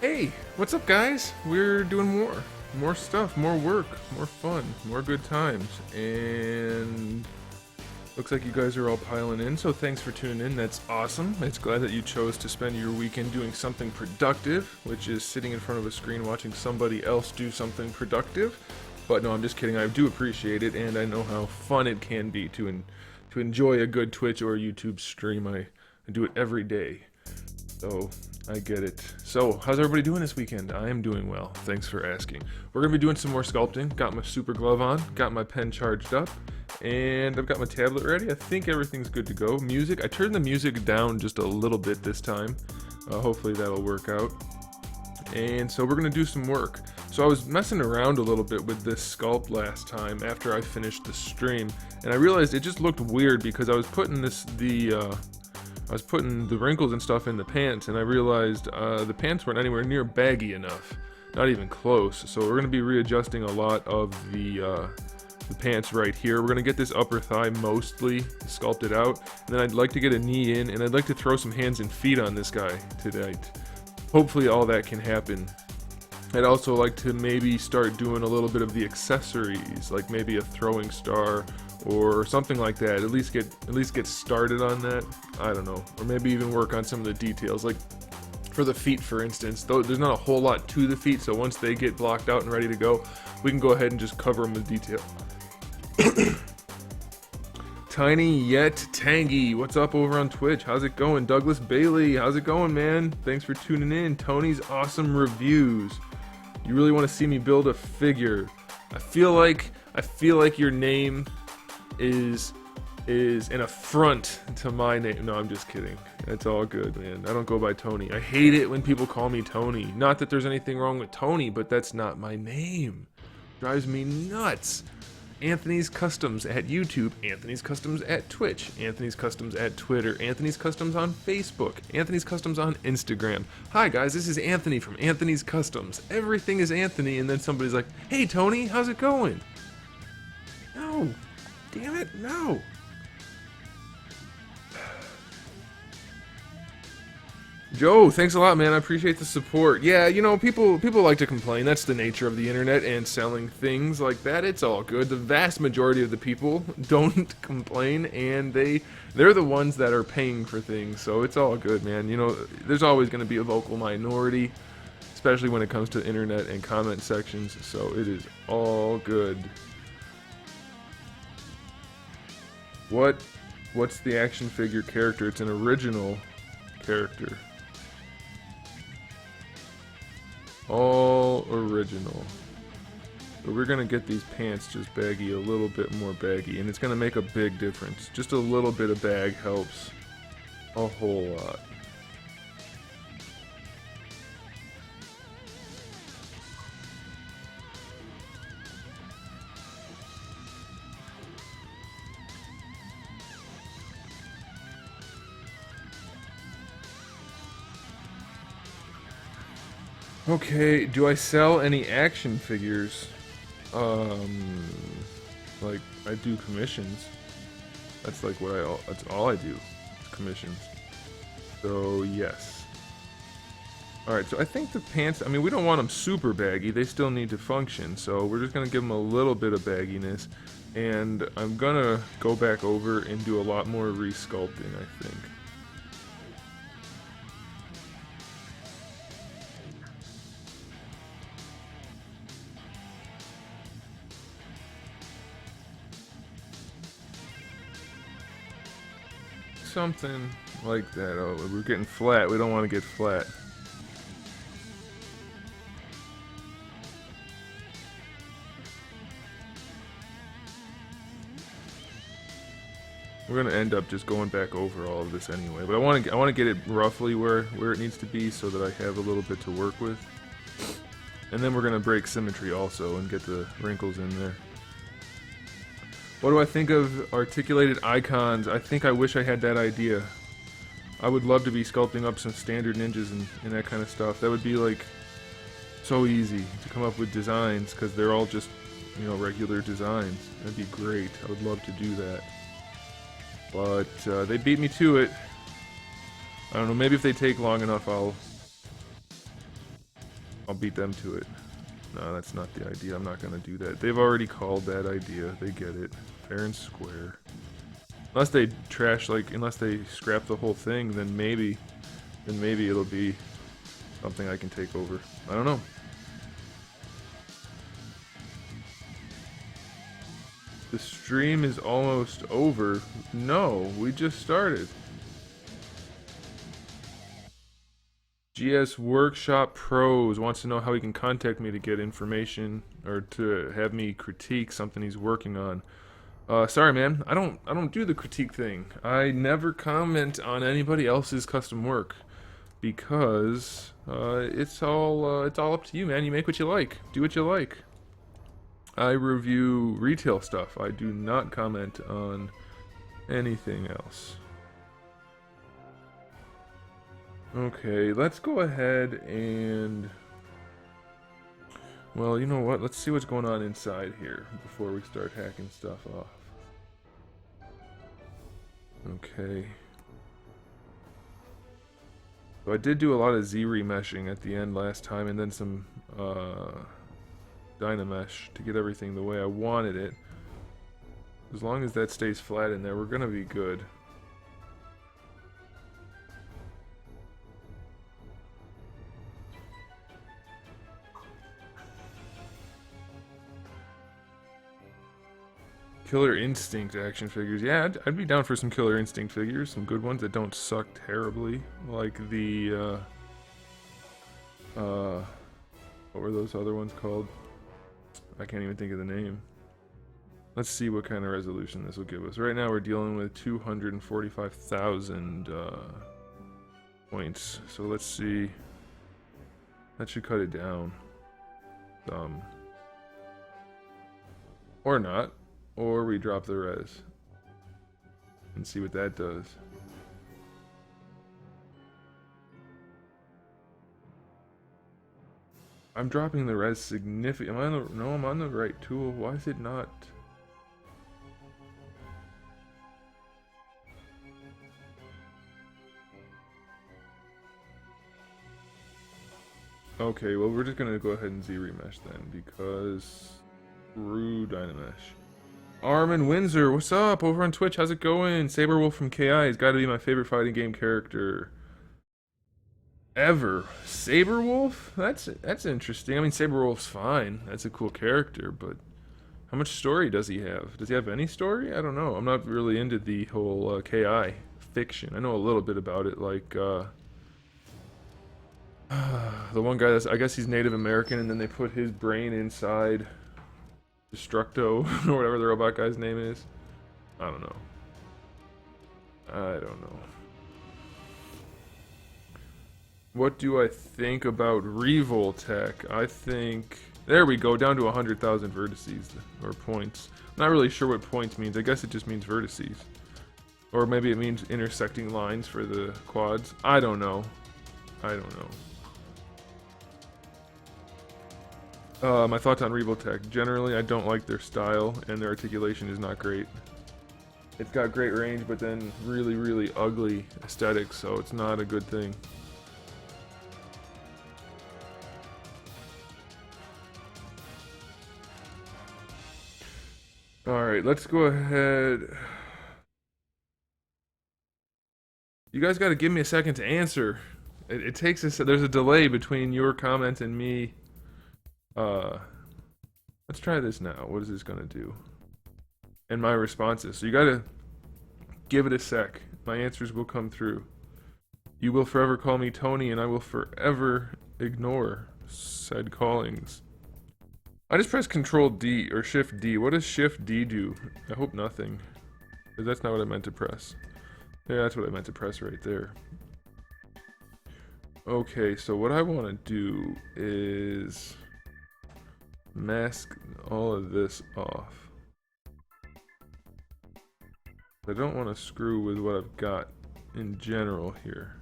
Hey, what's up, guys? We're doing more stuff, more work, more fun, more good times, and looks like you guys are all piling in, so thanks for tuning in. That's awesome. It's glad that you chose to spend your weekend doing something productive, which is sitting in front of a screen watching somebody else do something productive. But no, I'm just kidding. I do appreciate it, and I know how fun it can be to enjoy a good Twitch or YouTube stream. I do it every day. So, I get it. So, how's everybody doing this weekend? I am doing well. Thanks for asking. We're going to be doing some more sculpting. Got my super glove on, got my pen charged up, and I've got my tablet ready. I think everything's good to go. Music, I turned the music down just a little bit this time. Hopefully that'll work out. And so we're going to do some work. So I was messing around a little bit with this sculpt last time after I finished the stream, and I realized it just looked weird because I was putting I was putting the wrinkles and stuff in the pants, and I realized the pants weren't anywhere near baggy enough. Not even close. So we're going to be readjusting a lot of the pants right here. We're going to get this upper thigh mostly sculpted out, and then I'd like to get a knee in, and I'd like to throw some hands and feet on this guy tonight. Hopefully all that can happen. I'd also like to maybe start doing a little bit of the accessories, like maybe a throwing star or something like that. At least get started on that. I don't know, or maybe even work on some of the details, like for the feet, for instance. Though there's not a whole lot to the feet, so once they get blocked out and ready to go, we can go ahead and just cover them with detail. Tiny yet tangy, what's up over on Twitch? How's it going? Douglas Bailey, how's it going, man? Thanks for tuning in. Tony's awesome reviews. You really want to see me build a figure? I feel like your name is an affront to my name. No, I'm just kidding. It's all good, man. I don't go by Tony. I hate it when people call me Tony. Not that there's anything wrong with Tony, but that's not my name. Drives me nuts. Anthony's Customs at YouTube, Anthony's Customs at Twitch, Anthony's Customs at Twitter, Anthony's Customs on Facebook, Anthony's Customs on Instagram. Hi guys, this is Anthony from Anthony's Customs. Everything is Anthony, and then somebody's like, hey Tony, how's it going? No, damn it, no. Joe, thanks a lot, man. I appreciate the support. Yeah, you know, people like to complain. That's the nature of the internet and selling things like that. It's all good. The vast majority of the people don't complain, and they're the ones that are paying for things. So it's all good, man. You know, there's always going to be a vocal minority, especially when it comes to internet and comment sections. So it is all good. What's the action figure character? It's an original character. All original. But we're gonna get these pants just baggy, a little bit more baggy, and it's gonna make a big difference. Just a little bit of bag helps a whole lot. Okay, do I sell any action figures? Like, I do commissions. That's like that's all I do, commissions. So, yes. Alright, so I think the pants, I mean, we don't want them super baggy, they still need to function, so we're just gonna give them a little bit of bagginess, and I'm gonna go back over and do a lot more re-sculpting, I think. Something like that. Oh, we're getting flat. We don't want to get flat. We're gonna end up just going back over all of this anyway. But I want to get it roughly where it needs to be so that I have a little bit to work with. And then we're gonna break symmetry also and get the wrinkles in there. What do I think of articulated icons? I think I wish I had that idea. I would love to be sculpting up some standard ninjas and that kind of stuff. That would be like so easy to come up with designs because they're all just, you know, regular designs. That'd be great. I would love to do that. But they beat me to it. I don't know, maybe if they take long enough, I'll beat them to it. No, that's not the idea. I'm not gonna do that. They've already called that idea. They get it. Fair and square. Unless they trash, like, unless they scrap the whole thing, then maybe it'll be something I can take over. I don't know. The stream is almost over. No, we just started. GS Workshop Pros wants to know how he can contact me to get information or to have me critique something he's working on. Sorry, man. I don't do the critique thing. I never comment on anybody else's custom work because it's all up to you, man. You make what you like. Do what you like. I review retail stuff. I do not comment on anything else. Okay, let's go ahead and... Well, you know what? Let's see what's going on inside here before we start hacking stuff off. Okay. So I did do a lot of Z remeshing at the end last time, and then some Dynamesh to get everything the way I wanted it. As long as that stays flat in there, we're gonna be good. Killer Instinct action figures. Yeah, I'd be down for some Killer Instinct figures. Some good ones that don't suck terribly. Like the, what were those other ones called? I can't even think of the name. Let's see what kind of resolution this will give us. Right now we're dealing with 245,000 points. So let's see. That should cut it down. Or not. Or we drop the res and see what that does. I'm dropping the res significantly. No, I'm on the right tool. Why is it not? Okay, well we're just gonna go ahead and Z remesh then because screw Dynamesh. Armin Windsor, what's up? Over on Twitch, how's it going? Saberwolf from KI has got to be my favorite fighting game character ever. Saberwolf? That's interesting. I mean, Saberwolf's fine. That's a cool character, but how much story does he have? Does he have any story? I don't know. I'm not really into the whole KI fiction. I know a little bit about it, like the one guy that's, I guess he's Native American, and then they put his brain inside Destructo, or whatever the robot guy's name is. I don't know. What do I think about Revoltech? I think... There we go, down to 100,000 vertices, or points. I'm not really sure what points means. I guess it just means vertices. Or maybe it means intersecting lines for the quads. I don't know. My thoughts on Revoltech. Generally, I don't like their style, and their articulation is not great. It's got great range, but then really, really ugly aesthetics, so it's not a good thing. Alright, let's go ahead. You guys gotta give me a second to answer. It takes us. There's a delay between your comment and me. Let's try this now. What is this gonna do? And my responses. So you gotta give it a sec. My answers will come through. You will forever call me Tony, and I will forever ignore said callings. I just pressed Control D or Shift D. What does Shift D do? I hope nothing, because that's not what I meant to press. Yeah, that's what I meant to press right there. Okay, so what I want to do is mask all of this off. I don't want to screw with what I've got in general here.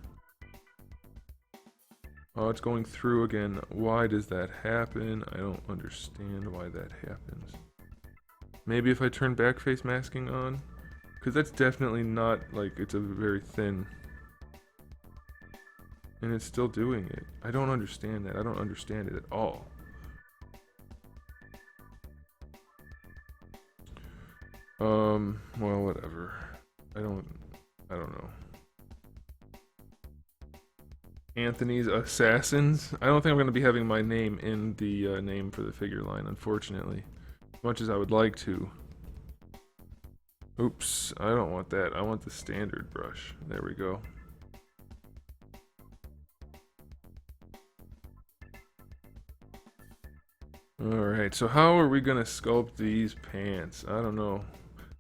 Oh, it's going through again. Why does that happen? I don't understand why that happens. Maybe if I turn backface masking on? Because that's definitely not, like, it's a very thin. And it's still doing it. I don't understand that. I don't understand it at all. Well, whatever. I don't know. Anthony's Assassins. I don't think I'm going to be having my name in the name for the figure line, unfortunately. As much as I would like to. Oops, I don't want that. I want the standard brush. There we go. Alright, so how are we going to sculpt these pants? I don't know.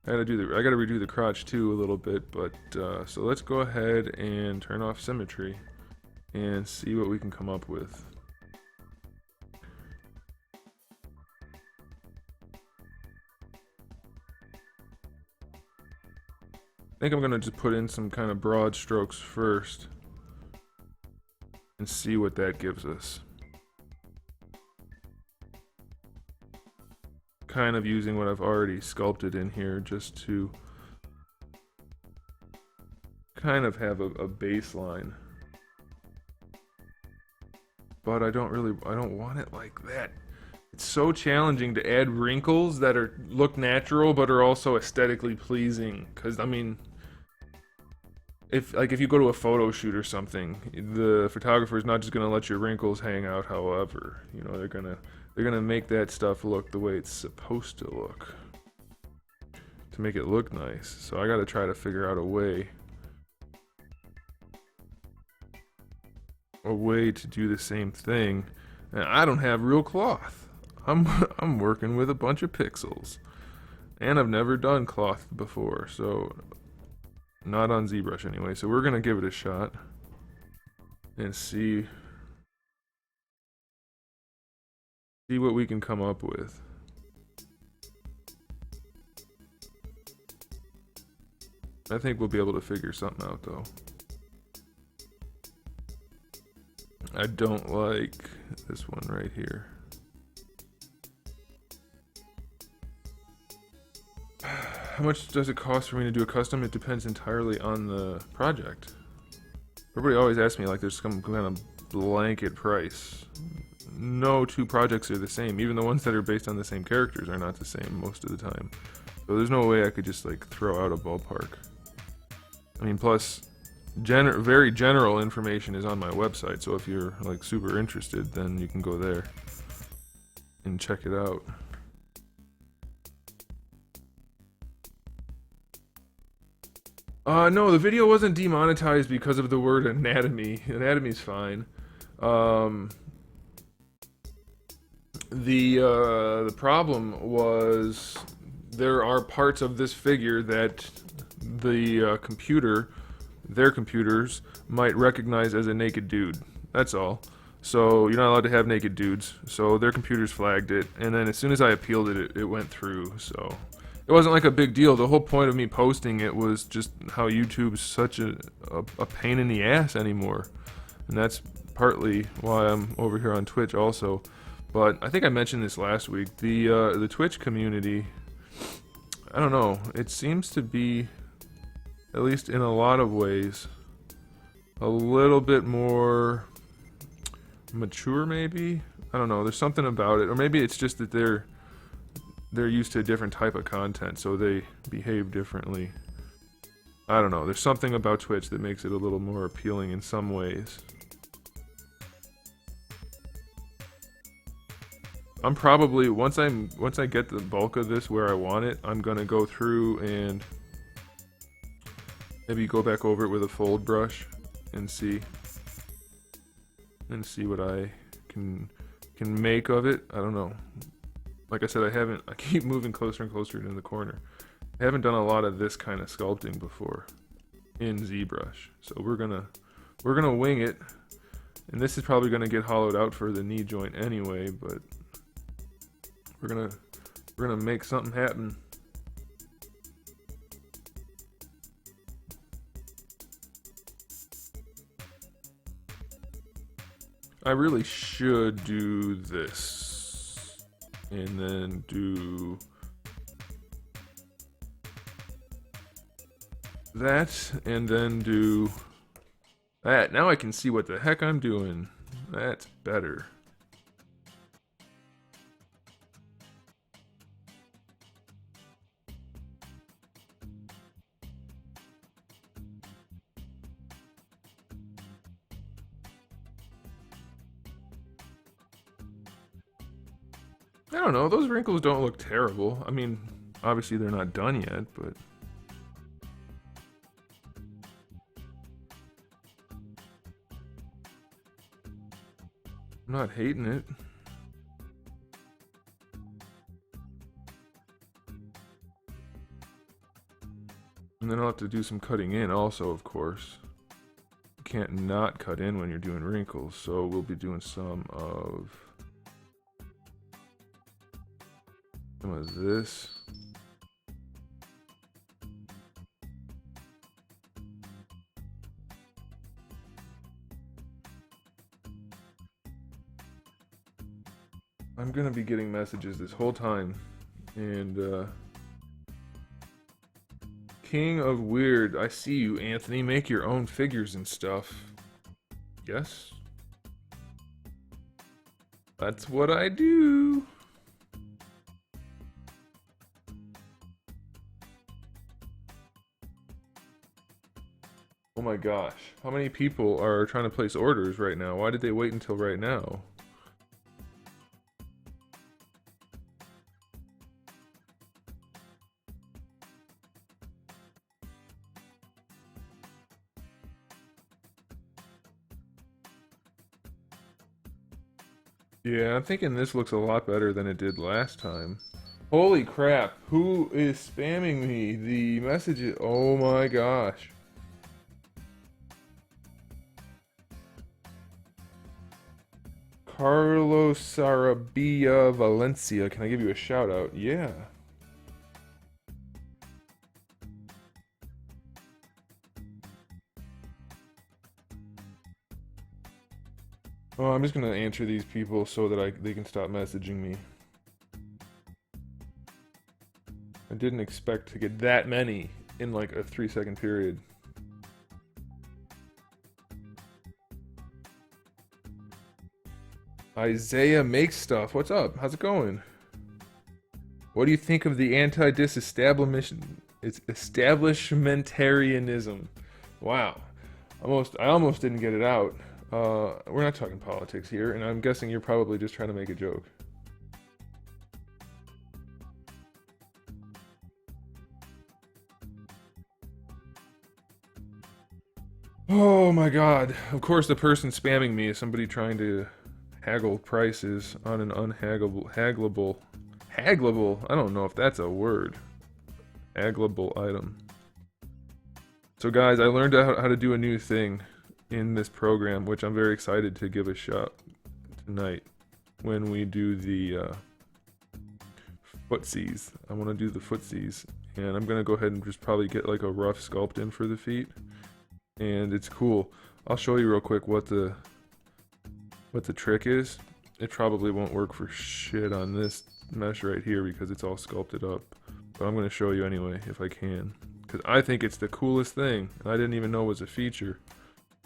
I gotta redo the crotch too a little bit, but so let's go ahead and turn off symmetry and see what we can come up with. I think I'm gonna just put in some kind of broad strokes first and see what that gives us. Kind of using what I've already sculpted in here just to kind of have a baseline. But I don't want it like that. It's so challenging to add wrinkles that look natural but are also aesthetically pleasing. Because I mean, if you go to a photo shoot or something, the photographer is not just gonna let your wrinkles hang out. However, you know, they're gonna make that stuff look the way it's supposed to look to make it look nice. So I gotta try to figure out a way to do the same thing. And I don't have real cloth. I'm working with a bunch of pixels, and I've never done cloth before, so not on ZBrush anyway. So we're gonna give it a shot and see what we can come up with. I think we'll be able to figure something out though. I don't like this one right here. How much does it cost for me to do a custom? It depends entirely on the project. Everybody always asks me like there's some kind of blanket price. No two projects are the same. Even the ones that are based on the same characters are not the same most of the time. So there's no way I could just like throw out a ballpark. I mean, plus very general information is on my website, so if you're like super interested, then you can go there and check it out. No, the video wasn't demonetized because of the word anatomy. Anatomy's fine. The problem was there are parts of this figure that the their computers might recognize as a naked dude. That's all. So you're not allowed to have naked dudes. So their computers flagged it, and then as soon as I appealed it, it went through. So it wasn't like a big deal. The whole point of me posting it was just how YouTube's such a pain in the ass anymore, and that's partly why I'm over here on Twitch also. But I think I mentioned this last week. The Twitch community, I don't know. It seems to be, at least in a lot of ways, a little bit more mature, maybe? I don't know, there's something about it. Or maybe it's just that they're used to a different type of content, so they behave differently. I don't know, there's something about Twitch that makes it a little more appealing in some ways. I'm probably, once I get the bulk of this where I want it, I'm gonna go through and maybe go back over it with a fold brush and see what I can make of it. I don't know. Like I said, I keep moving closer and closer into the corner. I haven't done a lot of this kind of sculpting before in ZBrush. So we're gonna wing it. And this is probably gonna get hollowed out for the knee joint anyway, but we're gonna make something happen. I really should do this and then do that and then do That, now I can see what the heck I'm doing. That's better. I don't know, those wrinkles don't look terrible. I mean, obviously they're not done yet, but... I'm not hating it. And then I'll have to do some cutting in also, of course. You can't not cut in when you're doing wrinkles, so we'll be doing some of this. I'm gonna be getting messages this whole time, and King of Weird, I see you, Anthony. Make your own figures and stuff. Yes? That's what I do. Oh my gosh. How many people are trying to place orders right now? Why did they wait until right now? Yeah, I'm thinking this looks a lot better than it did last time. Holy crap, who is spamming me? The messages, oh my gosh. Carlos Sarabia Valencia, can I give you a shout out? Yeah. Oh, I'm just gonna answer these people so that they can stop messaging me. I didn't expect to get that many in like a 3-second period. Isaiah makes stuff. What's up? How's it going? What do you think of the establishmentarianism? Wow. I almost didn't get it out. We're not talking politics here, and I'm guessing you're probably just trying to make a joke. Oh my god. Of course the person spamming me is somebody trying to haggle prices on an haggleable, I don't know if that's a word. Haggleable item. So guys, I learned how to do a new thing in this program, which I'm very excited to give a shot tonight when we do the footsies. I want to do the footsies, and I'm gonna go ahead and just probably get like a rough sculpt in for the feet, and it's cool. I'll show you real quick what the trick is. It probably won't work for shit on this mesh right here because it's all sculpted up, but I'm gonna show you anyway if I can, because I think it's the coolest thing, and I didn't even know it was a feature.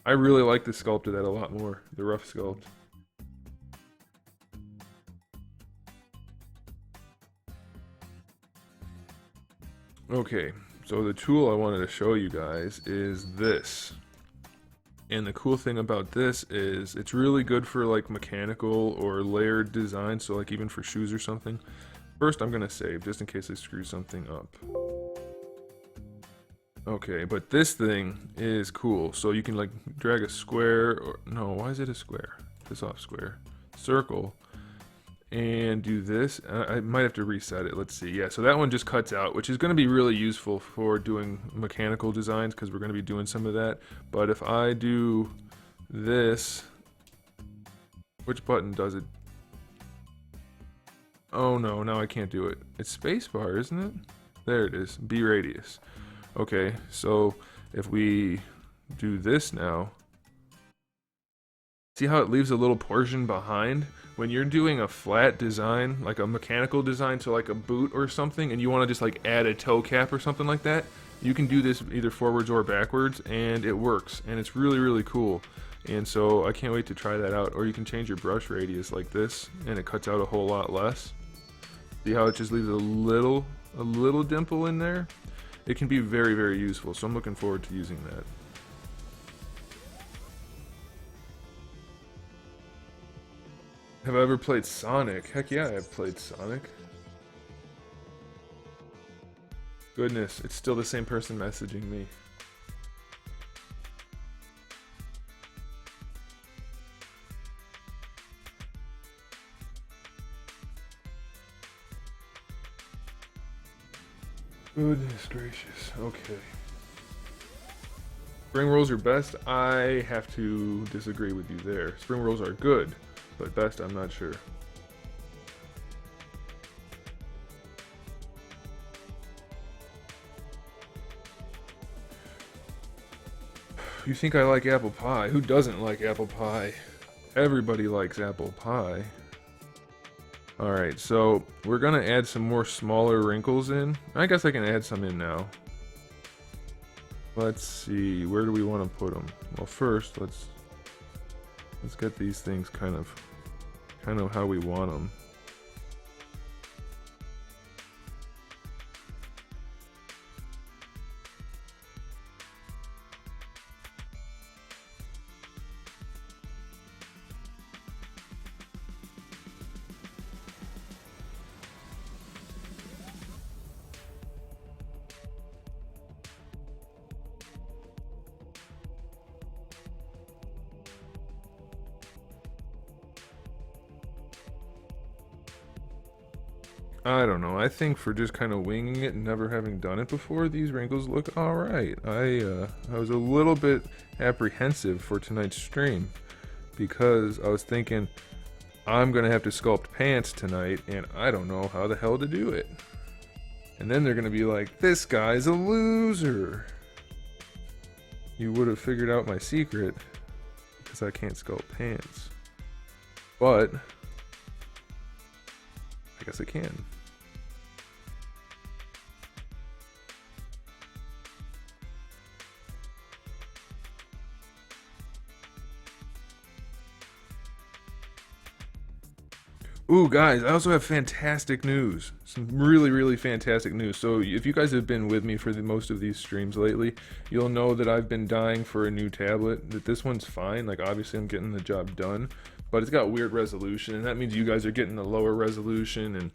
I really like the sculpt of that a lot more, the rough sculpt. Okay, so the tool I wanted to show you guys is this. And the cool thing about this is it's really good for like mechanical or layered design, so like even for shoes or something. First I'm gonna save just in case I screw something up. Okay, but this thing is cool. So you can like drag a square, or no, why is it a square? This off square. Circle. And do this. I might have to reset it. Let's see. Yeah, so that one just cuts out, which is going to be really useful for doing mechanical designs because we're going to be doing some of that. But if I do this, which button does it? Oh no, now I can't do it. It's spacebar, isn't it? There it is. B radius. Okay, so if we do this now, see how it leaves a little portion behind? When you're doing a flat design, like a mechanical design, so like a boot or something, and you want to just like add a toe cap or something like that, You can do this either forwards or backwards, and it works, and it's really, really cool. And so I can't wait to try that out. Or you can change your brush radius like this, and it cuts out a whole lot less. See how it just leaves a little dimple in there? It can be very, very useful, so I'm looking forward to using that. Have I ever played Sonic? Heck yeah, I've played Sonic. Goodness, it's still the same person messaging me. Goodness gracious, okay. Spring rolls are best? I have to disagree with you there. Spring rolls are good, but best I'm not sure. You think I like apple pie? Who doesn't like apple pie? Everybody likes apple pie. Alright, so we're gonna add some more smaller wrinkles in. I guess I can add some in now. Let's see, where do we want to put them? Well, first, let's get these things kind of how we want them. I don't know. I think for just kind of winging it and never having done it before, these wrinkles look alright. I was a little bit apprehensive for tonight's stream because I was thinking I'm going to have to sculpt pants tonight and I don't know how the hell to do it. And then they're going to be like, this guy's a loser. You would have figured out my secret because I can't sculpt pants. But I guess I can. Ooh, guys, I also have fantastic news. Some really, really fantastic news. So if you guys have been with me for most of these streams lately, you'll know that I've been dying for a new tablet, that this one's fine. Like, obviously I'm getting the job done, but it's got weird resolution, and that means you guys are getting the lower resolution, and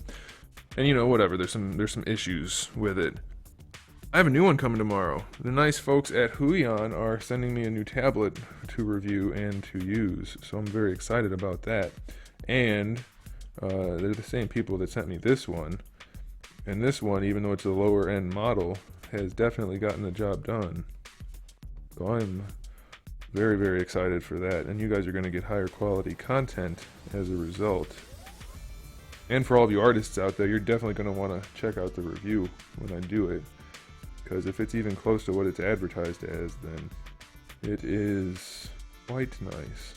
you know, whatever, there's some issues with it. I have a new one coming tomorrow. The nice folks at Huion are sending me a new tablet to review and to use, so I'm very excited about that. And they're the same people that sent me this one, and this one, even though it's a lower end model, has definitely gotten the job done. So I'm very, very excited for that, and you guys are going to get higher quality content as a result. And for all of you artists out there, you're definitely going to want to check out the review when I do it, because if it's even close to what it's advertised as, then it is quite nice.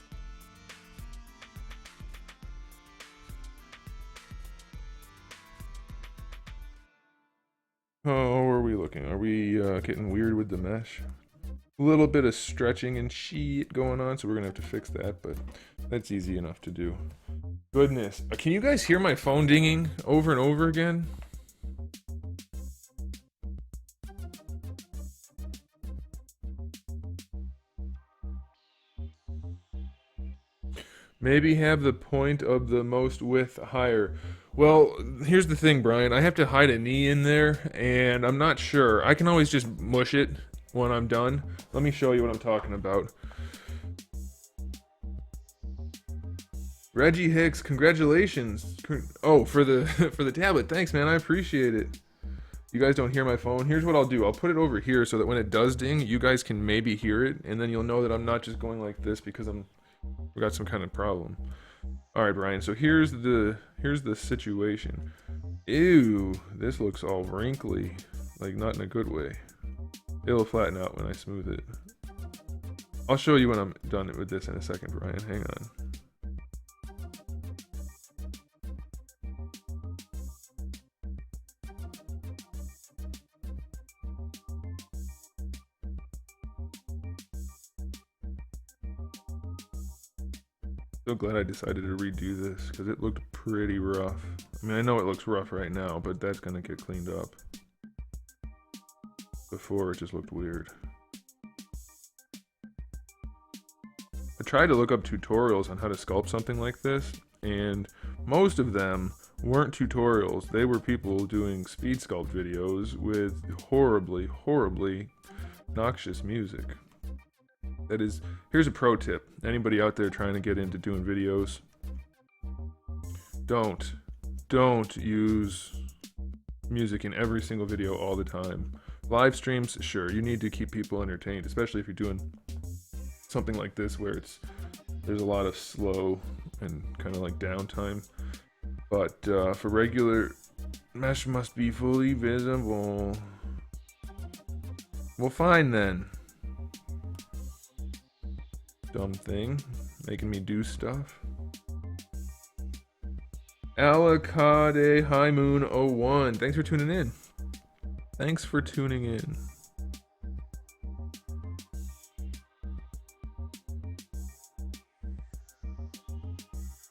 How are we looking? Are we getting weird with the mesh? A little bit of stretching and shit going on, so we're gonna have to fix that, but that's easy enough to do. Goodness, can you guys hear my phone dinging over and over again? Maybe have the point of the most width higher. Well, here's the thing, Brian. I have to hide a knee in there, and I'm not sure. I can always just mush it when I'm done. Let me show you what I'm talking about. Reggie Hicks, congratulations. Oh, for the for the tablet. Thanks, man. I appreciate it. You guys don't hear my phone. Here's what I'll do. I'll put it over here so that when it does ding, you guys can maybe hear it, and then you'll know that I'm not just going like this because we got some kind of problem. All right, Brian. So here's the situation. Ew, this looks all wrinkly, like not in a good way. It'll flatten out when I smooth it. I'll show you when I'm done with this in a second, Brian. Hang on. So glad I decided to redo this because it looked pretty rough. I mean, I know it looks rough right now, but that's gonna get cleaned up. Before it just looked weird. I tried to look up tutorials on how to sculpt something like this, and most of them weren't tutorials. They were people doing speed sculpt videos with horribly, horribly noxious music. That is, here's a pro tip. Anybody out there trying to get into doing videos, don't use music in every single video all the time. Live streams, sure, you need to keep people entertained, especially if you're doing something like this where there's a lot of slow and kind of like downtime. But for regular, mesh must be fully visible. Well, fine then. Dumb thing, making me do stuff. Alakade High Moon 01. Thanks for tuning in. Thanks for tuning in.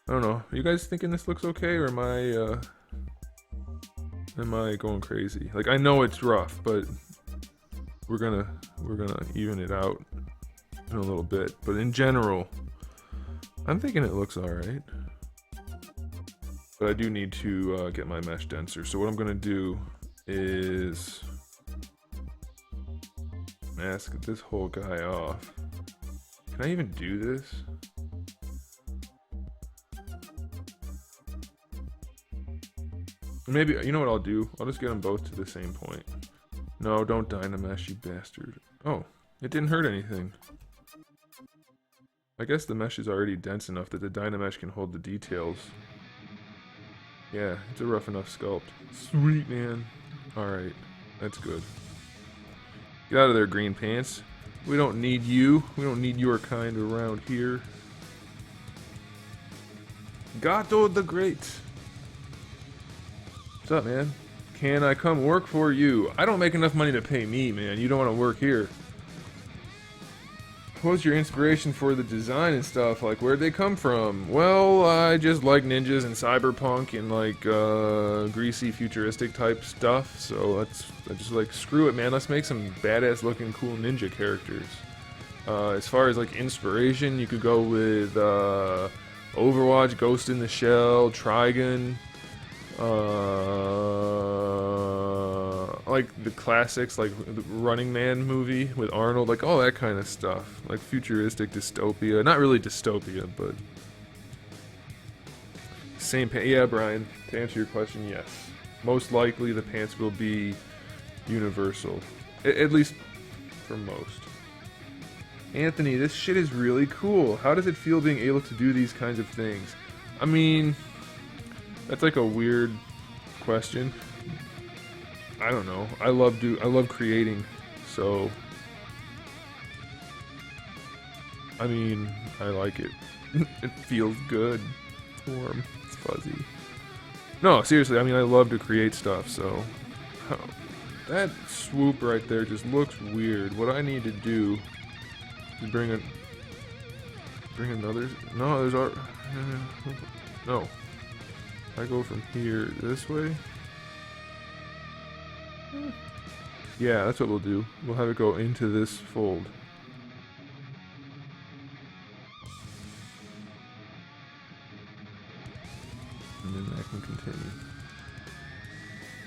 I don't know. Are you guys thinking this looks okay, or am I going crazy? Like, I know it's rough, but we're gonna even it out in a little bit. But in general, I'm thinking it looks all right. But I do need to get my mesh denser. So what I'm gonna do is mask this whole guy off. Can I even do this? Maybe, you know what I'll do? I'll just get them both to the same point. No, don't Dynamesh, you bastard. Oh, it didn't hurt anything. I guess the mesh is already dense enough that the Dynamesh can hold the details. Yeah, it's a rough enough sculpt. Sweet, man. Alright, that's good. Get out of there, green pants. We don't need you. We don't need your kind around here. Gato the Great. What's up, man? Can I come work for you? I don't make enough money to pay me, man. You don't want to work here. What's your inspiration for the design and stuff? Like, where'd they come from? Well, I just like ninjas and cyberpunk and like greasy futuristic type stuff. So I just like, screw it, man. Let's make some badass looking cool ninja characters. As far as like inspiration, you could go with Overwatch, Ghost in the Shell, Trigun. Like the classics, like the Running Man movie with Arnold, like all that kind of stuff, like futuristic dystopia. Not really dystopia, but same pants. Yeah, Brian, to answer your question, yes, most likely the pants will be universal, at least for most. Anthony, this shit is really cool. How does it feel being able to do these kinds of things? I mean, that's like a weird question. I don't know. I love creating, so I mean, I like it. It feels good. It's warm. It's fuzzy. No, seriously, I mean, I love to create stuff, so that swoop right there just looks weird. What I need to do is bring another. No, there's our. No. I go from here this way. Yeah, that's what we'll do. We'll have it go into this fold. And then that can continue.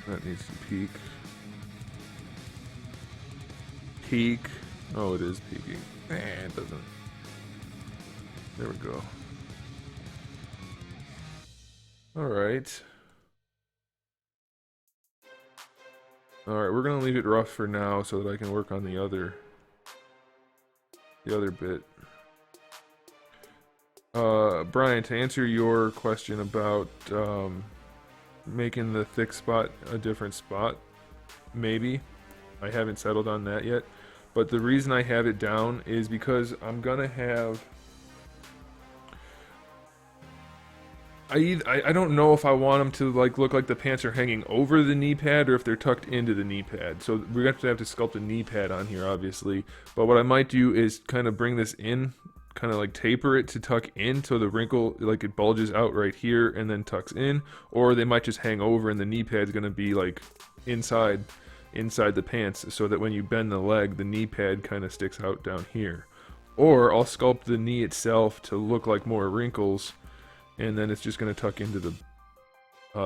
That needs to peak. Peak. Oh, it is peaking. It doesn't. There we go. Alright. Alright, we're gonna leave it rough for now so that I can work on the other bit. Brian, to answer your question about making the thick spot a different spot, maybe. I haven't settled on that yet. But the reason I have it down is because I'm gonna have... I don't know if I want them to like look like the pants are hanging over the knee pad or if they're tucked into the knee pad. So we're going to have to sculpt a knee pad on here, obviously. But what I might do is kind of bring this in kind of like taper it to tuck in, so the wrinkle, like it bulges out right here and then tucks in, or they might just hang over and the knee pad's gonna be like inside the pants, so that when you bend the leg, the knee pad kind of sticks out down here. Or I'll sculpt the knee itself to look like more wrinkles, and then it's just gonna tuck into the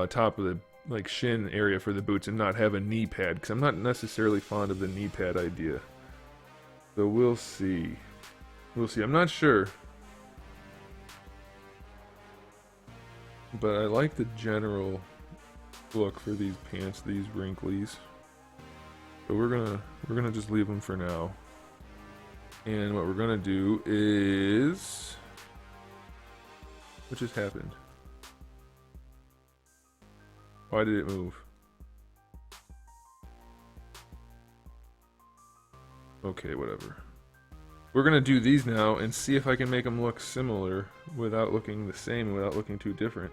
top of the like shin area for the boots and not have a knee pad, because I'm not necessarily fond of the knee pad idea. So we'll see. We'll see. I'm not sure. But I like the general look for these pants, these wrinklies. So we're gonna just leave them for now. And what we're gonna do is, what just happened? Why did it move? Okay, whatever. We're gonna do these now and see if I can make them look similar without looking the same, without looking too different.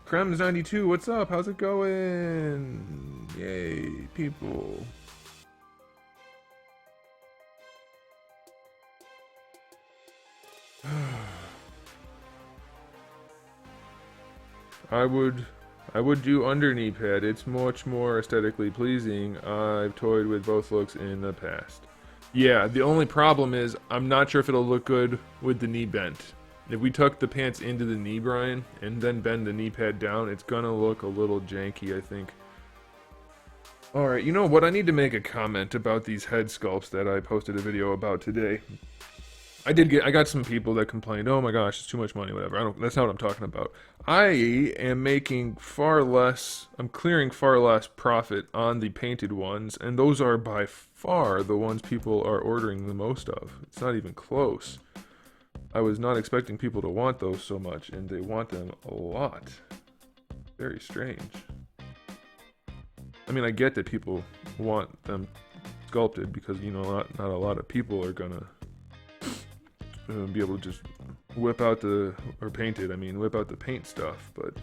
Krems92, what's up? How's it going? Yay, people. I would do under knee pad. It's much more aesthetically pleasing. I've toyed with both looks in the past. Yeah, the only problem is I'm not sure if it'll look good with the knee bent. If we tuck the pants into the knee, Brian, and then bend the knee pad down, it's gonna look a little janky, I think. Alright, you know what? I need to make a comment about these head sculpts that I posted a video about today. I got some people that complained, oh my gosh, it's too much money, whatever. That's not what I'm talking about. I am making far less, I'm clearing far less profit on the painted ones, and those are by far the ones people are ordering the most of. It's not even close. I was not expecting people to want those so much, and they want them a lot. Very strange. I mean, I get that people want them sculpted because, you know, not a lot of people are gonna be able to just whip out the, or painted, I mean, whip out the paint stuff, but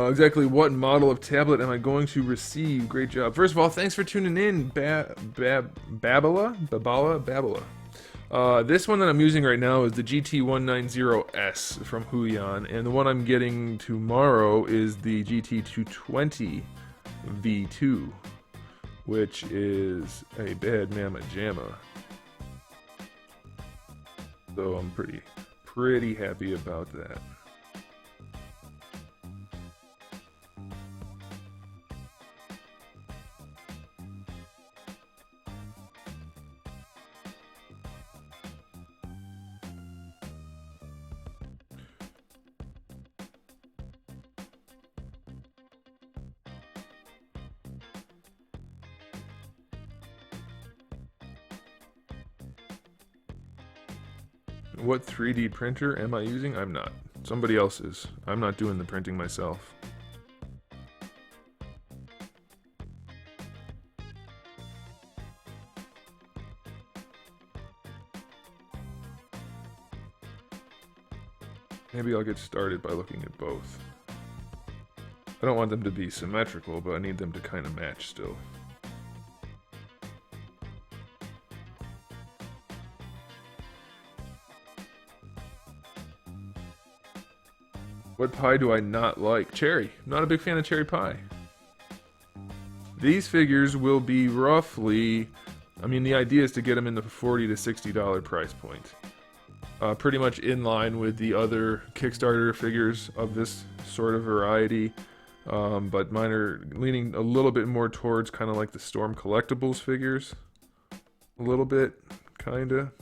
exactly what model of tablet am I going to receive? Great job. First of all, thanks for tuning in, Babala. This one that I'm using right now is the GT190S from Huion, and the one I'm getting tomorrow is the GT220 V2, which is a bad mamma jamma. So I'm pretty happy about that. What 3D printer am I using? I'm not. Somebody else is. I'm not doing the printing myself. Maybe I'll get started by looking at both. I don't want them to be symmetrical, but I need them to kind of match still. What pie do I not like? Cherry. I'm not a big fan of cherry pie. These figures will be roughly, I mean, the idea is to get them in the $40 to $60 price point. Pretty much in line with the other Kickstarter figures of this sort of variety. But mine are leaning a little bit more towards kind of like the Storm Collectibles figures. A little bit, kinda.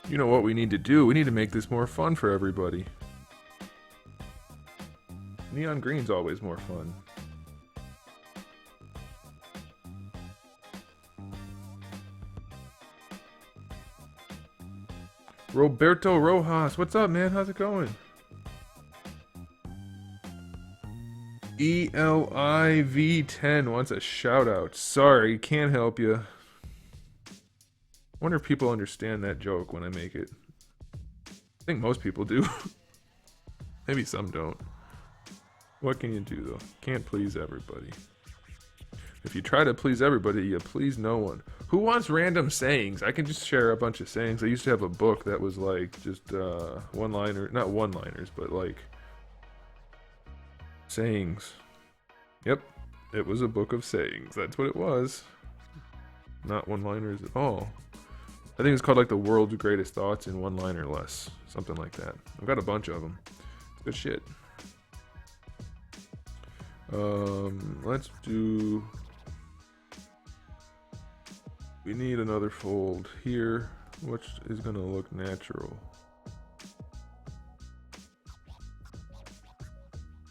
You know what we need to do? We need to make this more fun for everybody. Neon green's always more fun. Roberto Rojas, what's up, man? How's it going? ELIV10 wants a shout out. Sorry, can't help you. Wonder if people understand that joke when I make it. I think most people do. Maybe some don't. What can you do though? Can't please everybody. If you try to please everybody, you please no one. Who wants random sayings? I can just share a bunch of sayings. I used to have a book that was like just one-liner, not one-liners, but like sayings. Yep, it was a book of sayings. That's what it was. Not one-liners at all. I think it's called like the world's greatest thoughts in one line or less. Something like that. I've got a bunch of them. It's good shit. Let's do... We need another fold here, which is gonna look natural.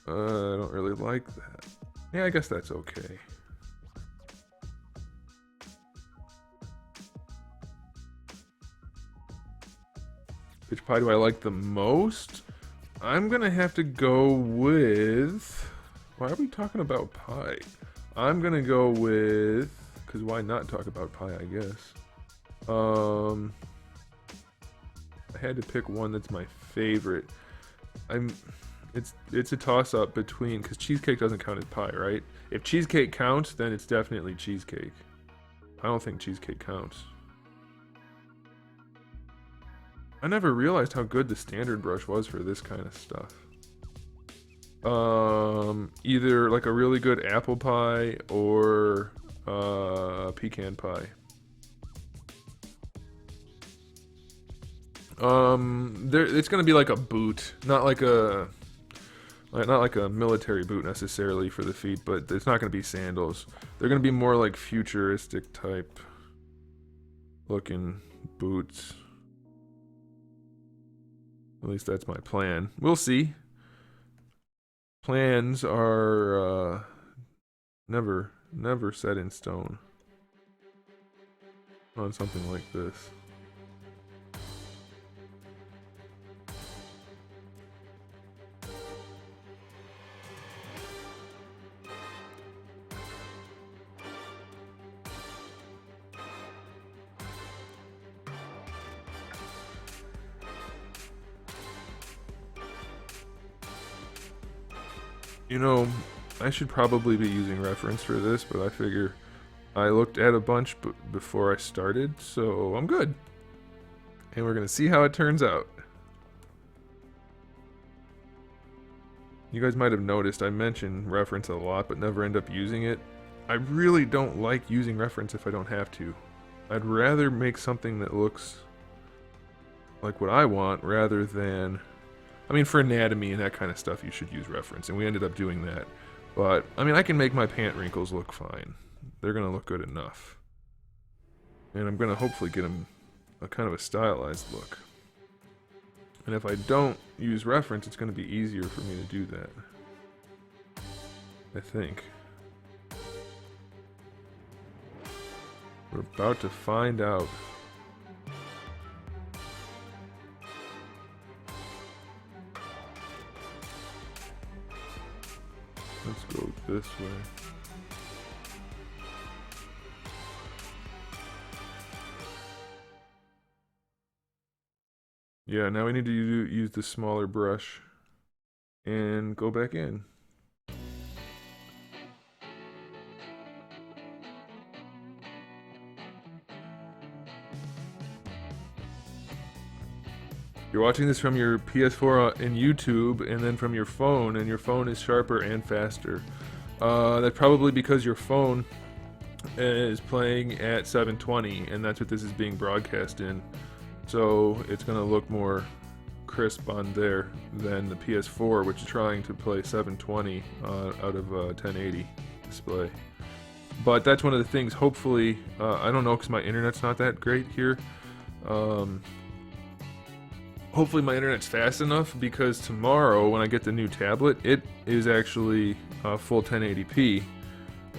I don't really like that. Yeah, I guess that's okay. Which pie do I like the most? I'm gonna have to go with... Why are we talking about pie? I'm gonna go with... Because why not talk about pie, I guess. I had to pick one that's my favorite. It's a toss-up between... Because cheesecake doesn't count as pie, right? If cheesecake counts, then it's definitely cheesecake. I don't think cheesecake counts. I never realized how good the standard brush was for this kind of stuff. Either like a really good apple pie or pecan pie. It's gonna be like a boot, not like a military boot necessarily for the feet, but it's not gonna be sandals. They're gonna be more like futuristic type looking boots. At least that's my plan. We'll see. Plans are never set in stone on something like this. You know, I should probably be using reference for this, but I figure I looked at a bunch before I started, so I'm good. And we're gonna see how it turns out. You guys might have noticed I mention reference a lot, but never end up using it. I really don't like using reference if I don't have to. I'd rather make something that looks like what I want rather than... I mean, for anatomy and that kind of stuff, you should use reference, and we ended up doing that. But, I mean, I can make my pant wrinkles look fine. They're going to look good enough. And I'm going to hopefully get them a kind of a stylized look. And if I don't use reference, it's going to be easier for me to do that. I think. We're about to find out. Let's go this way. Yeah, now we need to use the smaller brush and go back in. You're watching this from your PS4 in YouTube and then from your phone, and your phone is sharper and faster. That's probably because your phone is playing at 720, and that's what this is being broadcast in. So it's going to look more crisp on there than the PS4, which is trying to play 720 out of 1080 display. But that's one of the things, hopefully, I don't know because my internet's not that great here. Hopefully my internet's fast enough, because tomorrow when I get the new tablet, it is actually full 1080p,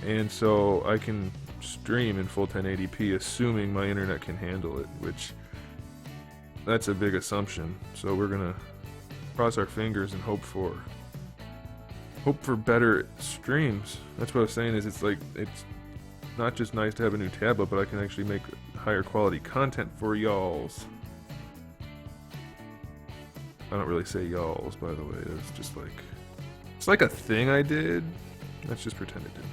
and so I can stream in full 1080p assuming my internet can handle it, which that's a big assumption, so we're gonna cross our fingers and hope for hope for better streams. That's what I was saying, is it's like, it's not just nice to have a new tablet, but I can actually make higher quality content for y'alls. I don't really say y'alls, by the way. It's just like, it's like a thing I did. Let's just pretend it didn't.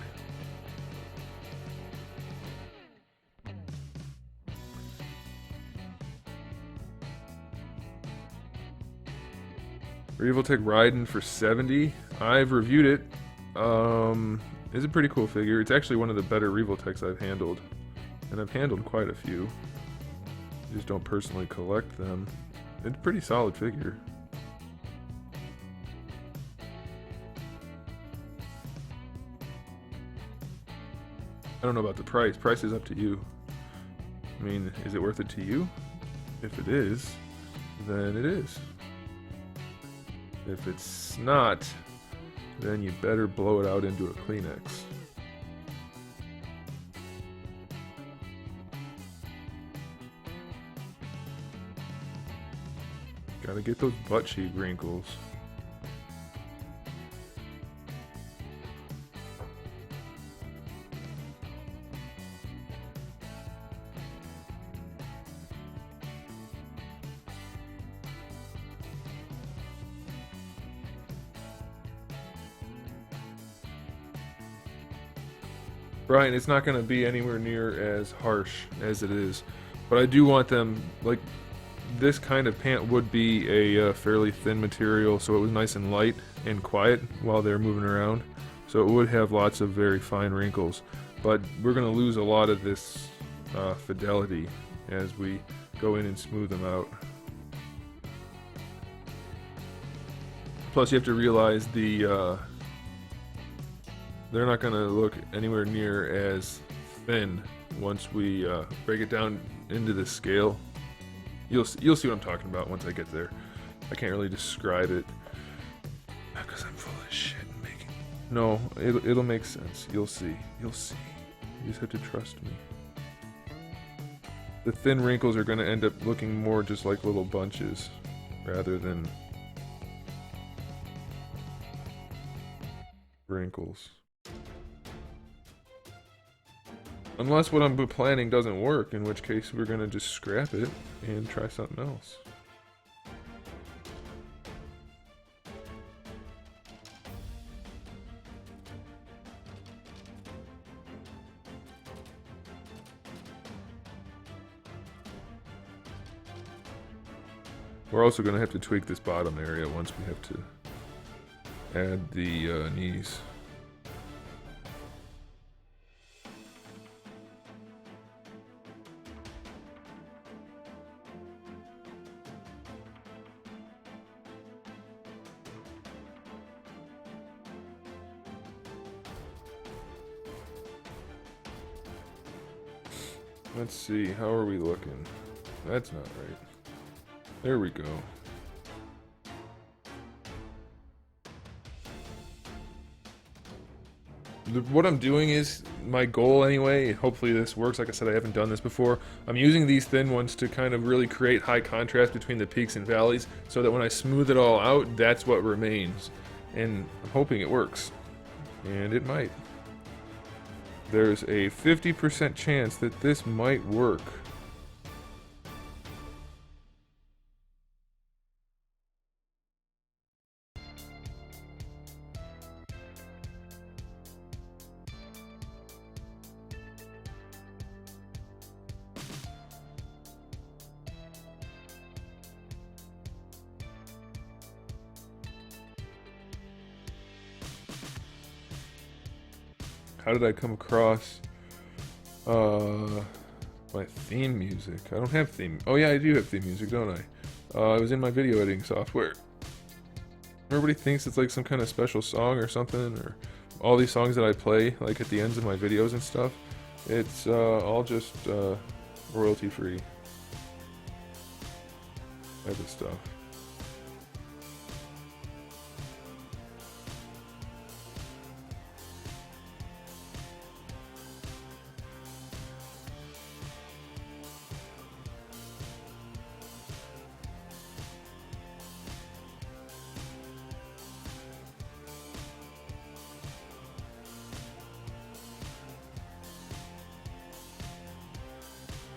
Revoltech Raiden for 70. I've reviewed it. It's a pretty cool figure. It's actually one of the better Revoltechs I've handled. And I've handled quite a few. I just don't personally collect them. It's a pretty solid figure. I don't know about the price. Price is up to you. I mean, is it worth it to you? If it is, then it is. If it's not, then you better blow it out into a Kleenex. Gotta get those butt cheek wrinkles. Brian, it's not going to be anywhere near as harsh as it is, but I do want them, like, this kind of pant would be a fairly thin material, so it was nice and light and quiet while they're moving around, so it would have lots of very fine wrinkles, but we're going to lose a lot of this fidelity as we go in and smooth them out. Plus you have to realize they're not going to look anywhere near as thin once we break it down into the scale. You'll see what I'm talking about once I get there. I can't really describe it because I'm full of shit and making. No, it'll make sense. You'll see. You'll see. You just have to trust me. The thin wrinkles are going to end up looking more just like little bunches rather than wrinkles. Unless what I'm planning doesn't work, in which case we're gonna just scrap it and try something else. We're also gonna have to tweak this bottom area once we have to add the knees. Let's see, how are we looking? That's not right. There we go. What I'm doing is, my goal anyway, hopefully this works, like I said I haven't done this before, I'm using these thin ones to kind of really create high contrast between the peaks and valleys, so that when I smooth it all out, that's what remains. And I'm hoping it works. And it might. There's a 50% chance that this might work. How did I come across my theme music? I don't have theme. Oh yeah, I do have theme music, don't I? It was in my video editing software. Everybody thinks it's like some kind of special song or something, or all these songs that I play, like at the ends of my videos and stuff. It's all just royalty free type of stuff.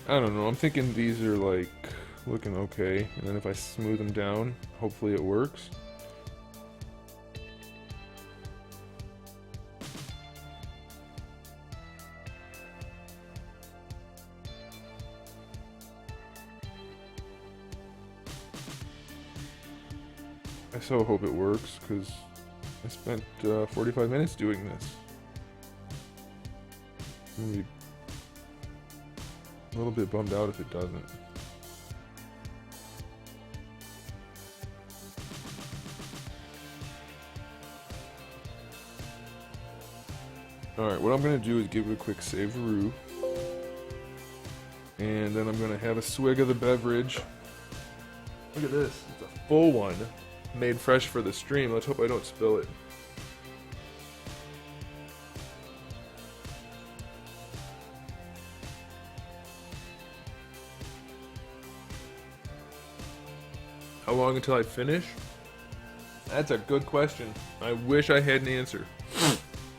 I don't know, I'm thinking these are like looking okay, and then if I smooth them down, hopefully it works. I so hope it works, because I spent 45 minutes doing this. I'm gonna be a little bit bummed out if it doesn't. Alright, what I'm going to do is give it a quick save-a-roo. And then I'm going to have a swig of the beverage. Look at this. It's a full one. Made fresh for the stream. Let's hope I don't spill it. How long until I finish? That's a good question. I wish I had an answer.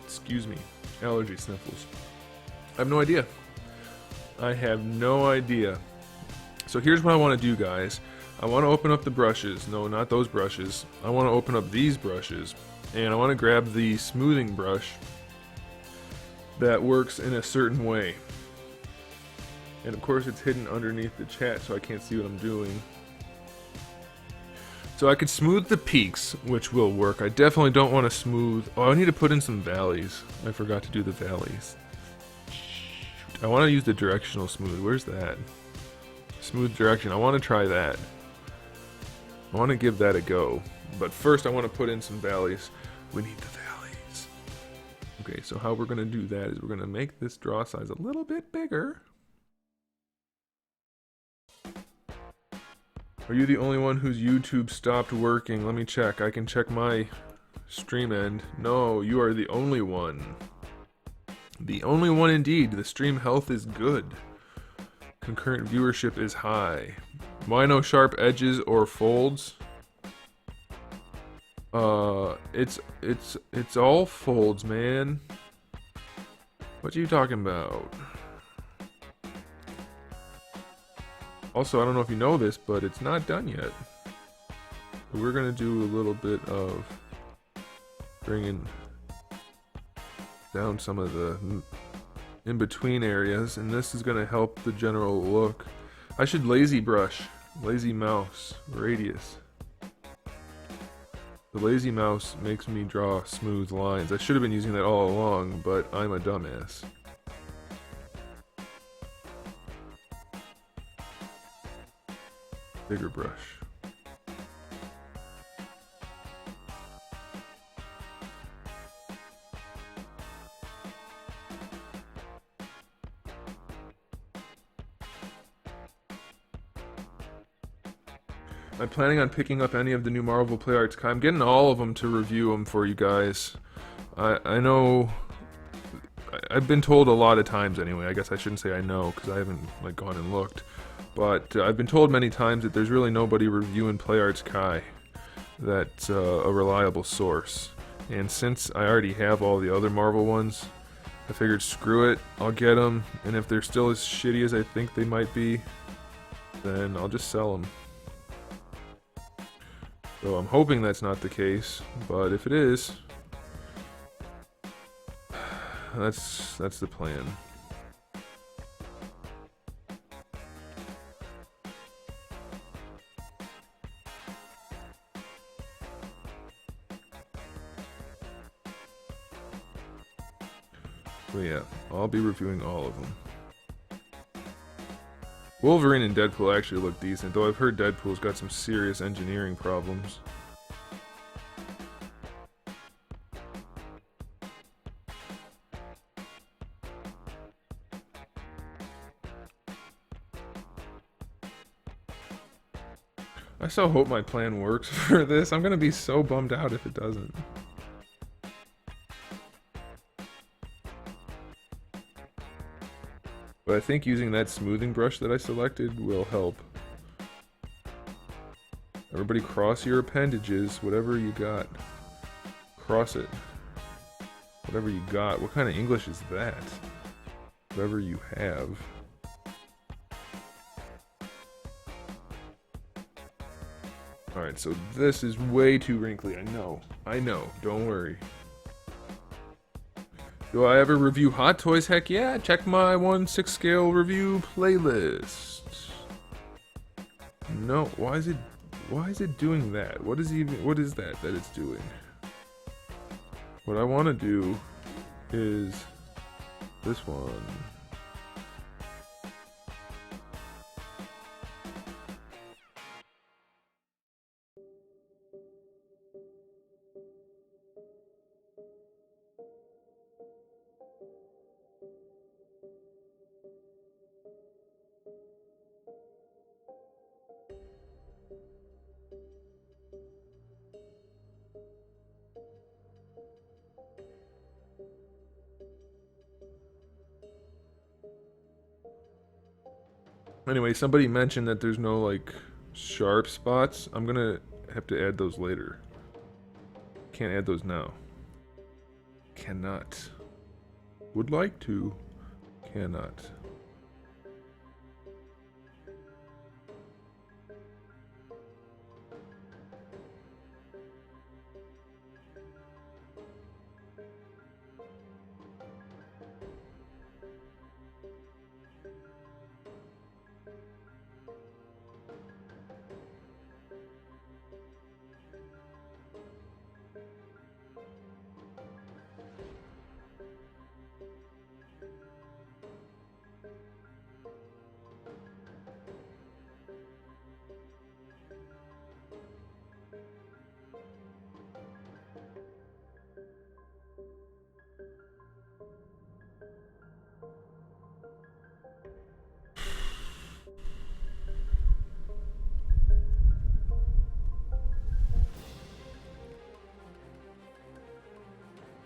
Excuse me. Allergy sniffles. I have no idea. I have no idea. So here's what I want to do, guys. I want to open up the brushes. No, not those brushes. I want to open up these brushes. And I want to grab the smoothing brush that works in a certain way. And of course it's hidden underneath the chat, so I can't see what I'm doing. So I could smooth the peaks, which will work. I definitely don't want to smooth... Oh, I need to put in some valleys. I forgot to do the valleys. Shoot. I want to use the directional smooth. Where's that? Smooth direction. I want to try that. I want to give that a go. But first I want to put in some valleys. We need the valleys. Okay, so how we're going to do that is we're going to make this draw size a little bit bigger. Are you the only one whose YouTube stopped working? Let me check. I can check my stream end. No, you are the only one. The only one indeed. The stream health is good. Concurrent viewership is high. Why no sharp edges or folds? It's all folds, man. What are you talking about? Also, I don't know if you know this, but it's not done yet. We're gonna do a little bit of bringing down some of the in-between areas, and this is gonna help the general look. I should lazy brush, lazy mouse, radius. The lazy mouse makes me draw smooth lines. I should have been using that all along, but I'm a dumbass. Bigger brush. I'm planning on picking up any of the new Marvel Play Arts. I'm getting all of them to review them for you guys. I know... I've been told a lot of times anyway. I guess I shouldn't say I know, because I haven't like gone and looked. But I've been told many times that there's really nobody reviewing Play Arts Kai that's a reliable source. And since I already have all the other Marvel ones, I figured screw it, I'll get them. And if they're still as shitty as I think they might be, then I'll just sell them. So I'm hoping that's not the case, but if it is, that's the plan. So yeah, I'll be reviewing all of them. Wolverine and Deadpool actually look decent, though I've heard Deadpool's got some serious engineering problems. I so hope my plan works for this. I'm gonna be so bummed out if it doesn't. But I think using that smoothing brush that I selected will help. Everybody cross your appendages, whatever you got. Cross it. Whatever you got. What kind of English is that? Whatever you have. Alright, so this is way too wrinkly. I know. Don't worry. Do I ever review Hot Toys? Heck yeah, check my 1/6 scale review playlist. No, why is it doing that? What is that it's doing? What I want to do is this one. Anyway, somebody mentioned that there's no, like, sharp spots. I'm gonna have to add those later. Can't add those now. Cannot. Would like to. Cannot.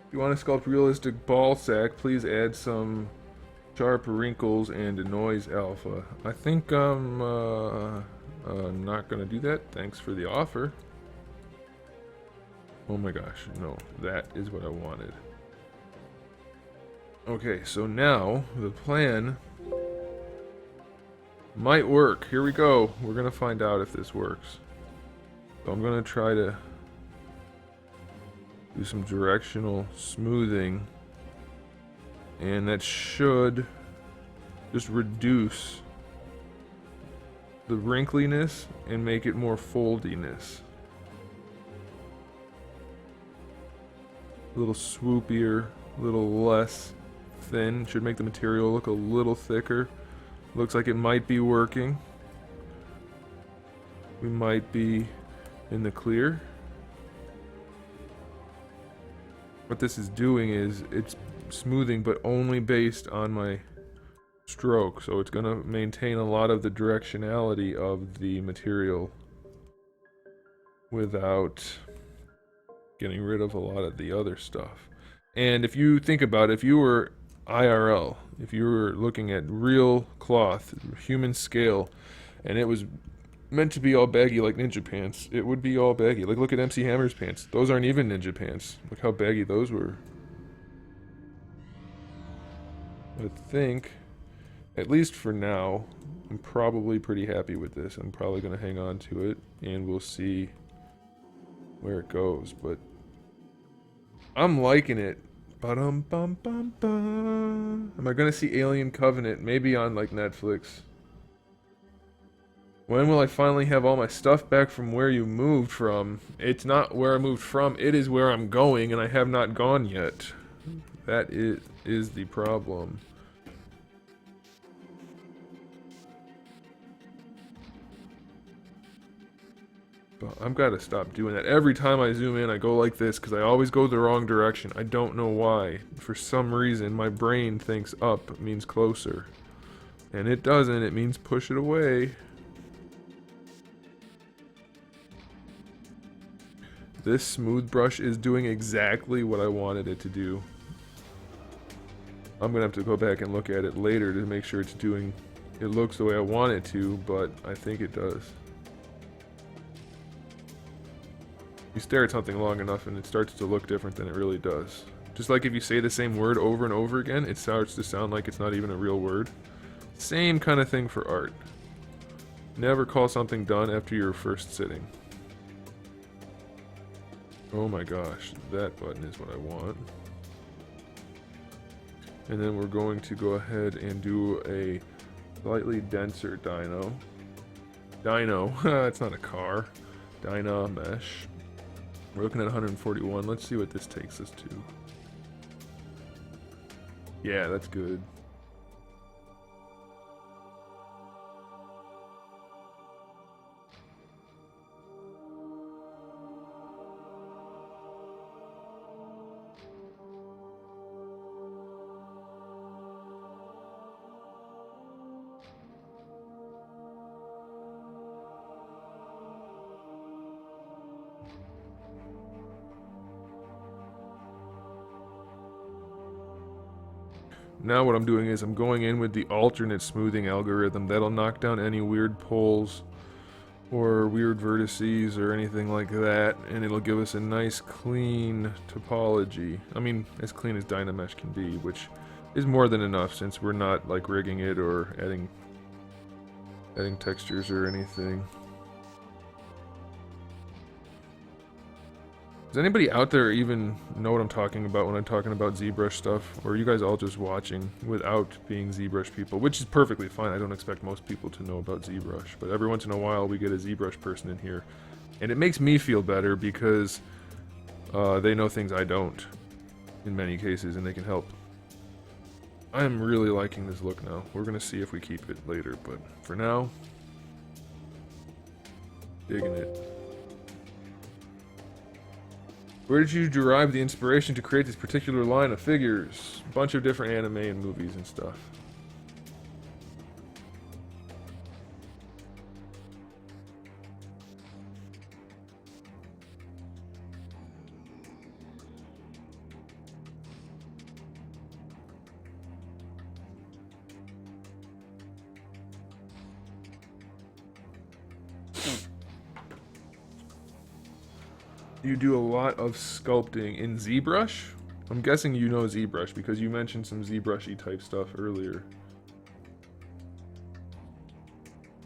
If you want to sculpt realistic ball sack, please add some sharp wrinkles and a noise alpha. I think I'm not gonna do that. Thanks for the offer. Oh my gosh, no, that is what I wanted. Okay, so now the plan might work. Here we go. We're gonna find out if this works. So I'm gonna try to do some directional smoothing, and that should just reduce the wrinkliness and make it more foldiness. A little swoopier, a little less thin. Should make the material look a little thicker. Looks like it might be working. We might be in the clear. What this is doing is it's smoothing, but only based on my stroke, so it's gonna maintain a lot of the directionality of the material without getting rid of a lot of the other stuff. And if you think about it, if you were IRL, if you were looking at real cloth, human scale, and it was meant to be all baggy like ninja pants, it would be all baggy. Like, look at MC Hammer's pants. Those aren't even ninja pants. Look how baggy those were. I think, at least for now, I'm probably pretty happy with this. I'm probably going to hang on to it, and we'll see where it goes. But I'm liking it. Ba-dum-bum-bum-bum. Am I going to see Alien Covenant? Maybe on, like, Netflix. When will I finally have all my stuff back from where you moved from? It's not where I moved from, it is where I'm going, and I have not gone yet. That is the problem. But I've got to stop doing that. Every time I zoom in, I go like this, because I always go the wrong direction. I don't know why. For some reason, my brain thinks up means closer. And it doesn't, it means push it away. This smooth brush is doing exactly what I wanted it to do. I'm gonna have to go back and look at it later to make sure it looks the way I want it to, but I think it does. You stare at something long enough and it starts to look different than it really does. Just like if you say the same word over and over again, it starts to sound like it's not even a real word. Same kind of thing for art. Never call something done after your first sitting. Oh my gosh, that button is what I want. And then we're going to go ahead and do a slightly denser dyno. It's not a car. Dyna mesh. We're looking at 141. Let's see what this takes us to. Yeah, that's good. Now what I'm doing is I'm going in with the alternate smoothing algorithm. That'll knock down any weird poles or weird vertices or anything like that, and it'll give us a nice clean topology. I mean, as clean as Dynamesh can be, which is more than enough since we're not like rigging it or adding textures or anything. Does anybody out there even know what I'm talking about when I'm talking about ZBrush stuff? Or are you guys all just watching without being ZBrush people? Which is perfectly fine. I don't expect most people to know about ZBrush. But every once in a while we get a ZBrush person in here. And it makes me feel better because they know things I don't in many cases, and they can help. I am really liking this look now. We're going to see if we keep it later. But for now, digging it. Where did you derive the inspiration to create this particular line of figures? A bunch of different anime and movies and stuff. You do a lot of sculpting in ZBrush? I'm guessing you know ZBrush because you mentioned some ZBrushy type stuff earlier.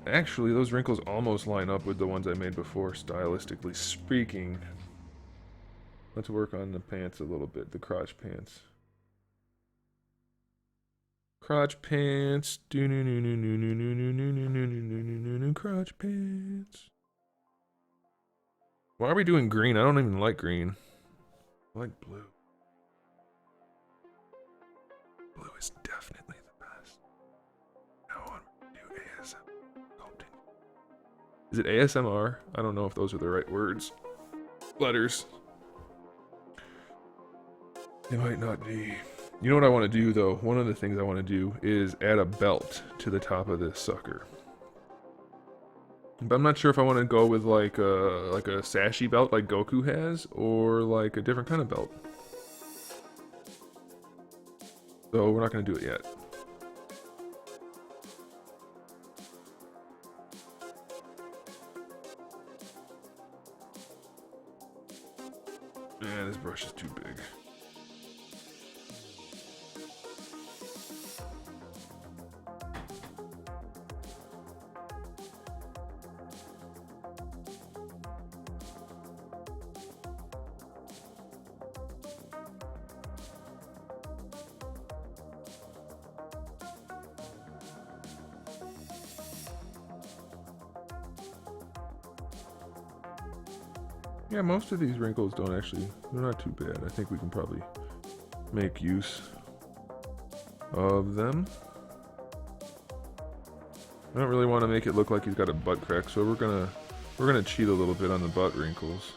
Actually, those wrinkles almost line up with the ones I made before, stylistically speaking. Let's work on the pants a little bit, the crotch pants. Crotch pants. Crotch pants. Why are we doing green? I don't even like green. I like blue. Blue is definitely the best. Now I want to do ASMR sculpting. Is it ASMR? I don't know if those are the right words. Letters. It might not be. You know what I want to do though? One of the things I want to do is add a belt to the top of this sucker. But I'm not sure if I want to go with like a sashy belt like Goku has, or like a different kind of belt. So we're not going to do it yet. Yeah, this brush is too big. Yeah, most of these wrinkles don't actually, they're not too bad. I think we can probably make use of them. I don't really want to make it look like he's got a butt crack, so we're gonna cheat a little bit on the butt wrinkles.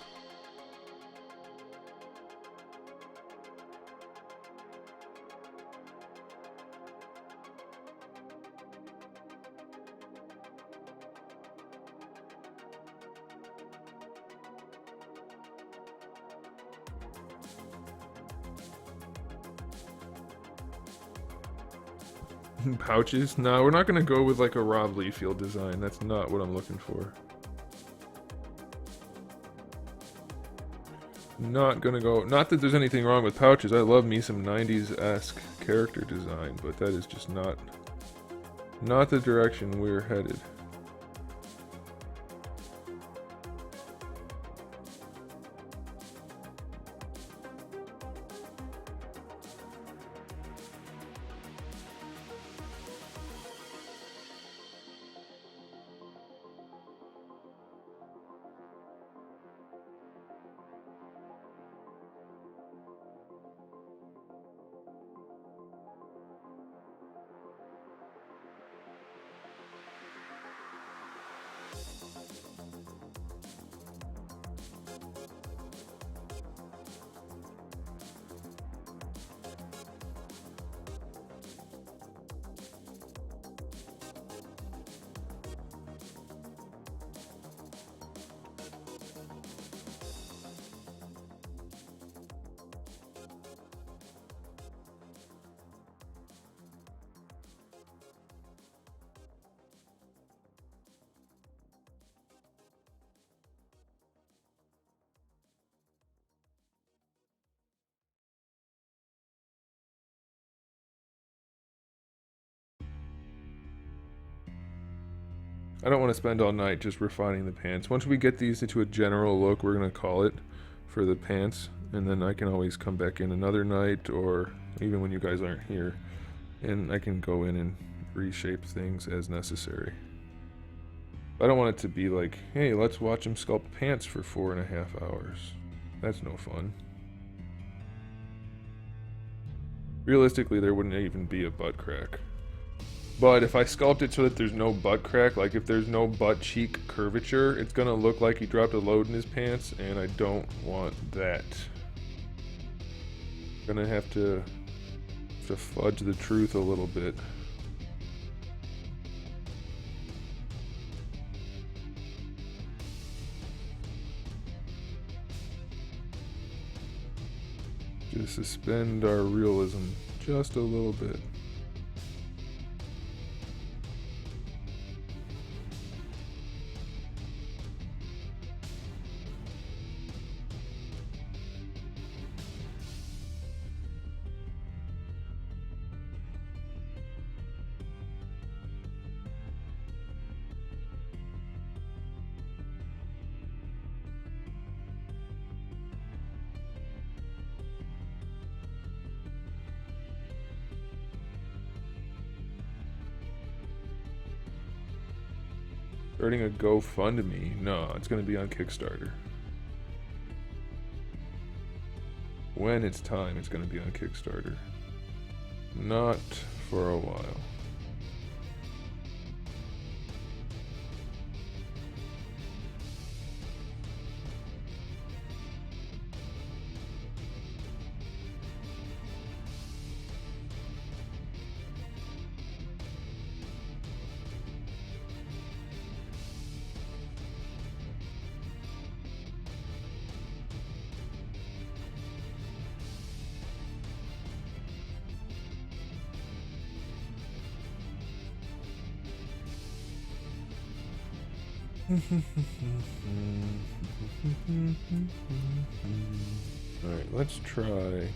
Pouches? No, we're not gonna go with like a Rob Liefeld design. That's not what I'm looking for. Not gonna go. Not that there's anything wrong with pouches. I love me some 90s-esque character design, but that is just not the direction we're headed. I don't want to spend all night just refining the pants. Once we get these into a general look, we're going to call it for the pants, and then I can always come back in another night, or even when you guys aren't here, and I can go in and reshape things as necessary. I don't want it to be like, hey, let's watch him sculpt pants for 4.5 hours. That's no fun. Realistically, there wouldn't even be a butt crack. But if I sculpt it so that there's no butt crack, like if there's no butt cheek curvature, it's gonna look like he dropped a load in his pants, and I don't want that. Gonna have to fudge the truth a little bit. Just suspend our realism just a little bit. Starting a GoFundMe? No, it's going to be on Kickstarter. When it's time, it's going to be on Kickstarter. Not for a while. Alright, let's try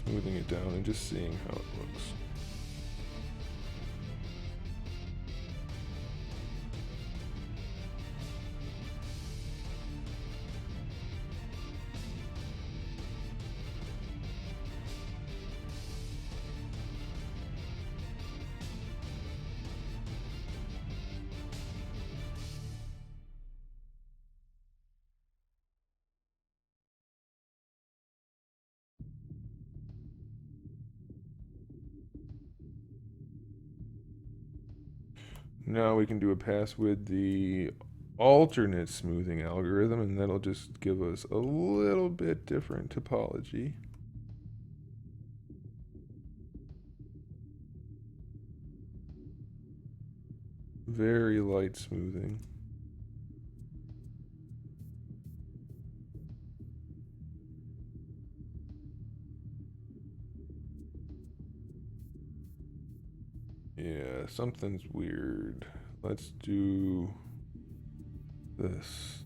smoothing it down and just seeing how it looks. Now we can do a pass with the alternate smoothing algorithm, and that'll just give us a little bit different topology. Very light smoothing. Yeah, something's weird. Let's do this.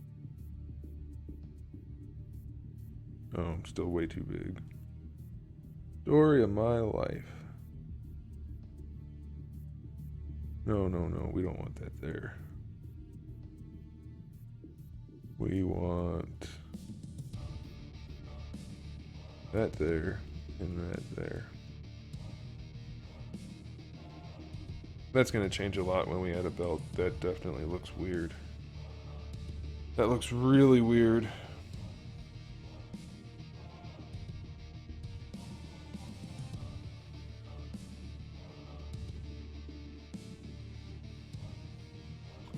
Oh, I'm still way too big. Story of my life. No, no, no, we don't want that there. We want that there and that there. That's going to change a lot when we add a belt. That definitely looks weird. That looks really weird.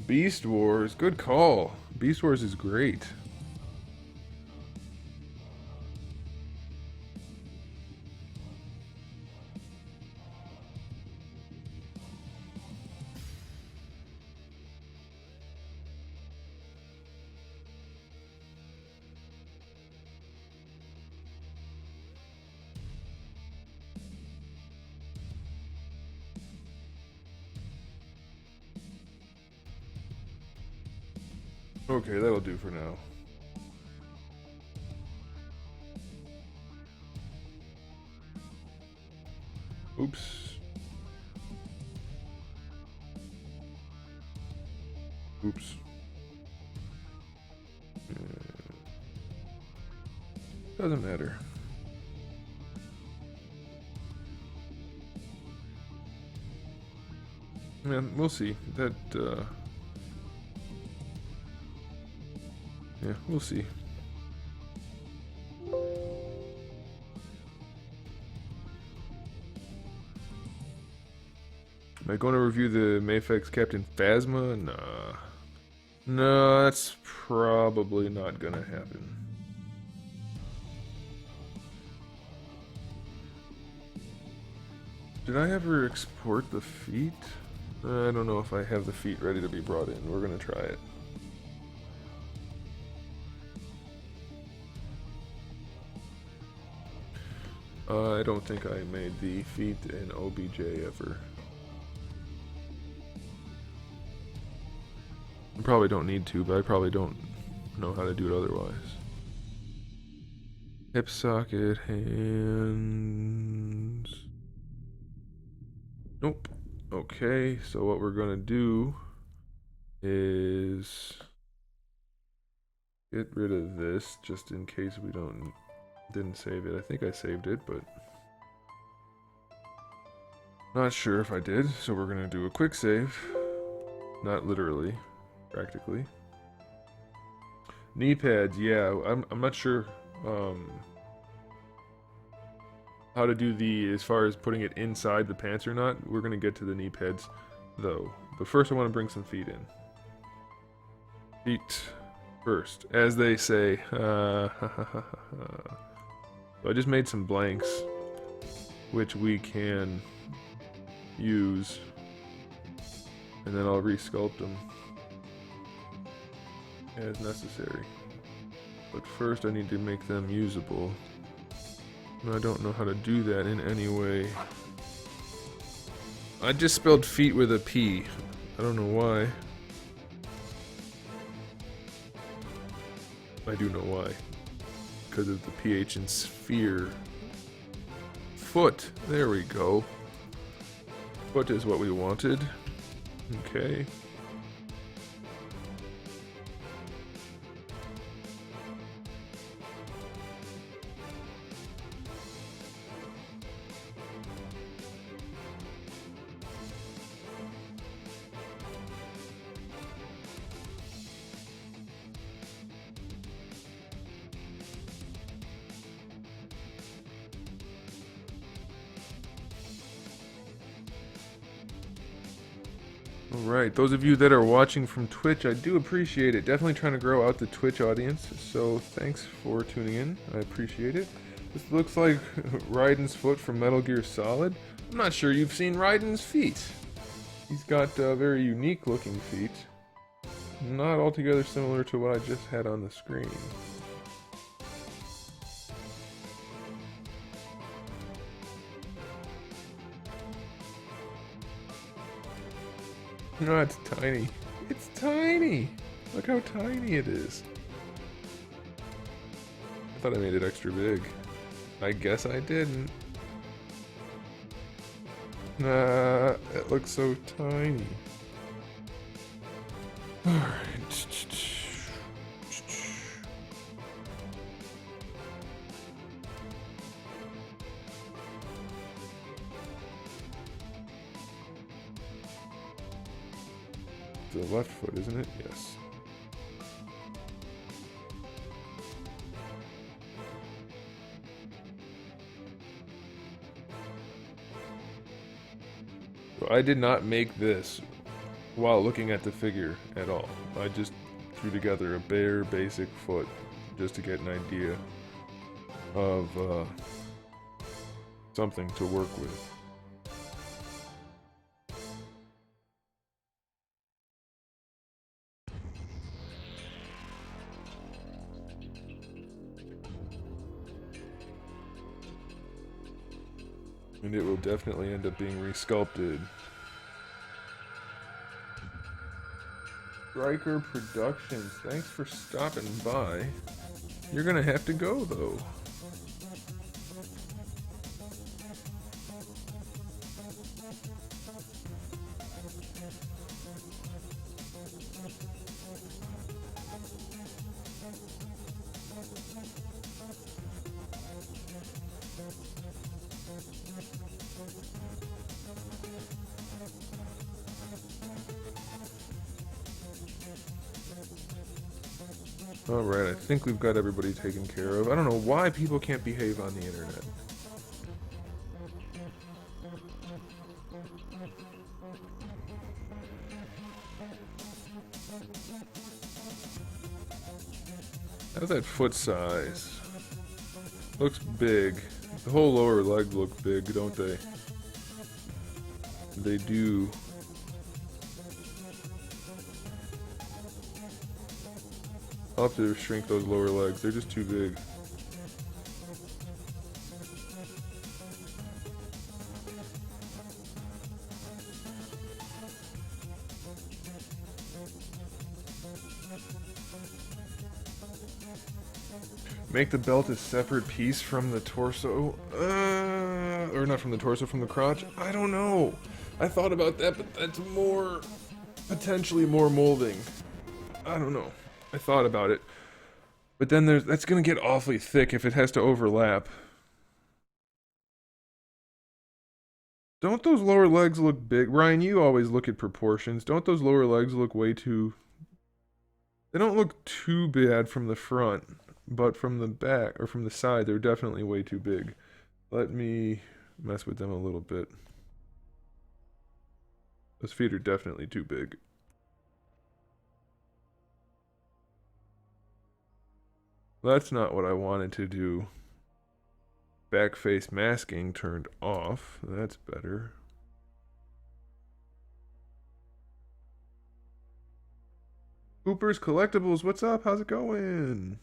Beast Wars, good call. Beast Wars is great. Okay, that'll do for now. Oops. Oops. Doesn't matter. Man, we'll see. That, yeah, we'll see. Am I going to review the Mayfix Captain Phasma? Nah. No, that's probably not gonna happen. Did I ever export the feet? I don't know if I have the feet ready to be brought in. We're gonna try it. I don't think I made the feet in OBJ ever. I probably don't need to, but I probably don't know how to do it otherwise. Hip socket, hands. Nope. Okay, so what we're gonna do is get rid of this just in case we didn't save it. I think I saved it, but not sure if I did. So we're gonna do a quick save. Not literally, practically. Knee pads, yeah. I'm not sure how to do the, as far as putting it inside the pants or not. We're gonna get to the knee pads though. But first I want to bring some feet in. Feet first, as they say. So I just made some blanks, which we can use, and then I'll re-sculpt them as necessary. But first I need to make them usable. And I don't know how to do that in any way. I just spelled feet with a P. I don't know why. I do know why. Because of the PH in sphere. Foot. There we go. Foot is what we wanted. Okay. Alright, those of you that are watching from Twitch, I do appreciate it. Definitely trying to grow out the Twitch audience, so thanks for tuning in. I appreciate it. This looks like Raiden's foot from Metal Gear Solid. I'm not sure you've seen Raiden's feet. He's got very unique looking feet. Not altogether similar to what I just had on the screen. No, it's tiny. It's tiny! Look how tiny it is. I thought I made it extra big. I guess I didn't. Nah, it looks so tiny. Alright. The left foot, isn't it? Yes. So I did not make this while looking at the figure at all. I just threw together a bare basic foot just to get an idea of something to work with. And it will definitely end up being resculpted. Striker Productions, thanks for stopping by. You're gonna have to go though. Alright, I think we've got everybody taken care of. I don't know why people can't behave on the internet. How's that foot size? Looks big. The whole lower leg look big, don't they? They do. I'll have to shrink those lower legs. They're just too big. Make the belt a separate piece from the torso? Or not from the torso, from the crotch? I don't know. I thought about that, but that's more... potentially more molding. I don't know. I thought about it. But then that's gonna get awfully thick if it has to overlap. Don't those lower legs look big? Ryan, you always look at proportions. Don't those lower legs look way too... They don't look too bad from the front, but from the back, or from the side, they're definitely way too big. Let me mess with them a little bit. Those feet are definitely too big. That's not what I wanted to do. Back face masking turned off. That's better. Cooper's Collectibles, what's up? How's it going?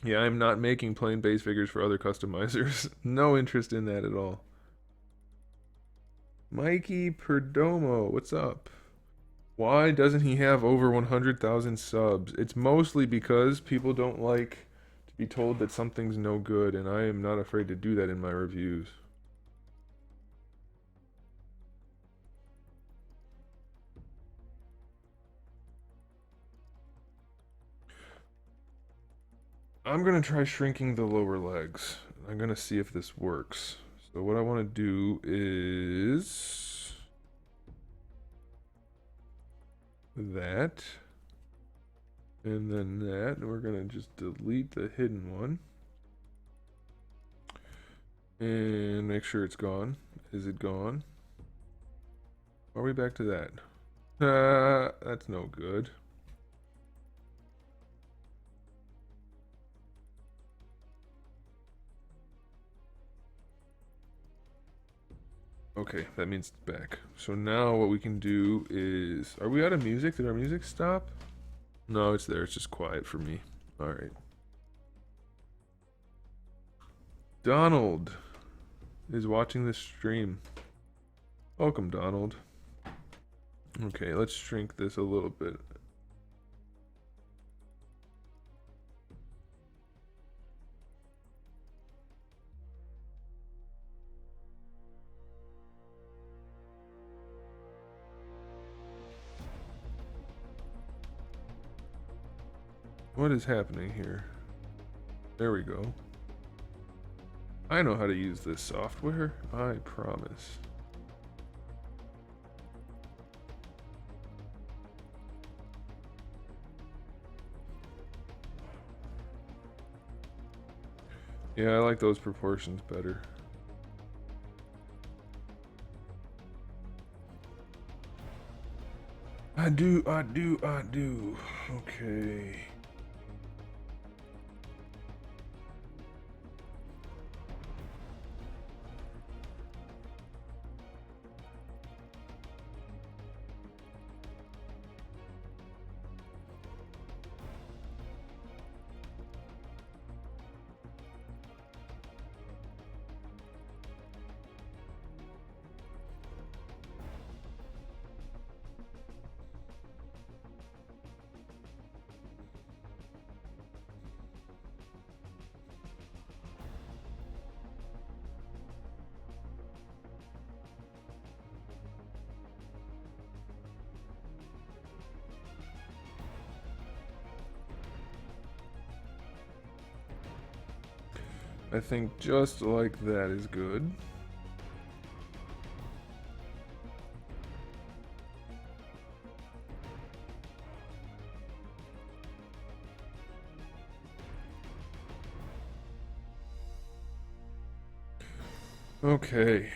Yeah, I'm not making plain base figures for other customizers. No interest in that at all. Mikey Perdomo, what's up? Why doesn't he have over 100,000 subs? It's mostly because people don't like to be told that something's no good, and I am not afraid to do that in my reviews. I'm gonna try shrinking the lower legs. I'm gonna see if this works. So what I want to do is that, and then that, and we're gonna just delete the hidden one and make sure it's gone. Is it gone? Are we back to that? That's no good. Okay, that means it's back. So now what we can do is... Are we out of music? Did our music stop? No, it's there. It's just quiet for me. Alright. Donald is watching this stream. Welcome, Donald. Okay, let's shrink this a little bit. What is happening here? There we go. I know how to use this software, I promise. Yeah, I like those proportions better. I do. Okay. I think just like that is good. Okay.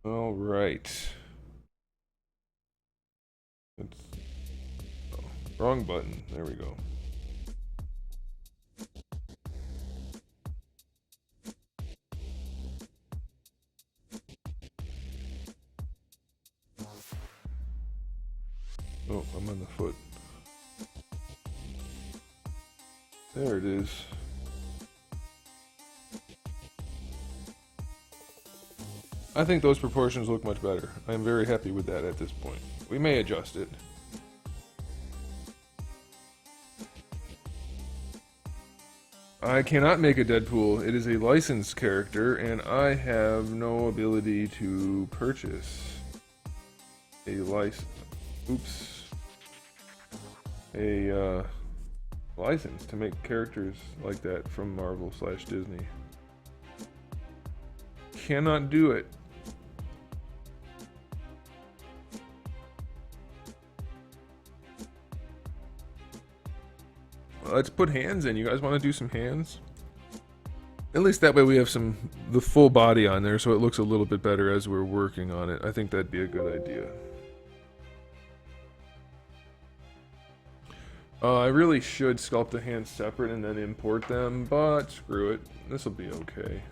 All right. It's, oh, wrong button. There we go. Oh, I'm on the foot. There it is. I think those proportions look much better. I'm very happy with that at this point. We may adjust it. I cannot make a Deadpool. It is a licensed character, and I have no ability to purchase a license to make characters like that from Marvel/Disney. Cannot do it. Let's put hands in. You guys want to do some hands? At least that way we have the full body on there, so it looks a little bit better as we're working on it. I think that'd be a good idea. I really should sculpt the hands separate and then import them, but screw it. This will be okay.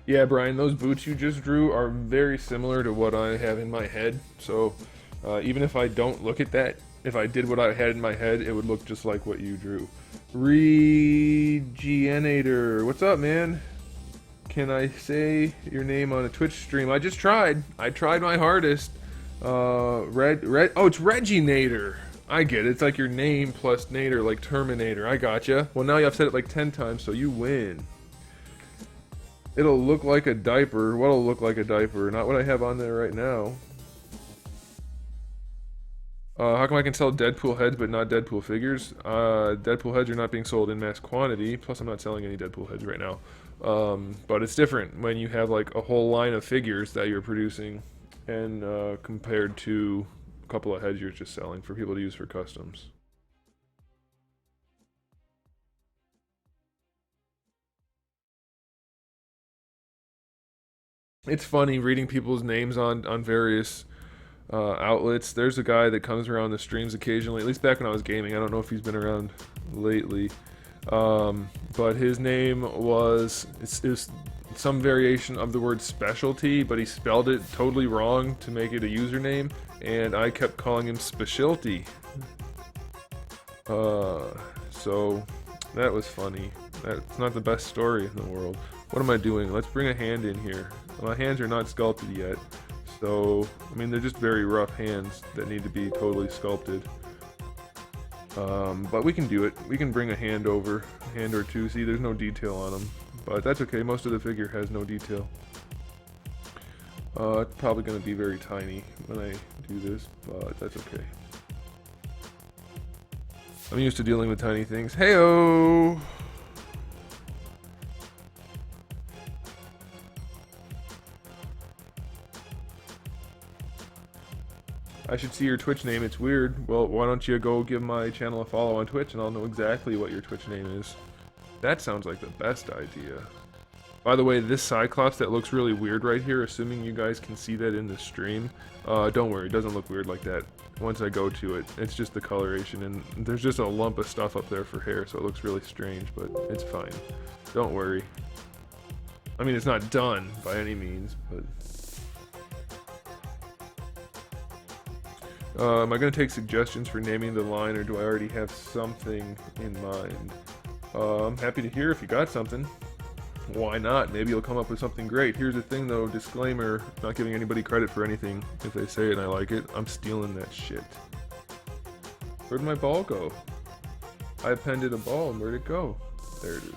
Yeah, Brian, those boots you just drew are very similar to what I have in my head. So even if I don't look at that, if I did what I had in my head, it would look just like what you drew. Regenator, what's up, man? Can I say your name on a Twitch stream? I just tried. I tried my hardest. Oh, it's Reginator. I get it. It's like your name plus Nader, like Terminator. I gotcha. Well, now I've said it like 10 times, so you win. It'll look like a diaper. What'll look like a diaper? Not what I have on there right now. How come I can sell Deadpool heads but not Deadpool figures? Deadpool heads are not being sold in mass quantity. Plus, I'm not selling any Deadpool heads right now. But it's different when you have like a whole line of figures that you're producing, and compared to a couple of heads you're just selling for people to use for customs. It's funny reading people's names on various outlets. There's a guy that comes around the streams occasionally, at least back when I was gaming. I don't know if he's been around lately. But his name was, it was some variation of the word specialty, but he spelled it totally wrong to make it a username, and I kept calling him Specialty. So that was funny. That's not the best story in the world. What am I doing? Let's bring a hand in here. My hands are not sculpted yet, so, I mean, they're just very rough hands that need to be totally sculpted. But we can do it. We can bring a hand over, a hand or two. See, there's no detail on them, but that's okay. Most of the figure has no detail. It's probably going to be very tiny when I do this, but that's okay. I'm used to dealing with tiny things. Heyo! I should see your Twitch name, it's weird. Well, why don't you go give my channel a follow on Twitch and I'll know exactly what your Twitch name is. That sounds like the best idea. By the way, this Cyclops that looks really weird right here, assuming you guys can see that in the stream, don't worry, it doesn't look weird like that. Once I go to it, it's just the coloration, and there's just a lump of stuff up there for hair, so it looks really strange, but it's fine. Don't worry. I mean, it's not done by any means, but... am I going to take suggestions for naming the line, or do I already have something in mind? I'm happy to hear if you got something. Why not? Maybe you'll come up with something great. Here's the thing though, disclaimer, not giving anybody credit for anything. If they say it and I like it, I'm stealing that shit. Where'd my ball go? I appended a ball, and where'd it go? There it is.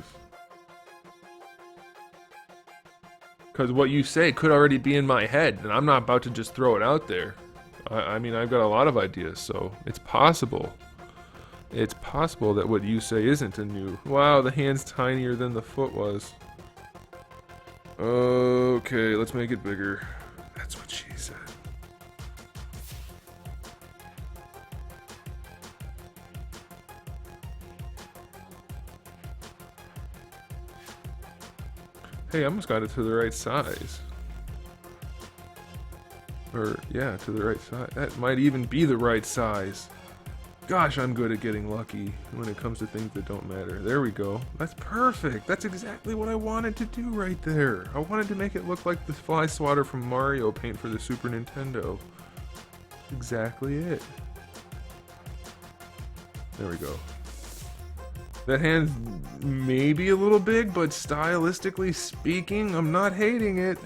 Because what you say could already be in my head, and I'm not about to just throw it out there. I mean, I've got a lot of ideas, so it's possible. It's possible that what you say isn't a new... Wow, the hand's tinier than the foot was. Okay, let's make it bigger. That's what she said. Hey, I almost got it to the right size. Or, yeah, to the right size. That might even be the right size. Gosh, I'm good at getting lucky when it comes to things that don't matter. There we go. That's perfect. That's exactly what I wanted to do right there. I wanted to make it look like the fly swatter from Mario Paint for the Super Nintendo. Exactly it. There we go. That hand's maybe a little big, but stylistically speaking, I'm not hating it.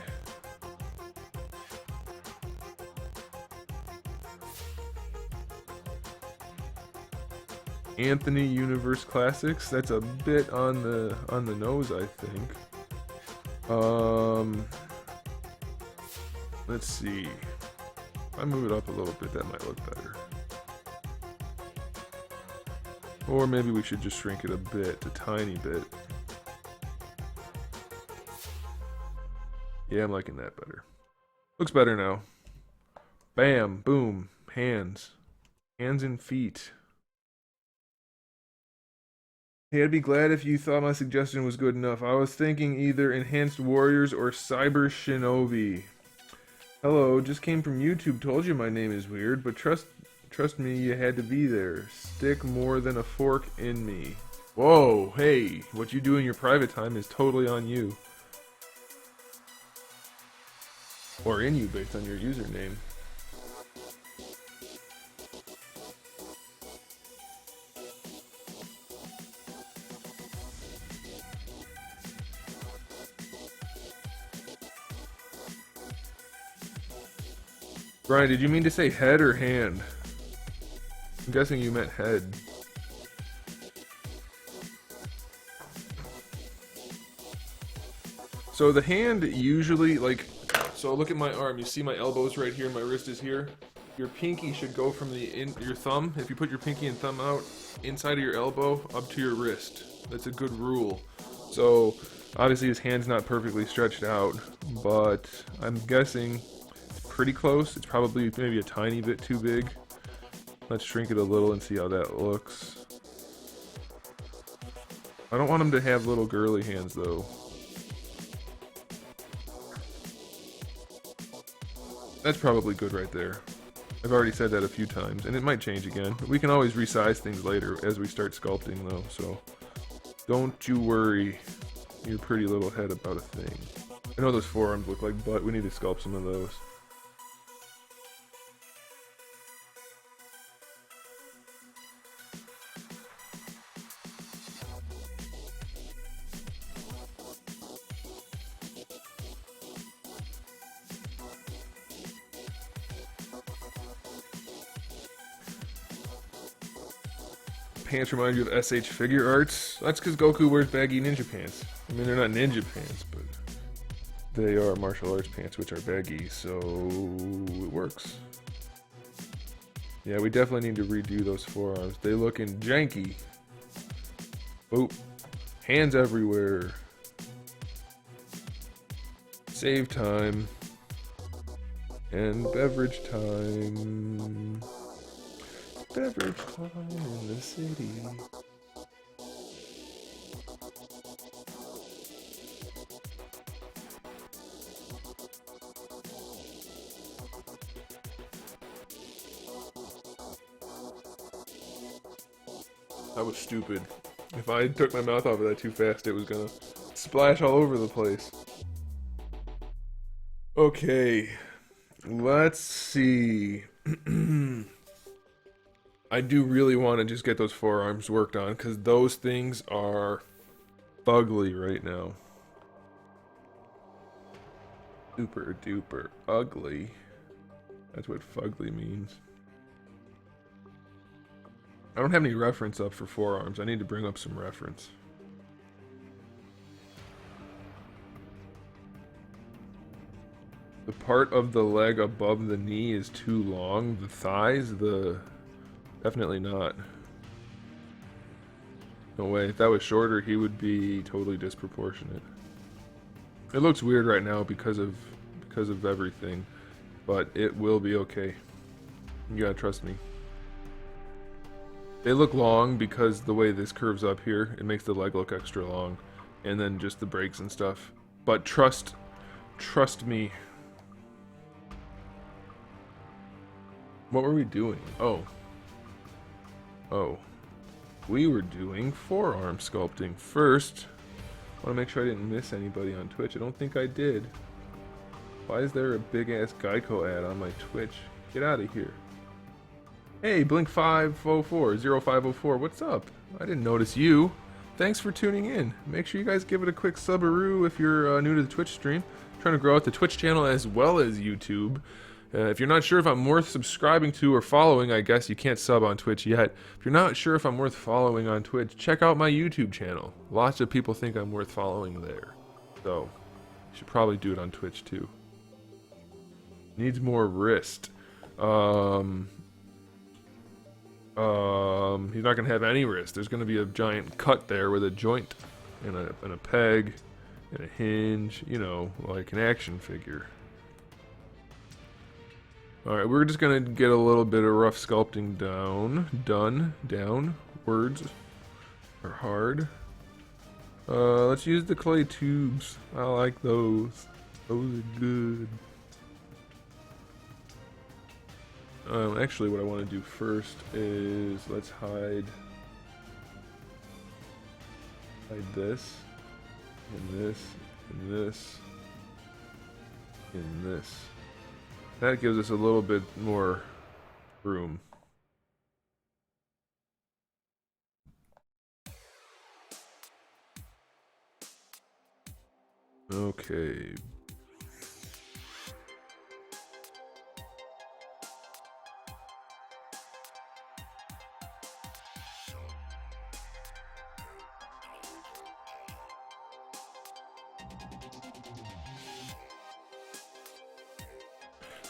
Anthony Universe Classics. That's a bit on the nose, I think. Let's see. If I move it up a little bit, that might look better. Or maybe we should just shrink it a bit, a tiny bit. Yeah, I'm liking that better. Looks better now. Bam, boom, hands. Hands and feet. Hey, I'd be glad if you thought my suggestion was good enough. I was thinking either Enhanced Warriors or Cyber Shinobi. Hello, just came from YouTube. Told you my name is weird, but trust me, you had to be there. Stick more than a fork in me. Whoa, hey, what you do in your private time is totally on you. Or in you based on your username. Brian, did you mean to say head or hand? I'm guessing you meant head. So the hand usually, like, so look at my arm. You see my elbow's right here, my wrist is here. Your pinky should go from your thumb. If you put your pinky and thumb out inside of your elbow up to your wrist. That's a good rule. So obviously his hand's not perfectly stretched out, but I'm guessing pretty close. It's probably maybe a tiny bit too big. Let's shrink it a little and see how that looks. I don't want him to have little girly hands though. That's probably good right there. I've already said that a few times, and it might change again. But we can always resize things later as we start sculpting though, so don't you worry your pretty little head about a thing. I know those forearms look like butt. We need to sculpt some of those. Pants remind you of SH Figure Arts. That's because Goku wears baggy ninja pants. I mean, they're not ninja pants, but they are martial arts pants, which are baggy, so it works. Yeah, we definitely need to redo those forearms. They looking janky. Oh, hands everywhere. Save time. And beverage time. Beverage time in the city. That was stupid. If I took my mouth off of that too fast, it was gonna splash all over the place. Okay, let's see. I do really want to just get those forearms worked on, because those things are fugly right now. Super duper ugly. That's what fugly means. I don't have any reference up for forearms. I need to bring up some reference. The part of the leg above the knee is too long. The thighs, definitely not. No way. If that was shorter, he would be totally disproportionate. It looks weird right now because of everything, but it will be okay. You gotta trust me. They look long because the way this curves up here, it makes the leg look extra long, and then just the brakes and stuff. But trust me. What were we doing? Oh, we were doing forearm sculpting first. I want to make sure I didn't miss anybody on Twitch. I don't think I did. Why is there a big ass Geico ad on my Twitch? Get out of here. Hey, Blink5040504, what's up? I didn't notice you. Thanks for tuning in. Make sure you guys give it a quick subaroo if you're new to the Twitch stream. I'm trying to grow out the Twitch channel as well as YouTube. If you're not sure if I'm worth subscribing to or following, I guess you can't sub on Twitch yet. If you're not sure if I'm worth following on Twitch, check out my YouTube channel. Lots of people think I'm worth following there. So, you should probably do it on Twitch too. Needs more wrist. He's not gonna have any wrist. There's gonna be a giant cut there with a joint and a peg and a hinge, you know, like an action figure. Alright, we're just gonna get a little bit of rough sculpting down. Words are hard. Let's use the clay tubes. I like those. Those are good. Actually, what I want to do first is let's hide this, and this, and this, and this. That gives us a little bit more room. Okay.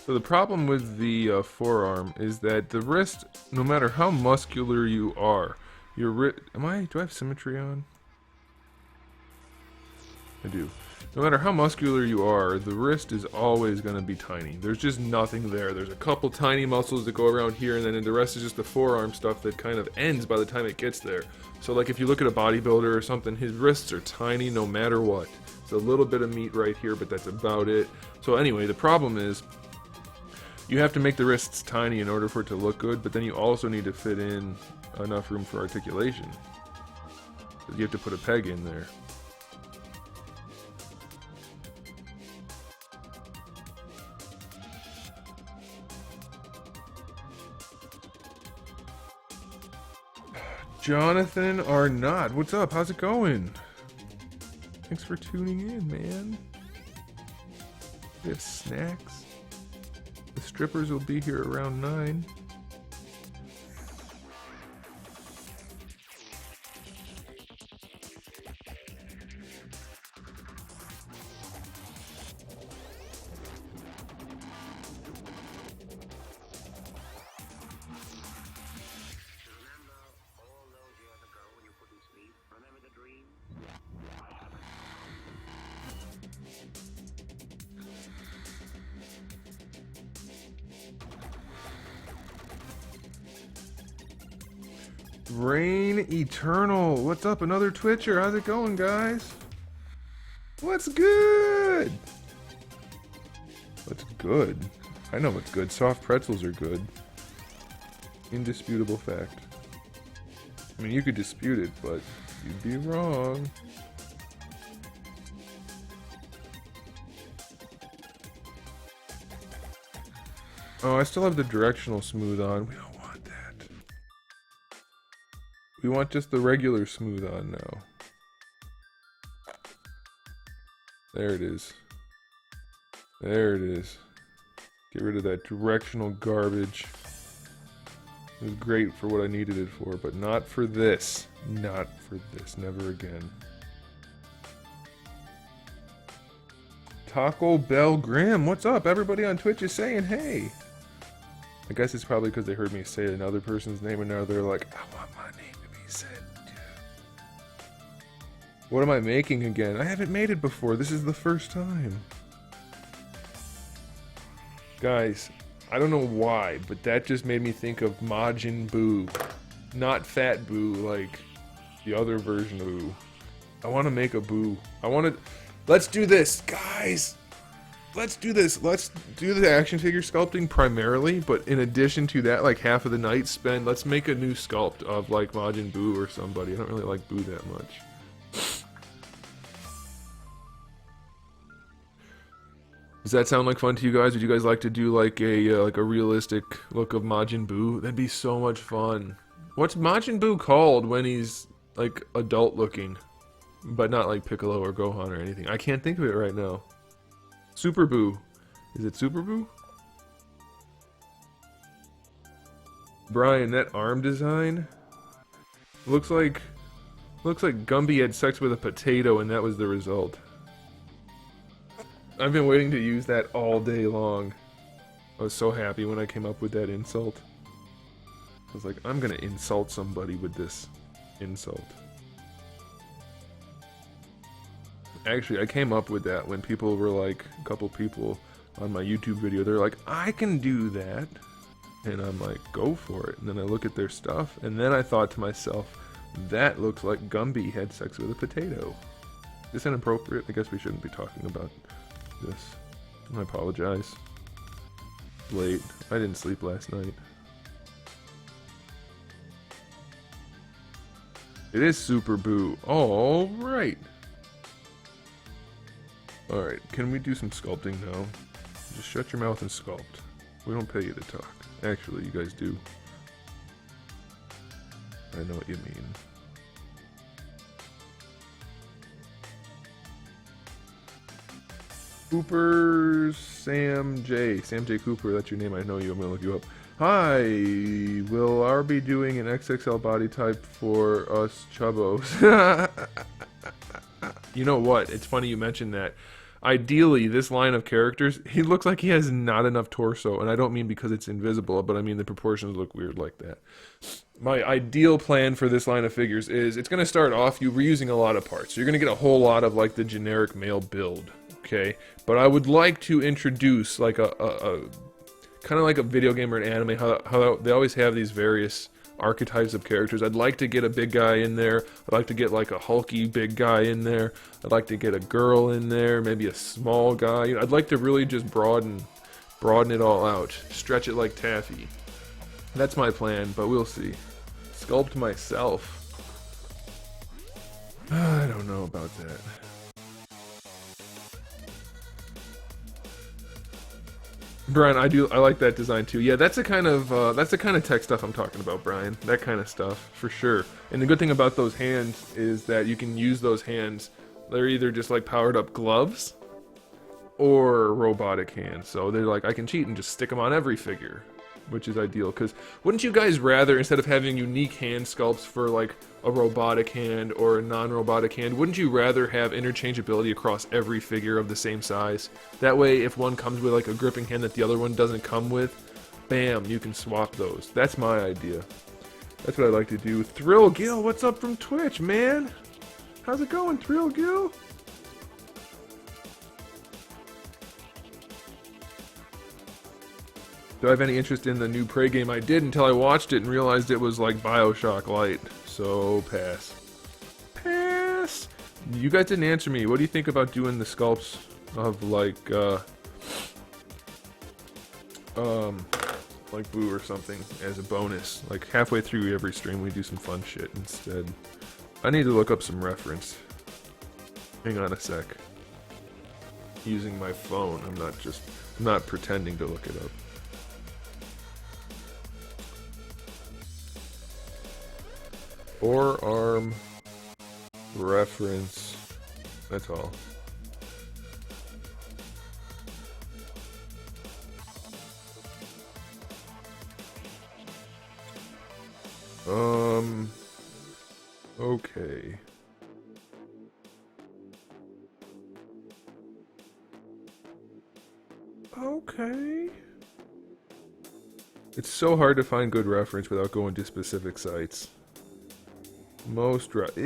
So the problem with the forearm is that the wrist, no matter how muscular you are, your wrist... do I have symmetry on? I do. No matter how muscular you are, the wrist is always going to be tiny. There's just nothing there. There's a couple tiny muscles that go around here, and then the rest is just the forearm stuff that kind of ends by the time it gets there. So like if you look at a bodybuilder or something, his wrists are tiny no matter what. It's a little bit of meat right here, but that's about it. So anyway, the problem is, you have to make the wrists tiny in order for it to look good, but then you also need to fit in enough room for articulation. You have to put a peg in there. Jonathan Arnott, what's up? How's it going? Thanks for tuning in, man. We have snacks. The strippers will be here around 9. Rain Eternal, what's up? Another Twitcher. How's it going, guys? What's good? What's good? I know what's good. Soft pretzels are good. Indisputable fact. I mean, you could dispute it, but you'd be wrong. Oh, I still have the directional smooth on. We don't want that. We want just the regular smooth on now. There it is. There it is. Get rid of that directional garbage. It was great for what I needed it for, but not for this. Not for this. Never again. Taco Bell Graham, what's up? Everybody on Twitch is saying hey. I guess it's probably because they heard me say another person's name and now they're like, I want my name to be said. What am I making again? I haven't made it before. This is the first time. Guys, I don't know why, but that just made me think of Majin Buu. Not Fat Buu, like the other version of Buu. I want to make a Buu. Let's do this, guys! Let's do this. Let's do the action figure sculpting primarily, but in addition to that, like half of the night let's make a new sculpt of like Majin Buu or somebody. I don't really like Buu that much. Does that sound like fun to you guys? Would you guys like to do like a realistic look of Majin Buu? That'd be so much fun. What's Majin Buu called when he's like adult looking, but not like Piccolo or Gohan or anything? I can't think of it right now. Super Buu. Is it Super Buu? Brian, that arm design looks like Gumby had sex with a potato and that was the result. I've been waiting to use that all day long. I was so happy when I came up with that insult. I was like, I'm gonna insult somebody with this insult. Actually, I came up with that when people were like, a couple people on my YouTube video, they're like, I can do that. And I'm like, go for it. And then I look at their stuff, and then I thought to myself, that looks like Gumby had sex with a potato. Is this inappropriate? I guess we shouldn't be talking about this. I apologize. Late. I didn't sleep last night. It is Super Buu. Alright. Alright, can we do some sculpting now? Just shut your mouth and sculpt. We don't pay you to talk. Actually, you guys do. I know what you mean. Cooper Sam J. Sam J. Cooper, that's your name. I know you. I'm gonna look you up. Hi, will R be doing an XXL body type for us chubbos? You know what? It's funny you mentioned that. Ideally, this line of characters, he looks like he has not enough torso, and I don't mean because it's invisible, but I mean the proportions look weird like that. My ideal plan for this line of figures is it's going to start off you reusing a lot of parts. So you're going to get a whole lot of like the generic male build, okay? But I would like to introduce like a kind of like a video game or an anime, how they always have these various archetypes of characters. I'd like to get a big guy in there. I'd like to get like a hulky big guy in there. I'd like to get a girl in there, maybe a small guy. You know, I'd like to really just broaden it all out, stretch it like taffy. That's my plan, but we'll see. Sculpt myself. I don't know about that. Brian, I like that design too. Yeah, that's the kind of tech stuff I'm talking about, Brian. That kind of stuff, for sure. And the good thing about those hands is that you can use those hands. They're either just like powered up gloves or robotic hands. So they're like, I can cheat and just stick them on every figure, which is ideal. Because wouldn't you guys rather, instead of having unique hand sculpts for like a robotic hand or a non-robotic hand, wouldn't you rather have interchangeability across every figure of the same size? That way, if one comes with like a gripping hand that the other one doesn't come with, bam, you can swap those. That's my idea. That's what I'd like to do. Thrill Gill, what's up from Twitch, man? How's it going, Thrill Gill? Do I have any interest in the new Prey game? I did until I watched it and realized it was like BioShock Light. So, pass. Pass! You guys didn't answer me. What do you think about doing the sculpts of like Boo or something as a bonus? Like halfway through every stream we do some fun shit instead. I need to look up some reference. Hang on a sec. Using my phone. I'm not pretending to look it up. Forearm reference. That's all. Okay. Okay. It's so hard to find good reference without going to specific sites. Ew!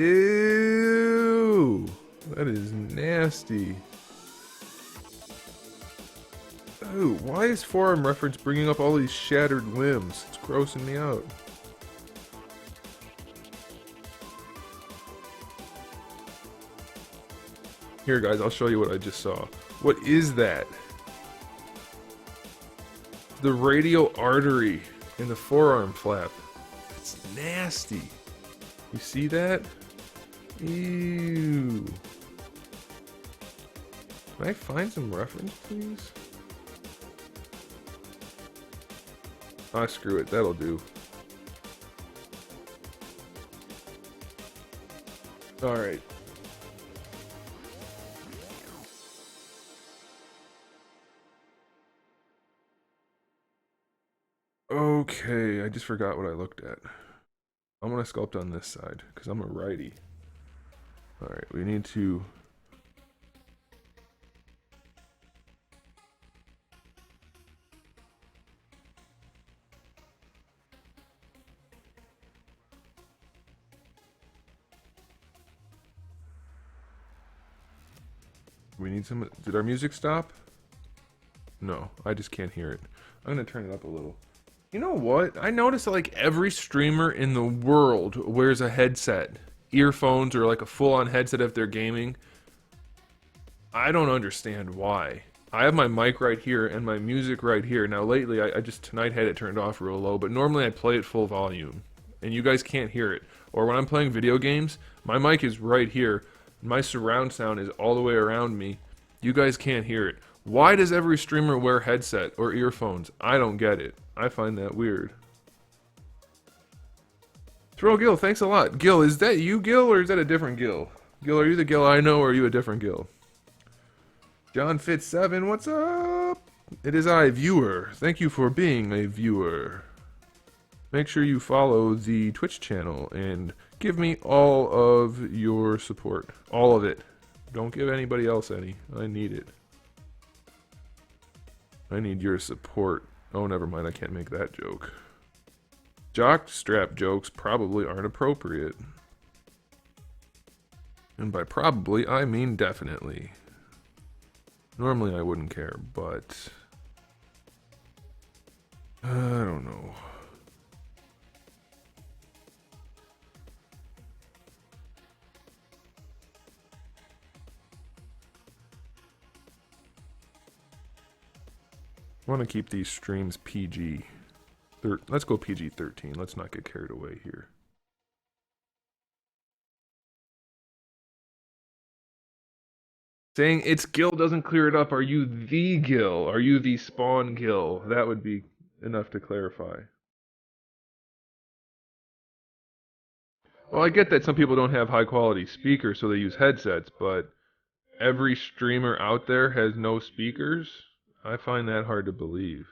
Ew, that is nasty. Ew, why is forearm reference bringing up all these shattered limbs? It's grossing me out. Here guys, I'll show you what I just saw. What is that? The radial artery in the forearm flap. It's nasty. You see that? Ew. Can I find some reference, please? Ah, screw it. That'll do. Alright. Okay, I just forgot what I looked at. I'm gonna sculpt on this side, because I'm a righty. Alright, we need to... We need some... Did our music stop? No, I just can't hear it. I'm gonna turn it up a little. You know what? I noticed that like every streamer in the world wears a headset. Earphones or like a full-on headset if they're gaming. I don't understand why. I have my mic right here and my music right here. Now lately, I just tonight had it turned off real low, but normally I play it full volume. And you guys can't hear it. Or when I'm playing video games, my mic is right here. My surround sound is all the way around me. You guys can't hear it. Why does every streamer wear headset or earphones? I don't get it. I find that weird. Throw Gil, thanks a lot. Gil, is that you, Gil, or is that a different Gil? Gil, are you the Gil I know, or are you a different Gil? John Fitz 7, what's up? It is I, viewer. Thank you for being a viewer. Make sure you follow the Twitch channel and give me all of your support. All of it. Don't give anybody else any. I need it. I need your support. Oh, never mind. I can't make that joke. Jock strap jokes probably aren't appropriate. And by probably, I mean definitely. Normally I wouldn't care, but... I don't know. I want to keep these streams PG. Let's go PG-13. Let's not get carried away here. Saying it's Gil doesn't clear it up. Are you the Gil? Are you the spawn Gil? That would be enough to clarify. Well, I get that some people don't have high quality speakers, so they use headsets, but every streamer out there has no speakers? I find that hard to believe.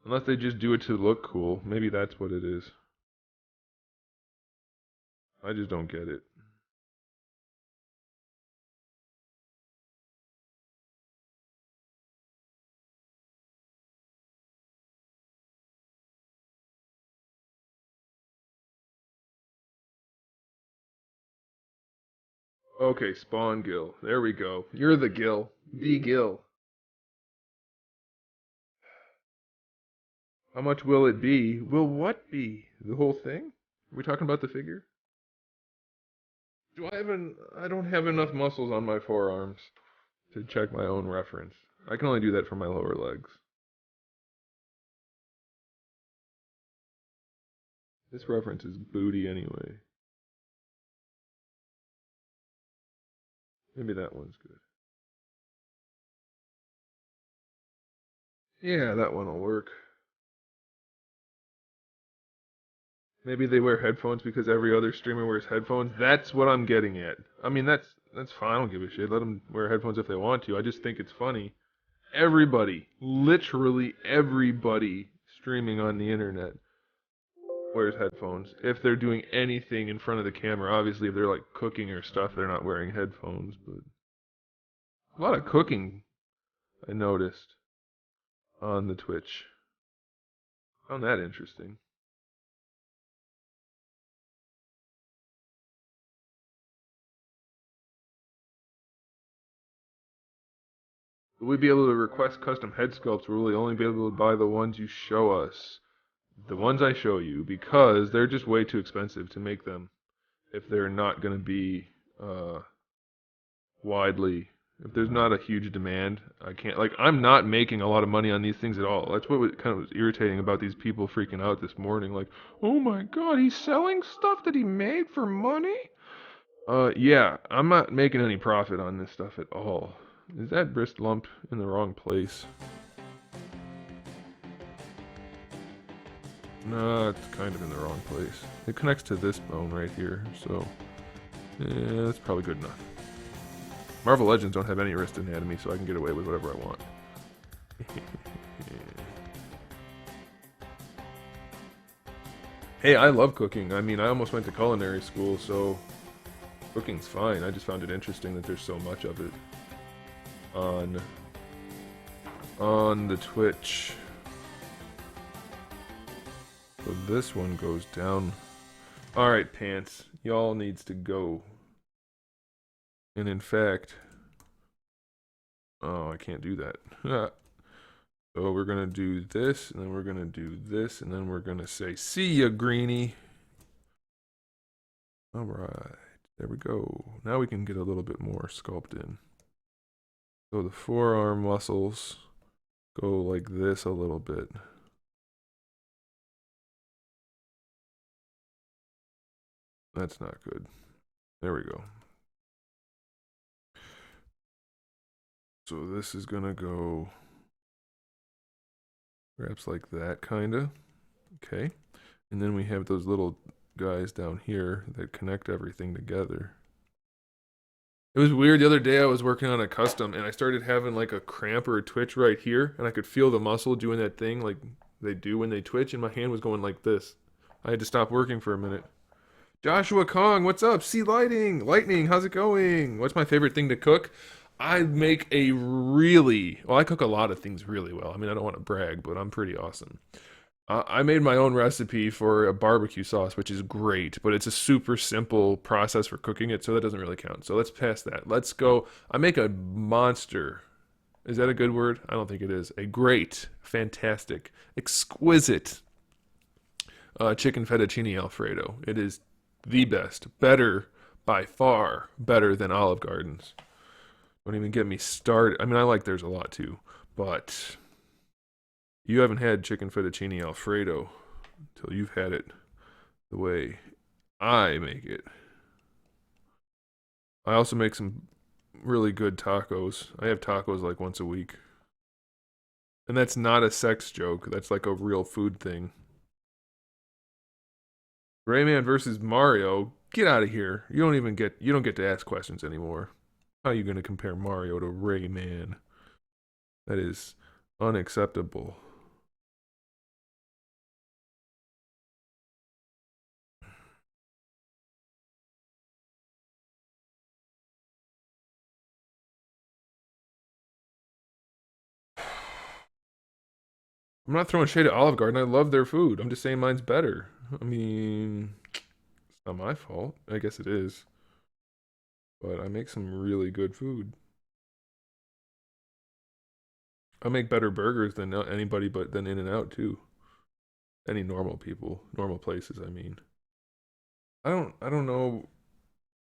Unless they just do it to look cool. Maybe that's what it is. I just don't get it. Okay, Spawn Gil. There we go. You're the Gil. The Gil. How much will it be? Will what be? The whole thing? Are we talking about the figure? I don't have enough muscles on my forearms to check my own reference. I can only do that for my lower legs. This reference is booty anyway. Maybe that one's good. Yeah, that one will work. Maybe they wear headphones because every other streamer wears headphones. That's what I'm getting at. I mean, that's fine. I don't give a shit. Let them wear headphones if they want to. I just think it's funny. Everybody, literally everybody streaming on the internet wears headphones. If they're doing anything in front of the camera, obviously if they're like cooking or stuff, they're not wearing headphones, but a lot of cooking I noticed on the Twitch. Found that interesting. We'd be able to request custom head sculpts. We'll really only be able to buy the ones you show us. The ones I show you, because they're just way too expensive to make them if they're not going to be widely. If there's not a huge demand, I can't. Like, I'm not making a lot of money on these things at all. That's what kind of was irritating about these people freaking out this morning. Like, oh my god, he's selling stuff that he made for money? Yeah, I'm not making any profit on this stuff at all. Is that wrist lump in the wrong place? No, it's kind of in the wrong place. It connects to this bone right here, so yeah, that's probably good enough. Marvel Legends don't have any wrist anatomy, so I can get away with whatever I want. Hey, I love cooking. I mean, I almost went to culinary school, so cooking's fine. I just found it interesting that there's so much of it on the Twitch. So this one goes down. Alright, pants. Y'all needs to go. And in fact... Oh, I can't do that. So we're gonna do this, and then we're gonna do this, and then we're gonna say, see ya, Greenie. Alright, there we go. Now we can get a little bit more sculpt in. So the forearm muscles go like this a little bit. That's not good. There we go. So this is gonna go perhaps like that, kinda. Okay. And then we have those little guys down here that connect everything together. It was weird. The other day I was working on a custom and I started having like a cramp or a twitch right here, and I could feel the muscle doing that thing like they do when they twitch, and my hand was going like this. I had to stop working for a minute. Joshua Kong, what's up? Sea Lightning, how's it going? What's my favorite thing to cook? I make a really, well, I cook a lot of things really well. I mean, I don't want to brag, but I'm pretty awesome. I made my own recipe for a barbecue sauce, which is great, but it's a super simple process for cooking it, so that doesn't really count. So let's pass that. Let's go. I make a monster. Is that a good word? I don't think it is. A great, fantastic, exquisite chicken fettuccine Alfredo. It is the best. Better, by far, better than Olive Garden's. Don't even get me started. I mean, I like theirs a lot too, but you haven't had chicken fettuccine Alfredo until you've had it the way I make it. I also make some really good tacos. I have tacos like once a week. And that's not a sex joke. That's like a real food thing. Rayman versus Mario. Get out of here. You don't get to ask questions anymore. How are you going to compare Mario to Rayman? That is unacceptable. I'm not throwing shade at Olive Garden. I love their food. I'm just saying mine's better. I mean, it's not my fault. I guess it is. But I make some really good food. I make better burgers than anybody but than In-N-Out too. Any normal people, normal places, I mean. I don't know.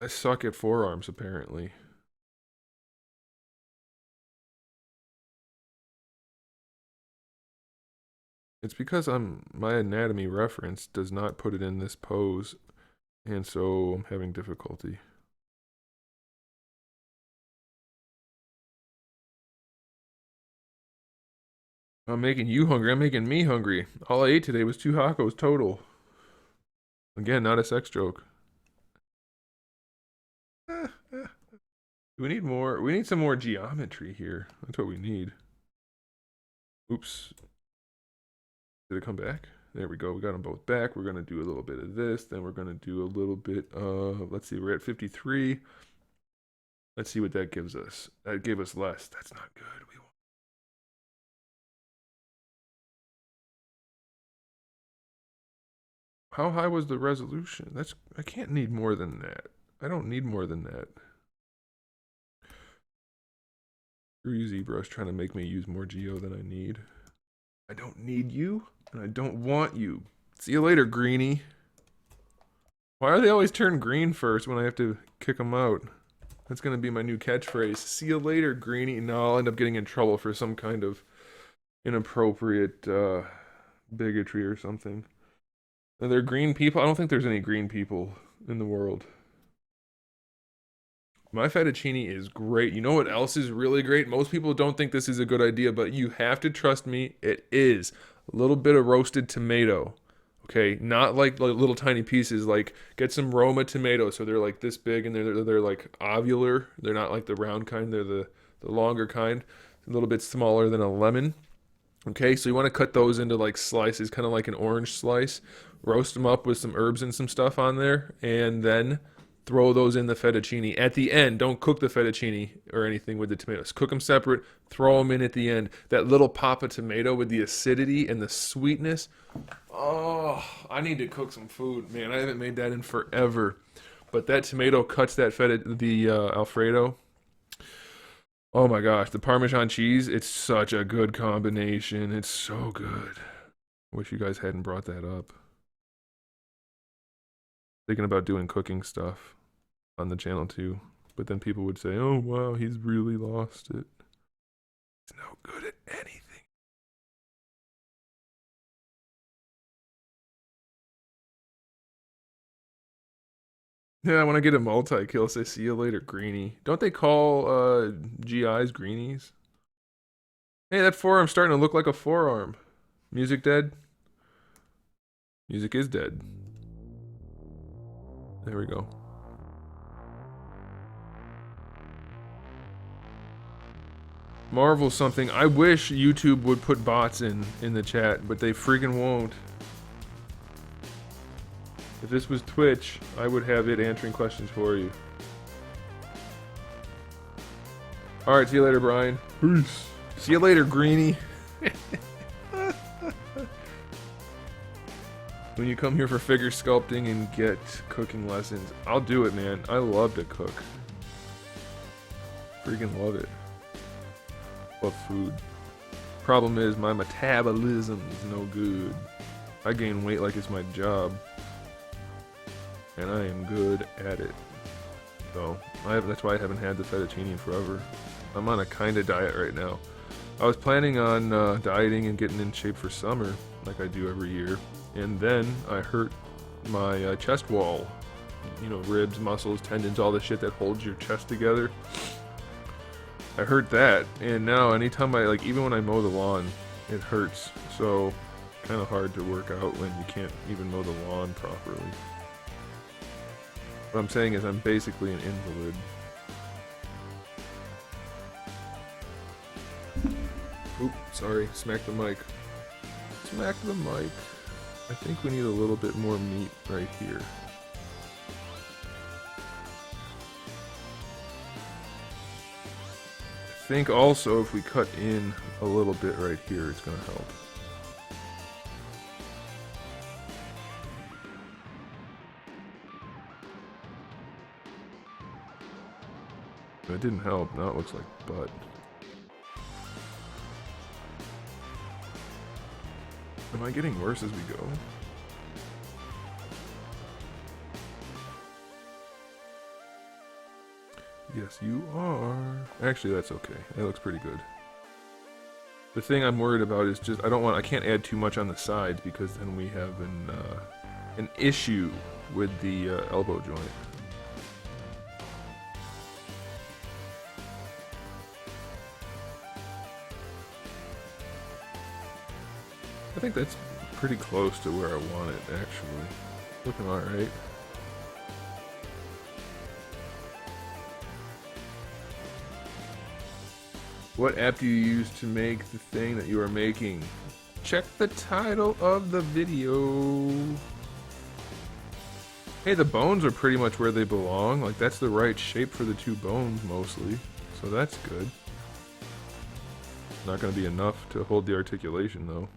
I suck at forearms apparently. It's because my anatomy reference does not put it in this pose, and so I'm having difficulty. I'm making you hungry. I'm making me hungry. All I ate today was 2 tacos total. Again, not a sex joke. We need more. We need some more geometry here. That's what we need. Oops. Did it come back? There we go. We got them both back. We're going to do a little bit of this. Then we're going to do a little bit of, let's see, we're at 53. Let's see what that gives us. That gave us less. That's not good. How high was the resolution? I can't need more than that. I don't need more than that. Screw you, ZBrush, trying to make me use more geo than I need. I don't need you, and I don't want you. See you later, greenie. Why are they always turn green first when I have to kick them out? That's gonna be my new catchphrase. See you later, greenie. No, I'll end up getting in trouble for some kind of inappropriate bigotry or something. Are there green people? I don't think there's any green people in the world. My fettuccine is great. You know what else is really great? Most people don't think this is a good idea, but you have to trust me. It is. A little bit of roasted tomato. Okay, not like little tiny pieces. Like, get some Roma tomatoes, so they're like this big and they're like ovular. They're not like the round kind. They're the longer kind. A little bit smaller than a lemon. Okay, so you want to cut those into like slices, kind of like an orange slice. Roast them up with some herbs and some stuff on there, and then throw those in the fettuccine. At the end, don't cook the fettuccine or anything with the tomatoes. Cook them separate, throw them in at the end. That little pop of tomato with the acidity and the sweetness. Oh, I need to cook some food. Man, I haven't made that in forever. But that tomato cuts that Alfredo. Oh my gosh, the Parmesan cheese, it's such a good combination. It's so good. Wish you guys hadn't brought that up. Thinking about doing cooking stuff on the channel too. But then people would say, oh wow, he's really lost it. He's no good at anything. Yeah, when I get a multi-kill, say see you later, greenie. Don't they call GIs greenies? Hey, that forearm's starting to look like a forearm. Music dead? Music is dead. There we go. Marvel something. I wish YouTube would put bots in the chat, but they freaking won't. If this was Twitch, I would have it answering questions for you. Alright, see you later, Brian. Peace. See you later, greenie. When you come here for figure sculpting and get cooking lessons, I'll do it, man. I love to cook. Freaking love it. Love food. Problem is, my metabolism is no good. I gain weight like it's my job. And I am good at it. So, that's why I haven't had the fettuccine in forever. I'm on a kind of diet right now. I was planning on dieting and getting in shape for summer, like I do every year. And then I hurt my chest wall. You know, ribs, muscles, tendons, all the shit that holds your chest together. I hurt that, and now anytime even when I mow the lawn, it hurts. So, kind of hard to work out when you can't even mow the lawn properly. What I'm saying is I'm basically an invalid. Oop, sorry, smack the mic. Smack the mic. I think we need a little bit more meat right here. I think also if we cut in a little bit right here, it's going to help. It didn't help. Now it looks like butt. Am I getting worse as we go? Yes, you are. Actually, that's okay. That looks pretty good. The thing I'm worried about is just I can't add too much on the sides because then we have an issue with the elbow joint. I think that's pretty close to where I want it, actually. Looking alright. What app do you use to make the thing that you are making? Check the title of the video. Hey, the bones are pretty much where they belong. Like, that's the right shape for the two bones, mostly. So that's good. Not going to be enough to hold the articulation, though.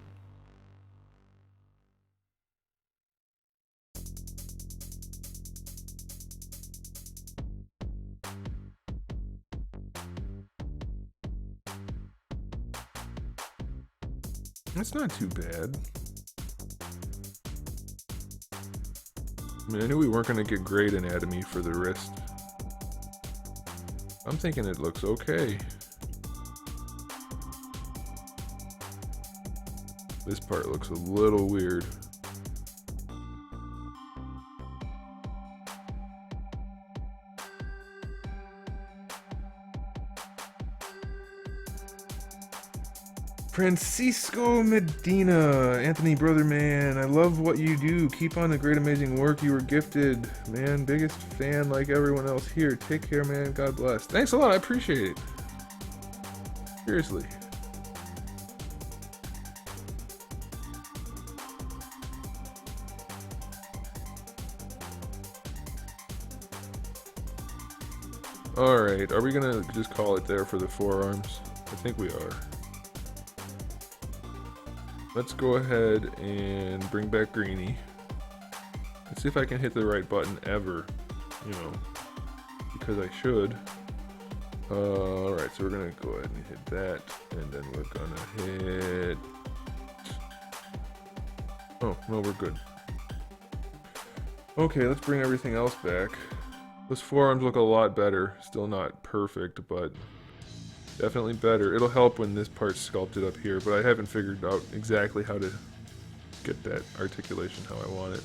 That's not too bad. I mean, I knew we weren't going to get great anatomy for the wrist. I'm thinking it looks okay. This part looks a little weird. Francisco Medina, Anthony brother man, I love what you do. Keep on the great amazing work you were gifted, man. Biggest fan like everyone else here. Take care, man. God bless. Thanks a lot. I appreciate it. Seriously. Alright, are we gonna just call it there for the forearms? I think we are. Let's go ahead and bring back Greenie. Let's see if I can hit the right button ever. You know, because I should. Alright, so we're gonna go ahead and hit that, and then we're gonna hit... Oh, no, we're good. Okay, let's bring everything else back. Those forearms look a lot better. Still not perfect, but definitely better. It'll help when this part's sculpted up here, but I haven't figured out exactly how to get that articulation how I want it.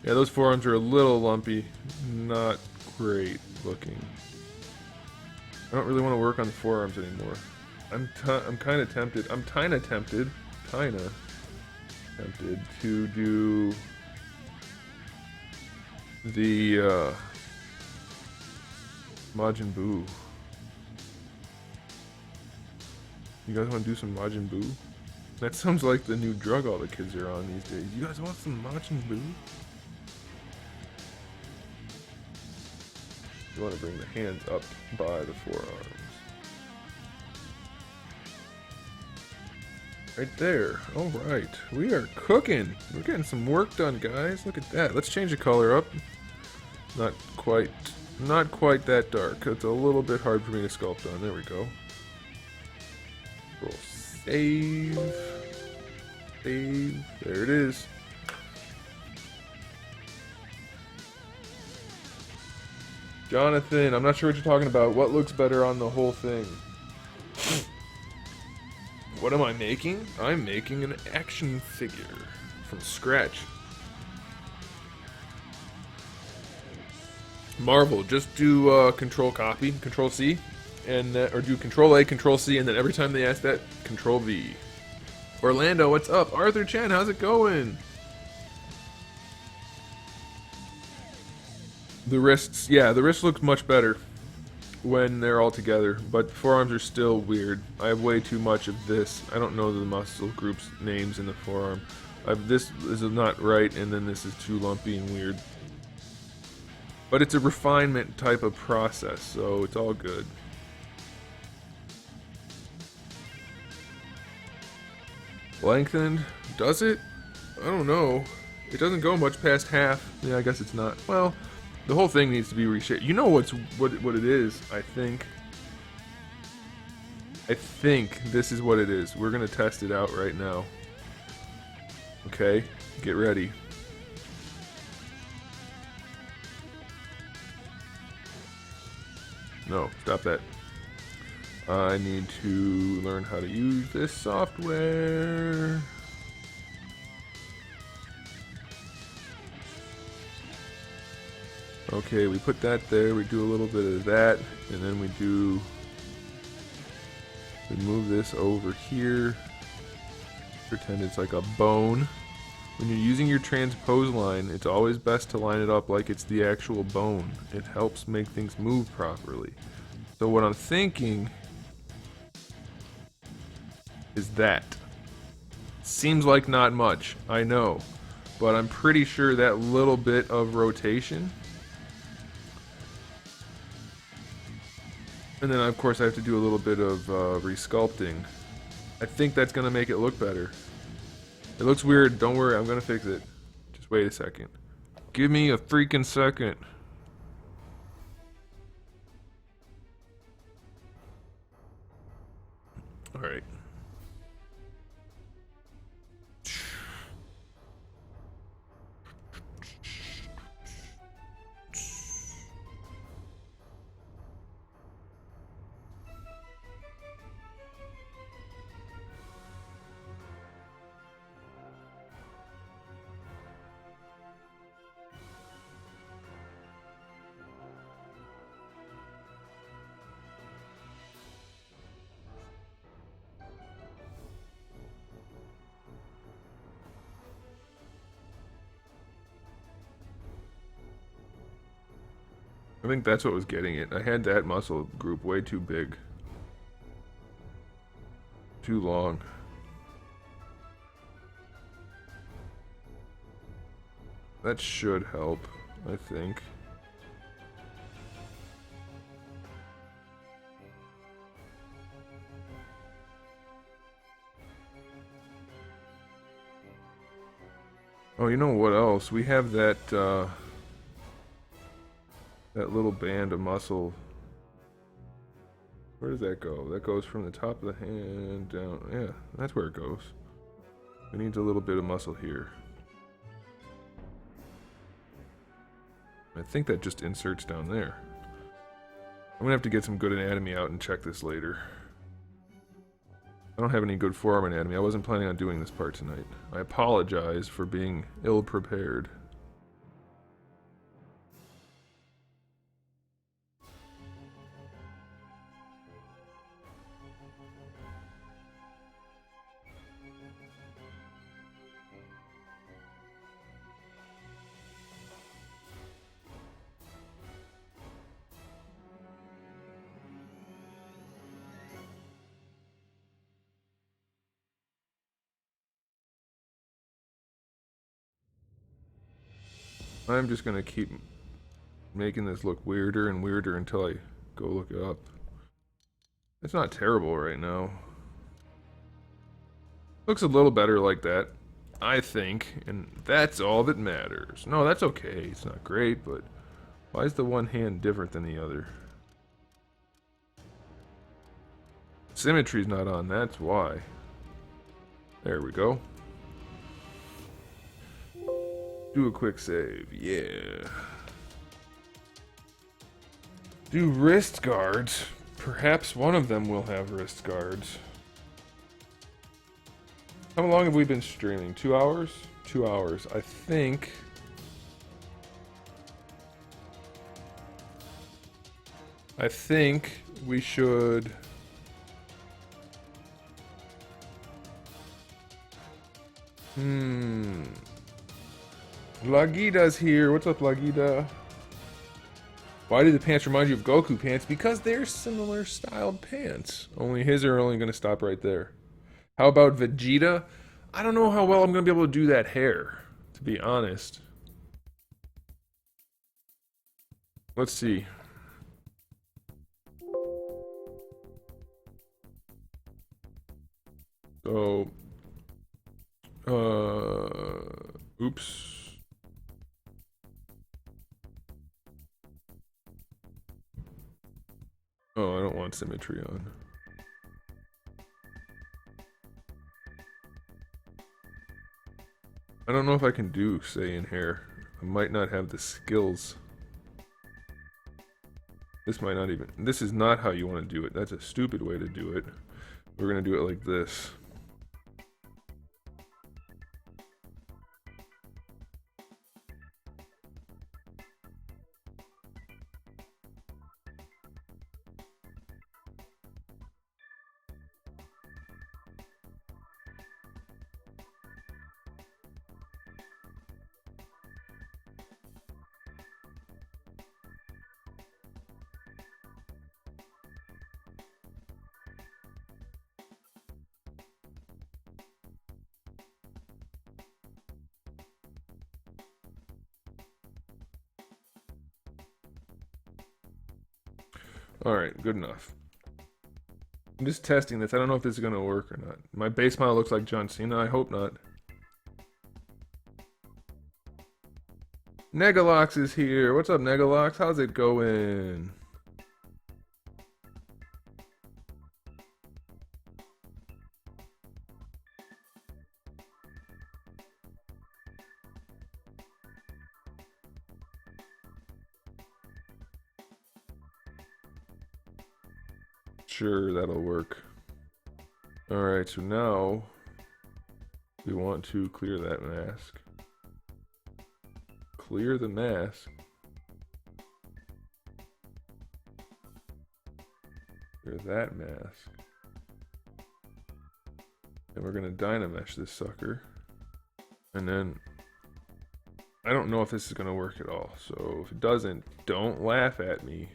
Yeah, those forearms are a little lumpy. Not great looking. I don't really want to work on the forearms anymore. I'm kind of tempted. I'm kind of tempted to do the Majin Buu. You guys want to do some Majin Buu? That sounds like the new drug all the kids are on these days. You guys want some Majin Buu? You want to bring the hands up by the forearms. Right there. Alright. We are cooking. We're getting some work done, guys. Look at that. Let's change the color up. Not quite that dark. It's a little bit hard for me to sculpt on. There we go. Roll save. Save. There it is. Jonathan, I'm not sure what you're talking about. What looks better on the whole thing? What am I making? I'm making an action figure from scratch. Marvel, just do Control Copy, Control C, and or do Control A, Control C, and then every time they ask that, Control V. Orlando, what's up? Arthur Chen, how's it going? The wrists, yeah, the wrist looks much better when they're all together, but the forearms are still weird. I have way too much of this. I don't know the muscle group's names in the forearm. This is not right, and then this is too lumpy and weird. But it's a refinement type of process, so it's all good. Lengthened? Does it? I don't know. It doesn't go much past half. Yeah, I guess it's not. Well, the whole thing needs to be reshaped. You know what it is, I think. I think this is what it is. We're gonna test it out right now. Okay, get ready. No, stop that. I need to learn how to use this software. Okay, we put that there, we do a little bit of that, and then we move this over here. Pretend it's like a bone. When you're using your transpose line, it's always best to line it up like it's the actual bone. It helps make things move properly. So what I'm thinking is that. Seems like not much, I know, but I'm pretty sure that little bit of rotation, and then of course I have to do a little bit of resculpting. I think that's gonna make it look better. It looks weird, don't worry, I'm gonna fix it. Just wait a second. Give me a freaking second. Alright. I think that's what was getting it. I had that muscle group way too big. Too long. That should help, I think. Oh, you know what else? We have that, that little band of muscle. Where does that go? That goes from the top of the hand down. Yeah, that's where it goes. We need a little bit of muscle here. I think that just inserts down there. I'm gonna have to get some good anatomy out and check this later. I don't have any good forearm anatomy. I wasn't planning on doing this part tonight. I apologize for being ill-prepared. I'm just gonna keep making this look weirder and weirder until I go look it up. It's not terrible right now. Looks a little better like that, I think, and that's all that matters. No, that's okay. It's not great, but why is the one hand different than the other? Symmetry's not on, that's why. There we go. Do a quick save, yeah. Do wrist guards. Perhaps one of them will have wrist guards. How long have we been streaming? 2 hours? 2 hours. I think we should Lagida's here. What's up, Lagida? Why do the pants remind you of Goku pants? Because they're similar styled pants. Only his are only going to stop right there. How about Vegeta? I don't know how well I'm going to be able to do that hair, to be honest. Let's see. So, oops. Oh, I don't want symmetry on. I don't know if I can do say in hair. I might not have the skills. This might not even... This is not how you want to do it. That's a stupid way to do it. We're going to do it like this. Alright, good enough. I'm just testing this. I don't know if this is going to work or not. My base model looks like John Cena. I hope not. Negalox is here. What's up, Negalox? How's it going? Sure, that'll work. Alright, so now we want to clear that mask. Clear the mask. Clear that mask. And we're gonna Dynamesh this sucker. And then I don't know if this is going to work at all. So if it doesn't, don't laugh at me.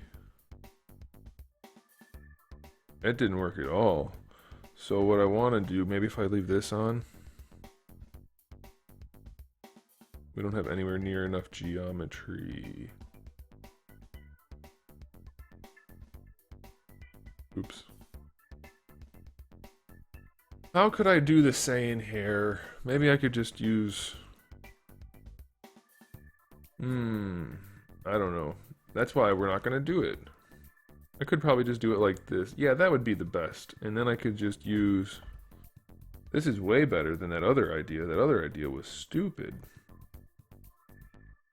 It didn't work at all. So what I want to do, maybe if I leave this on. We don't have anywhere near enough geometry. Oops. How could I do the same hair? Maybe I could just use... I don't know. That's why we're not going to do it. I could probably just do it like this. Yeah, that would be the best. And then I could just use... This is way better than that other idea. That other idea was stupid.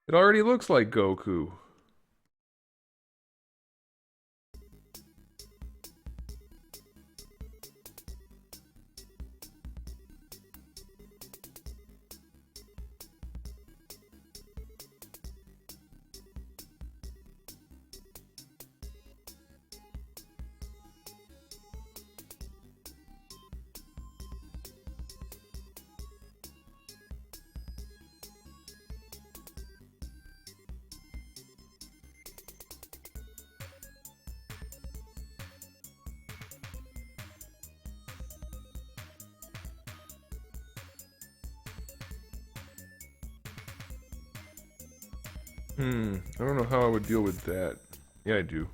It already looks like Goku. I don't know how I would deal with that. Yeah, I do.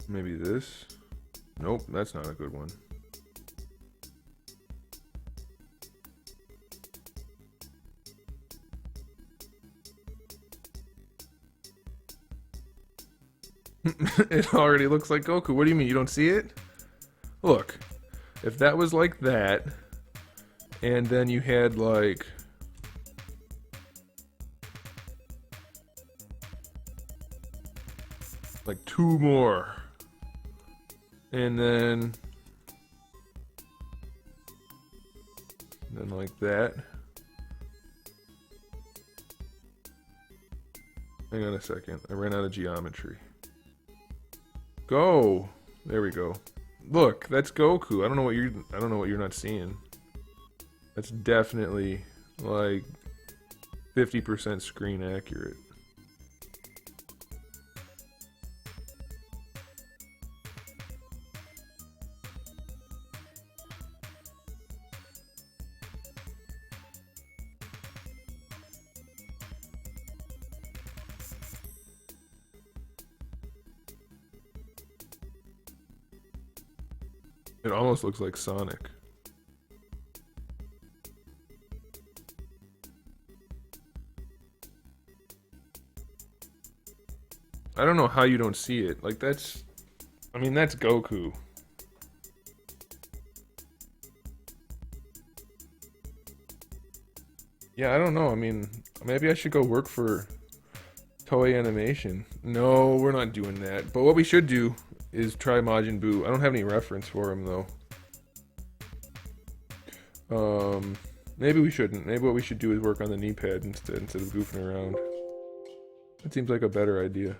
Maybe this? Nope, that's not a good one. It already looks like Goku. What do you mean? You don't see it? Look, if that was like that, and then you had like... like two more. And then like that. Hang on a second. I ran out of geometry. Go. There we go. Look, that's Goku. I don't know what you're not seeing. That's definitely like 50% screen accurate. It almost looks like Sonic. I don't know how you don't see it. Like that's... I mean, that's Goku. Yeah, I don't know. I mean, maybe I should go work for Toei Animation. No, we're not doing that. But what we should do is try Majin Buu. I don't have any reference for him though. Maybe we shouldn't. Maybe what we should do is work on the knee pad instead of goofing around. That seems like a better idea.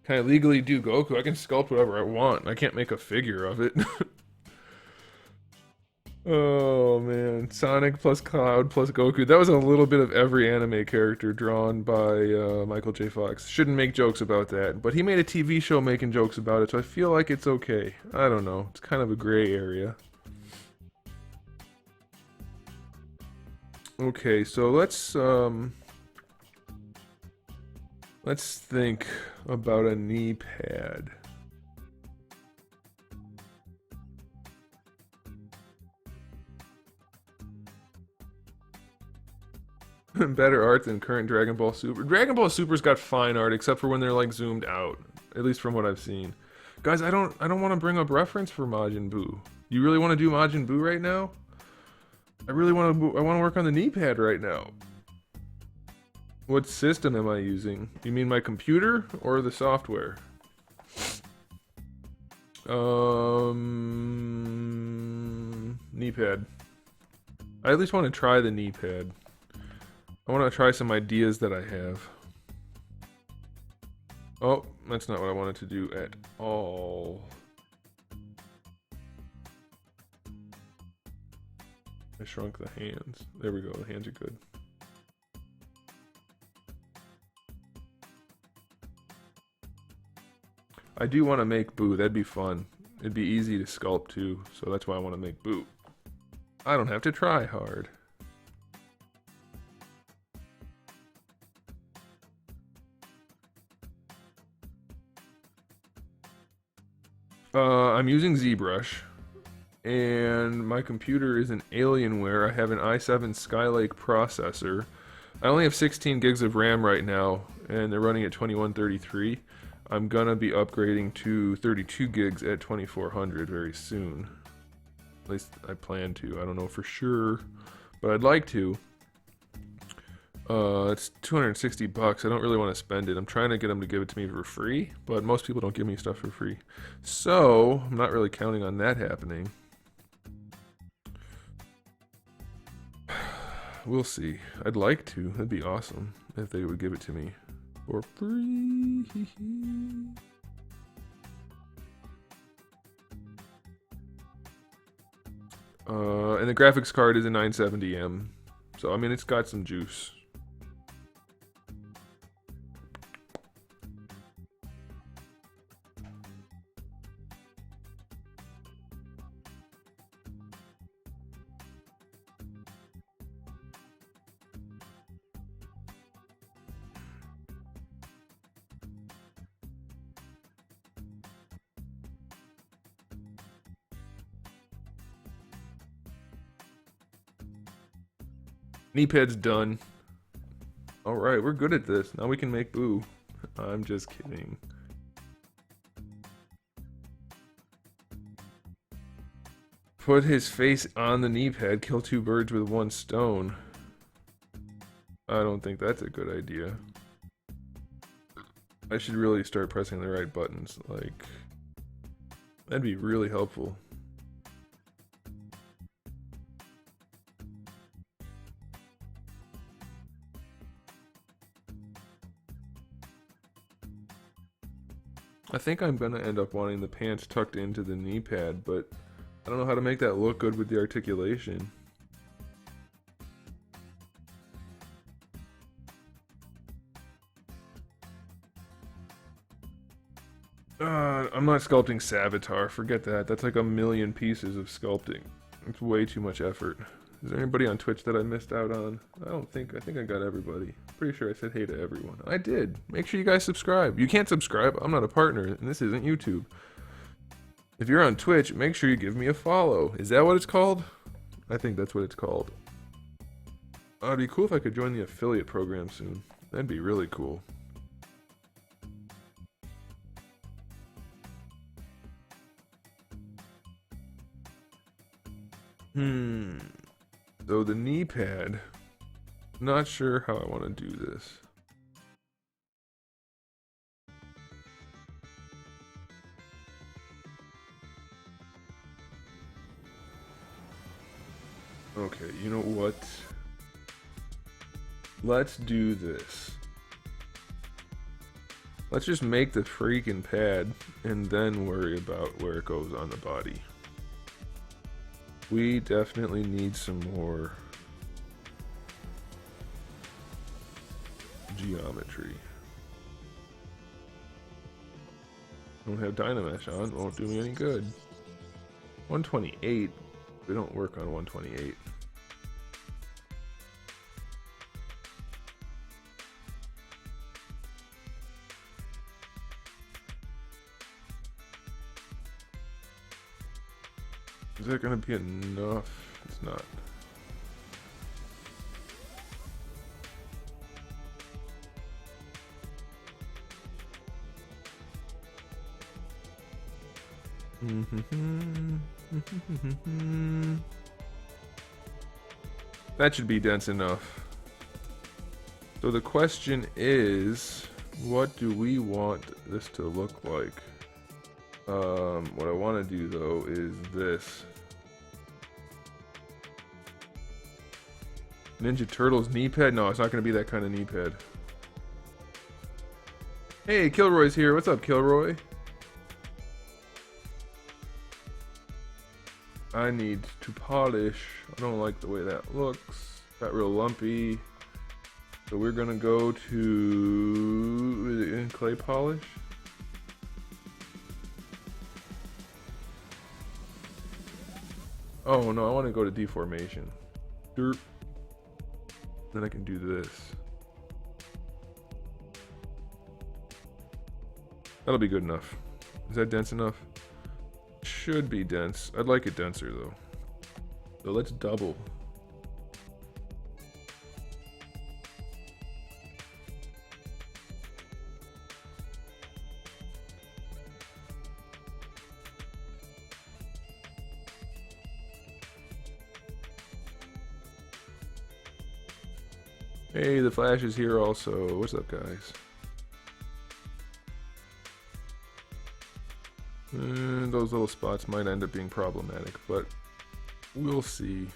Can I legally do Goku? I can sculpt whatever I want. I can't make a figure of it. Oh man, Sonic plus Cloud plus Goku. That was a little bit of every anime character drawn by Michael J. Fox. Shouldn't make jokes about that, but he made a TV show making jokes about it, so I feel like it's okay. I don't know. It's kind of a gray area. Okay, so let's think about a knee pad. Better art than current Dragon Ball Super. Dragon Ball Super's got fine art, except for when they're like zoomed out. At least from what I've seen. Guys, I don't want to bring up reference for Majin Buu. You really want to do Majin Buu right now? I want to work on the knee pad right now. What system am I using? You mean my computer or the software? Knee pad. I at least want to try the knee pad. I want to try some ideas that I have. Oh, that's not what I wanted to do at all. I shrunk the hands. There we go, the hands are good. I do want to make Boo, that'd be fun. It'd be easy to sculpt too, so that's why I want to make Boo. I don't have to try hard. I'm using ZBrush, and my computer is an Alienware. I have an i7 Skylake processor. I only have 16 gigs of RAM right now, and they're running at 2133. I'm gonna be upgrading to 32 gigs at 2400 very soon. At least I plan to. I don't know for sure, but I'd like to. It's 260 bucks. I don't really want to spend it. I'm trying to get them to give it to me for free, but most people don't give me stuff for free. So, I'm not really counting on that happening. We'll see. I'd like to. That'd be awesome if they would give it to me for free. And the graphics card is a 970M. So, I mean, it's got some juice. Knee pad's done. Alright, we're good at this. Now we can make Boo. I'm just kidding. Put his face on the knee pad, kill two birds with one stone. I don't think that's a good idea. I should really start pressing the right buttons. Like, that'd be really helpful. I think I'm gonna end up wanting the pants tucked into the knee pad, but I don't know how to make that look good with the articulation. I'm not sculpting Savitar, forget that. That's like a million pieces of sculpting. It's way too much effort. Is there anybody on Twitch that I missed out on? I think I got everybody. Pretty sure I said hey to everyone. I did. Make sure you guys subscribe. You can't subscribe. I'm not a partner, and this isn't YouTube. If you're on Twitch, make sure you give me a follow. Is that what it's called? I think that's what it's called. It'd be cool if I could join the affiliate program soon. That'd be really cool. So the knee pad, not sure how I want to do this. Okay, you know what? Let's do this. Let's just make the freaking pad and then worry about where it goes on the body. We definitely need some more geometry. Don't have Dynamesh on, won't do me any good. 128, we don't work on 128. Is that gonna be enough? It's not. That should be dense enough. So the question is, what do we want this to look like? What I want to do though is this. Ninja Turtles knee pad? No, it's not going to be that kind of knee pad. Hey, Kilroy's here. What's up, Kilroy? I need to polish. I don't like the way that looks. Got real lumpy. So we're gonna go to clay polish. Oh no, I want to go to deformation. Derp. Then I can do this. That'll be good enough. Is that dense enough? Should be dense. I'd like it denser though. So let's double. Hey, the Flash is here also. What's up, guys? Those little spots might end up being problematic, but we'll see.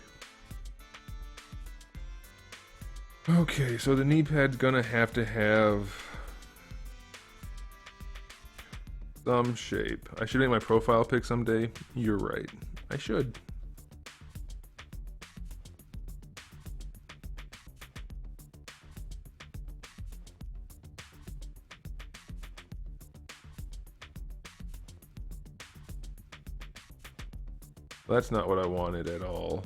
Okay, so the knee pad's gonna have to have some shape. I should make my profile pic someday. You're right. I should. That's not what I wanted at all.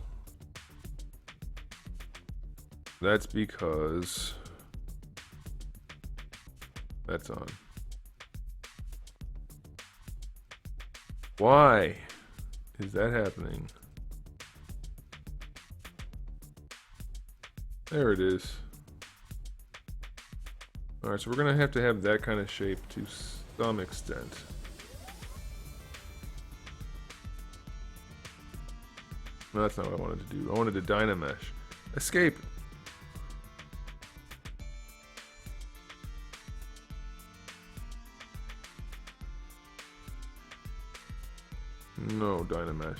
That's because that's on. Why is that happening? There it is. Alright, so we're gonna have to have that kind of shape to some extent. No, that's not what I wanted to do. I wanted to Dynamesh. Escape! No, Dynamesh.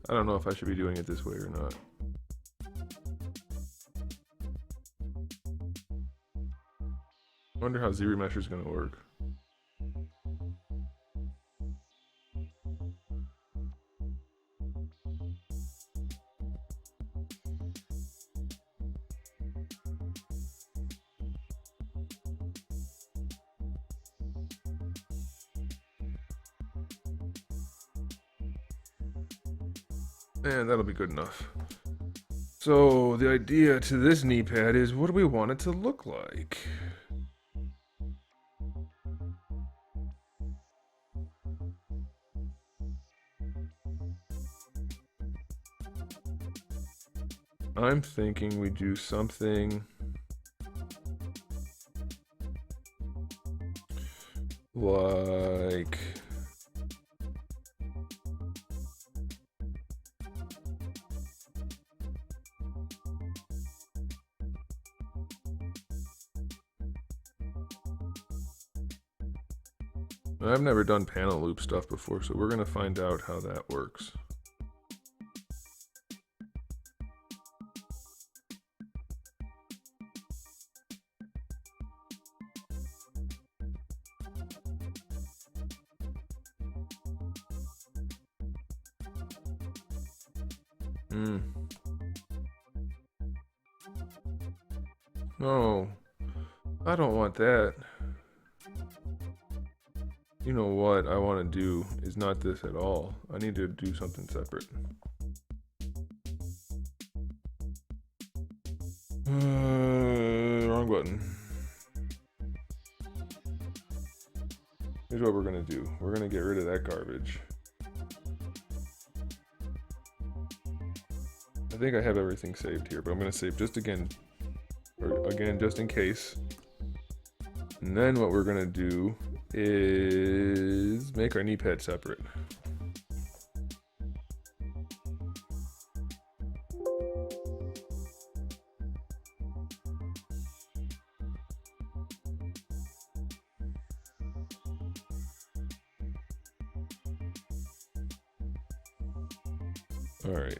I don't know if I should be doing it this way or not. I wonder how ZBrush is going to work. And that'll be good enough. So the idea to this knee pad is, what do we want it to look like? I'm thinking we do something like I've never done panel loop stuff before, so we're going to find out how that works. No, I don't want that. You know what I want to do is not this at all. I need to do something separate. Wrong button. Here's what we're gonna do. We're gonna get rid of that garbage. I think I have everything saved here, but I'm gonna save just again, just in case. And then what we're gonna do is make our knee pad separate. Alright.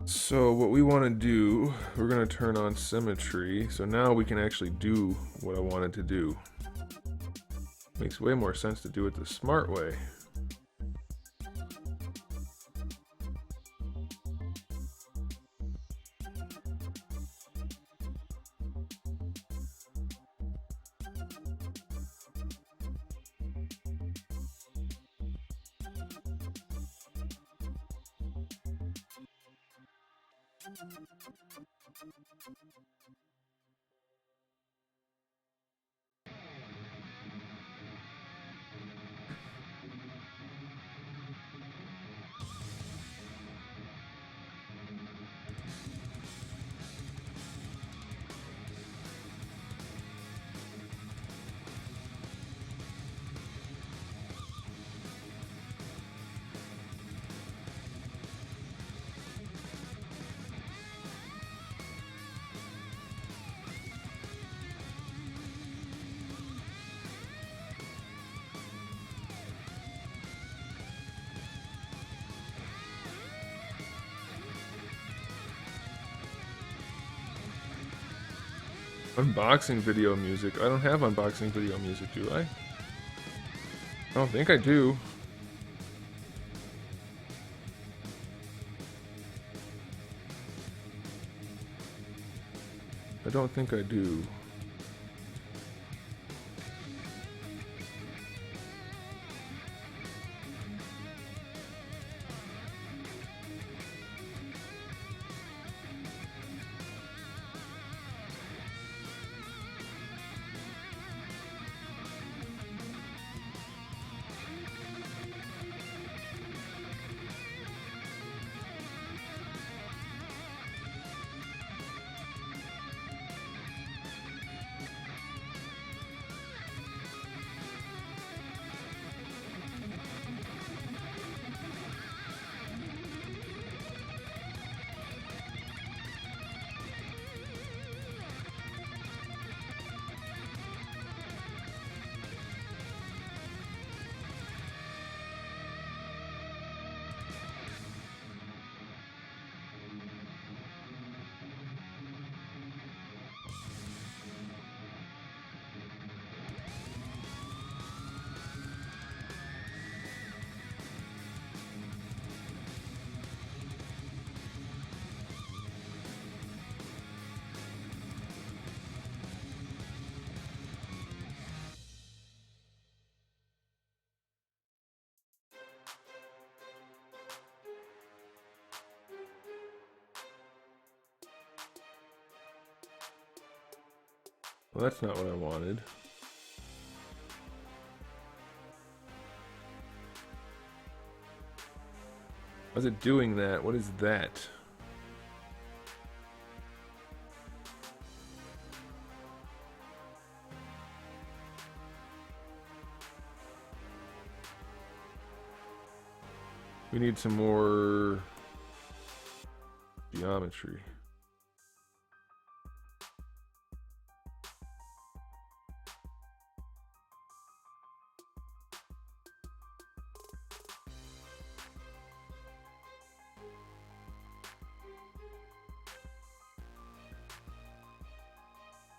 So what we want to do, we're going to turn on symmetry. So now we can actually do what I wanted to do. Makes way more sense to do it the smart way. Unboxing video music. I don't have unboxing video music, do I? I don't think I do. I don't think I do. Well, that's not what I wanted. How's it doing that? What is that? We need some more geometry.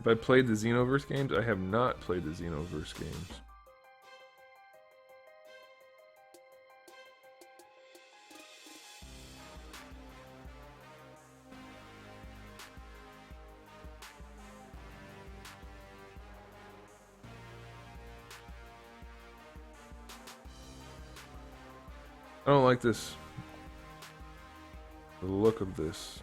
Have I played the Xenoverse games? I have not played the Xenoverse games. I don't like this. The look of this.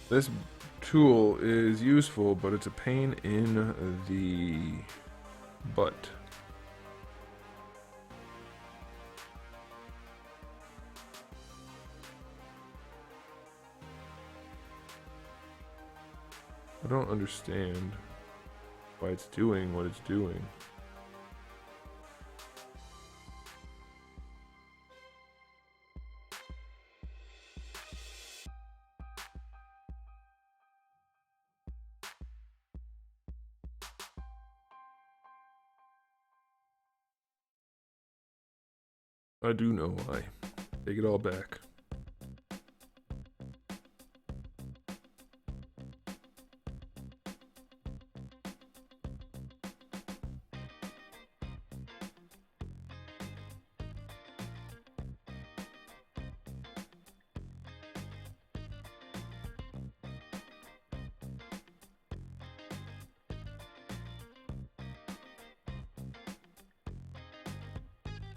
This tool is useful, but it's a pain in the butt. I don't understand why it's doing what it's doing. I do know why. Take it all back.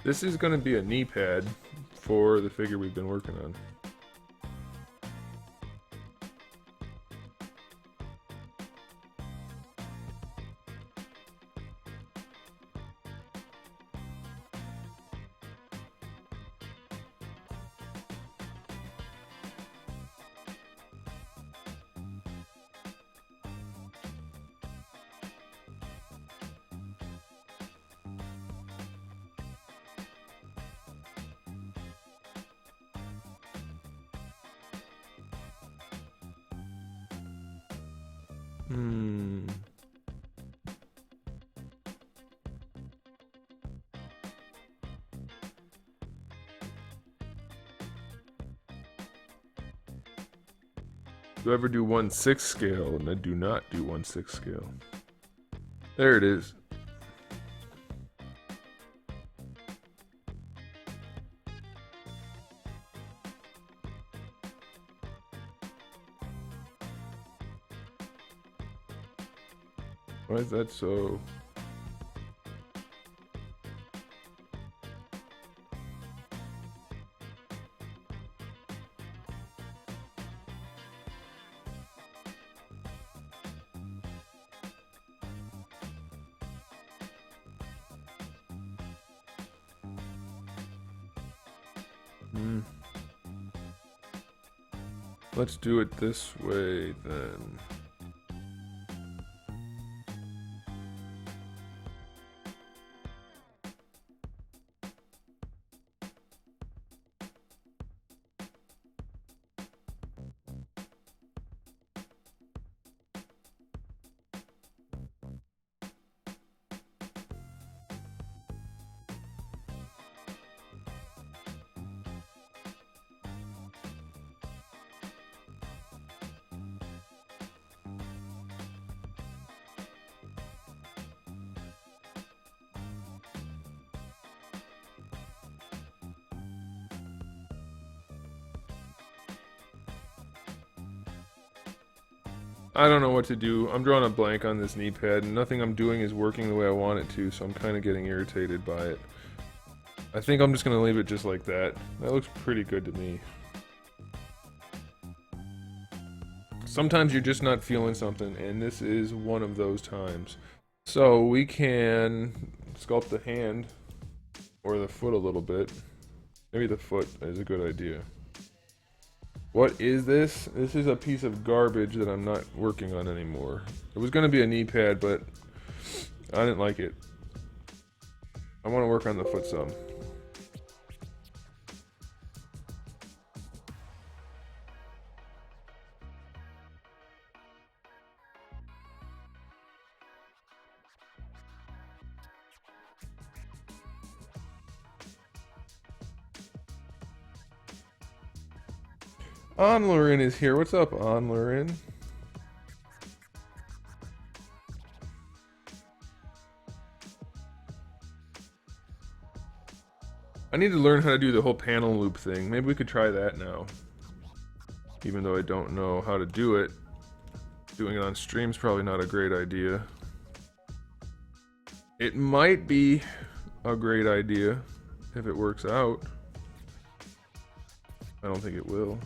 This is going to be a knee pad for the figure we've been working on. Do I ever do 1/6 scale? And I do not do 1/6 scale. There it is. Why is that so? Let's do it this way then. I don't know what to do. I'm drawing a blank on this knee pad, and nothing I'm doing is working the way I want it to, so I'm kind of getting irritated by it. I think I'm just going to leave it just like that. That looks pretty good to me. Sometimes you're just not feeling something, and this is one of those times. So we can sculpt the hand or the foot a little bit. Maybe the foot is a good idea. What is this? This is a piece of garbage that I'm not working on anymore. It was going to be a knee pad, but I didn't like it. I want to work on the foot some. Onlurin is here. What's up, Onlurin? I need to learn how to do the whole panel loop thing. Maybe we could try that now. Even though I don't know how to do it. Doing it on stream is probably not a great idea. It might be a great idea if it works out. I don't think it will.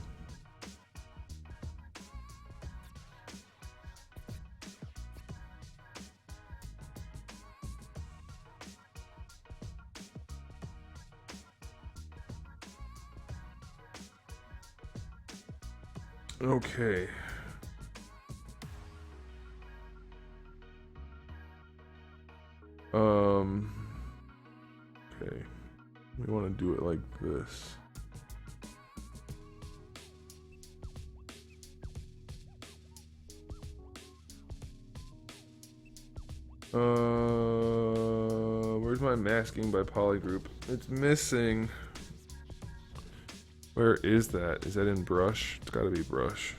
Okay. Okay. We want to do it like this. Where's my masking by polygroup? It's missing. Where is that? Is that in brush? It's gotta be brush.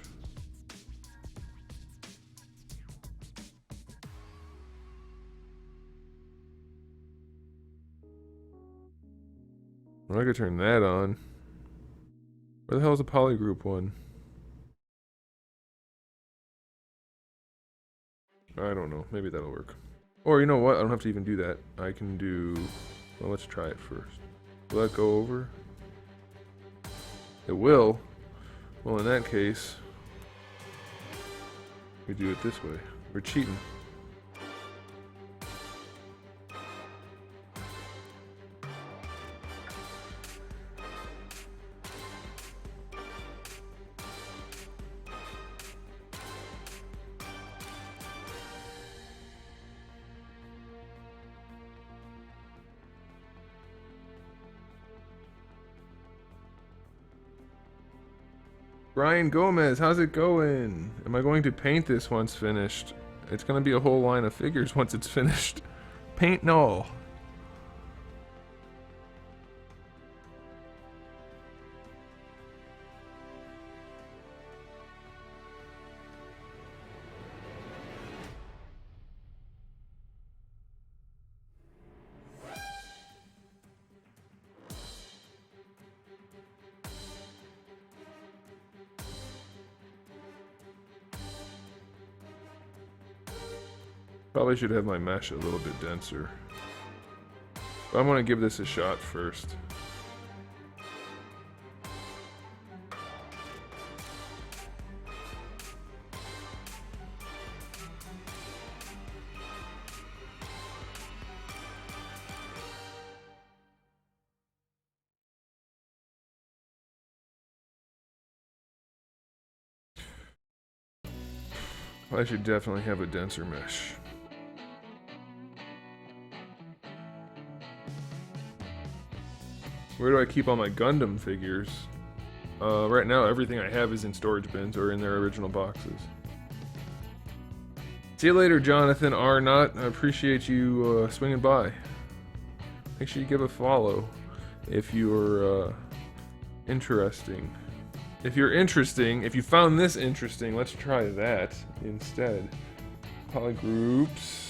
Well, I could turn that on. Where the hell is the polygroup one? I don't know. Maybe that'll work. Or you know what? I don't have to even do that. I can do... Well, let's try it first. Will that go over? It will. Well, in that case, we do it this way. We're cheating. Brian Gomez, how's it going? Am I going to paint this once finished? It's going to be a whole line of figures once it's finished. Paint no. Probably should have my mesh a little bit denser. But I'm going to give this a shot first. I should definitely have a denser mesh. Where do I keep all my Gundam figures? Right now, everything I have is in storage bins or in their original boxes. See you later, Jonathan R. Not. I appreciate you swinging by. Make sure you give a follow if you're interesting. If you're interesting, if you found this interesting, let's try that instead. Polygroups.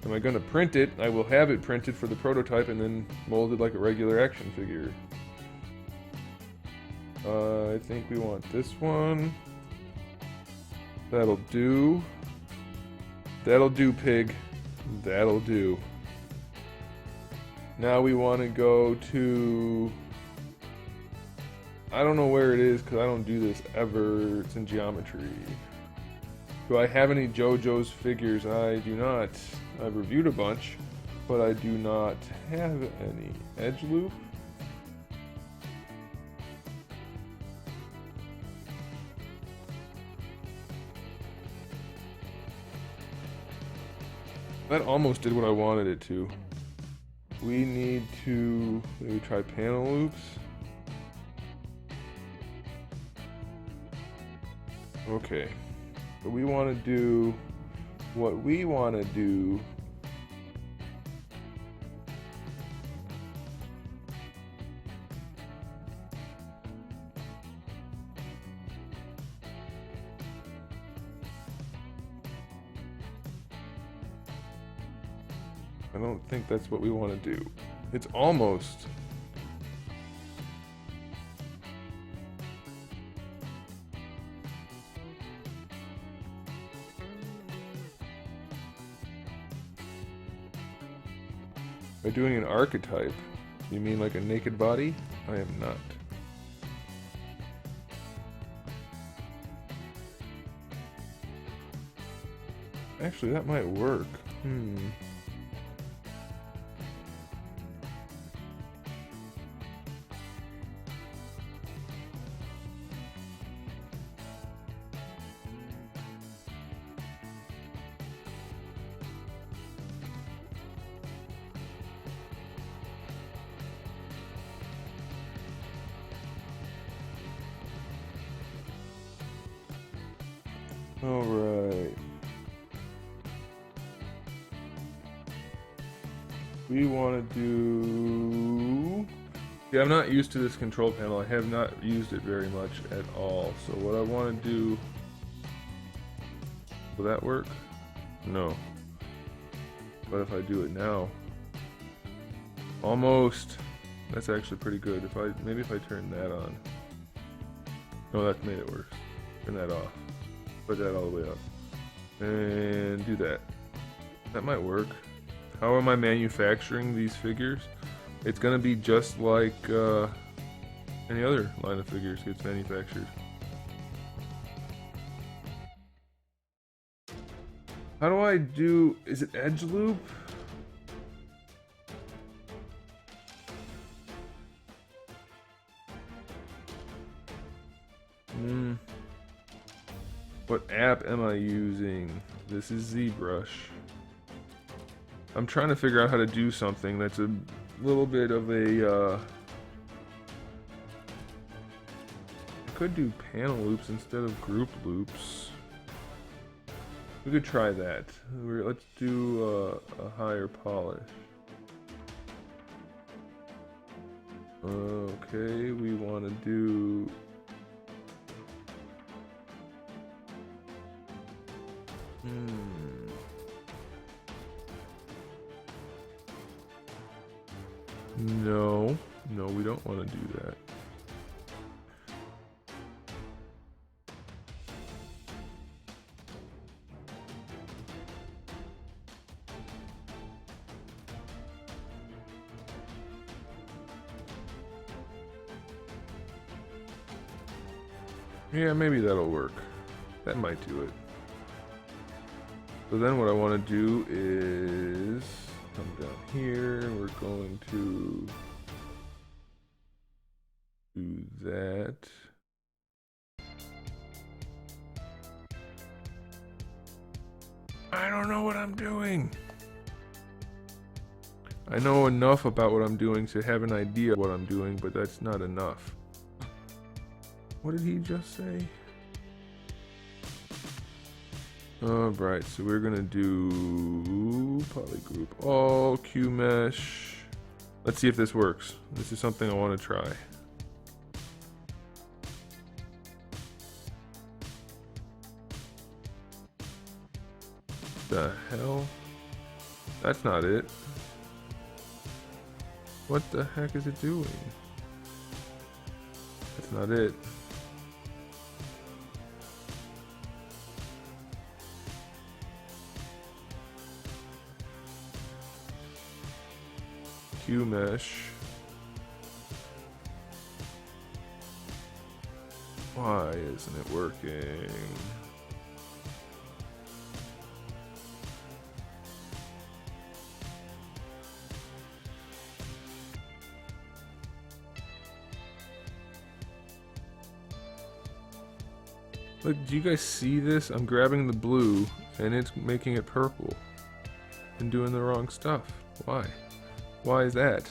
Am I going to print it? I will have it printed for the prototype and then molded like a regular action figure. I think we want this one. That'll do. That'll do, pig. That'll do. Now we want to go to... I don't know where it is because I don't do this ever. It's in geometry. Do I have any JoJo's figures? I do not. I've reviewed a bunch, but I do not have any. Edge loop? That almost did what I wanted it to. We need to maybe try panel loops. Okay. But we want to do what we want to do. I don't think that's what we want to do. It's almost. By doing an archetype, you mean like a naked body? I am not. Actually, that might work. All right. We want to do... Yeah, I'm not used to this control panel. I have not used it very much at all. So what I want to do... Will that work? No. But if I do it now... Almost! That's actually pretty good. Maybe if I turn that on. No, that made it worse. Turn that off. Put that all the way up. And do that. That might work. How am I manufacturing these figures? It's gonna be just like any other line of figures gets manufactured. How do I do... Is it edge loop? What app am I using? This is ZBrush. I'm trying to figure out how to do something that's a little bit of a... I could do panel loops instead of group loops. We could try that. Let's do a higher polish. Okay, we want to do... No, we don't want to do that. Yeah, maybe that'll work. That might do it. So then what I want to do is come down here. We're going to do that. I don't know what I'm doing. I know enough about what I'm doing to have an idea of what I'm doing, but that's not enough. What did he just say? Alright, so we're gonna do polygroup all, Q mesh. Let's see if this works. This is something I want to try. The hell? That's not it. What the heck is it doing? That's not it. Q mesh. Why isn't it working? Look, do you guys see this? I'm grabbing the blue and it's making it purple and doing the wrong stuff. Why? Why is that?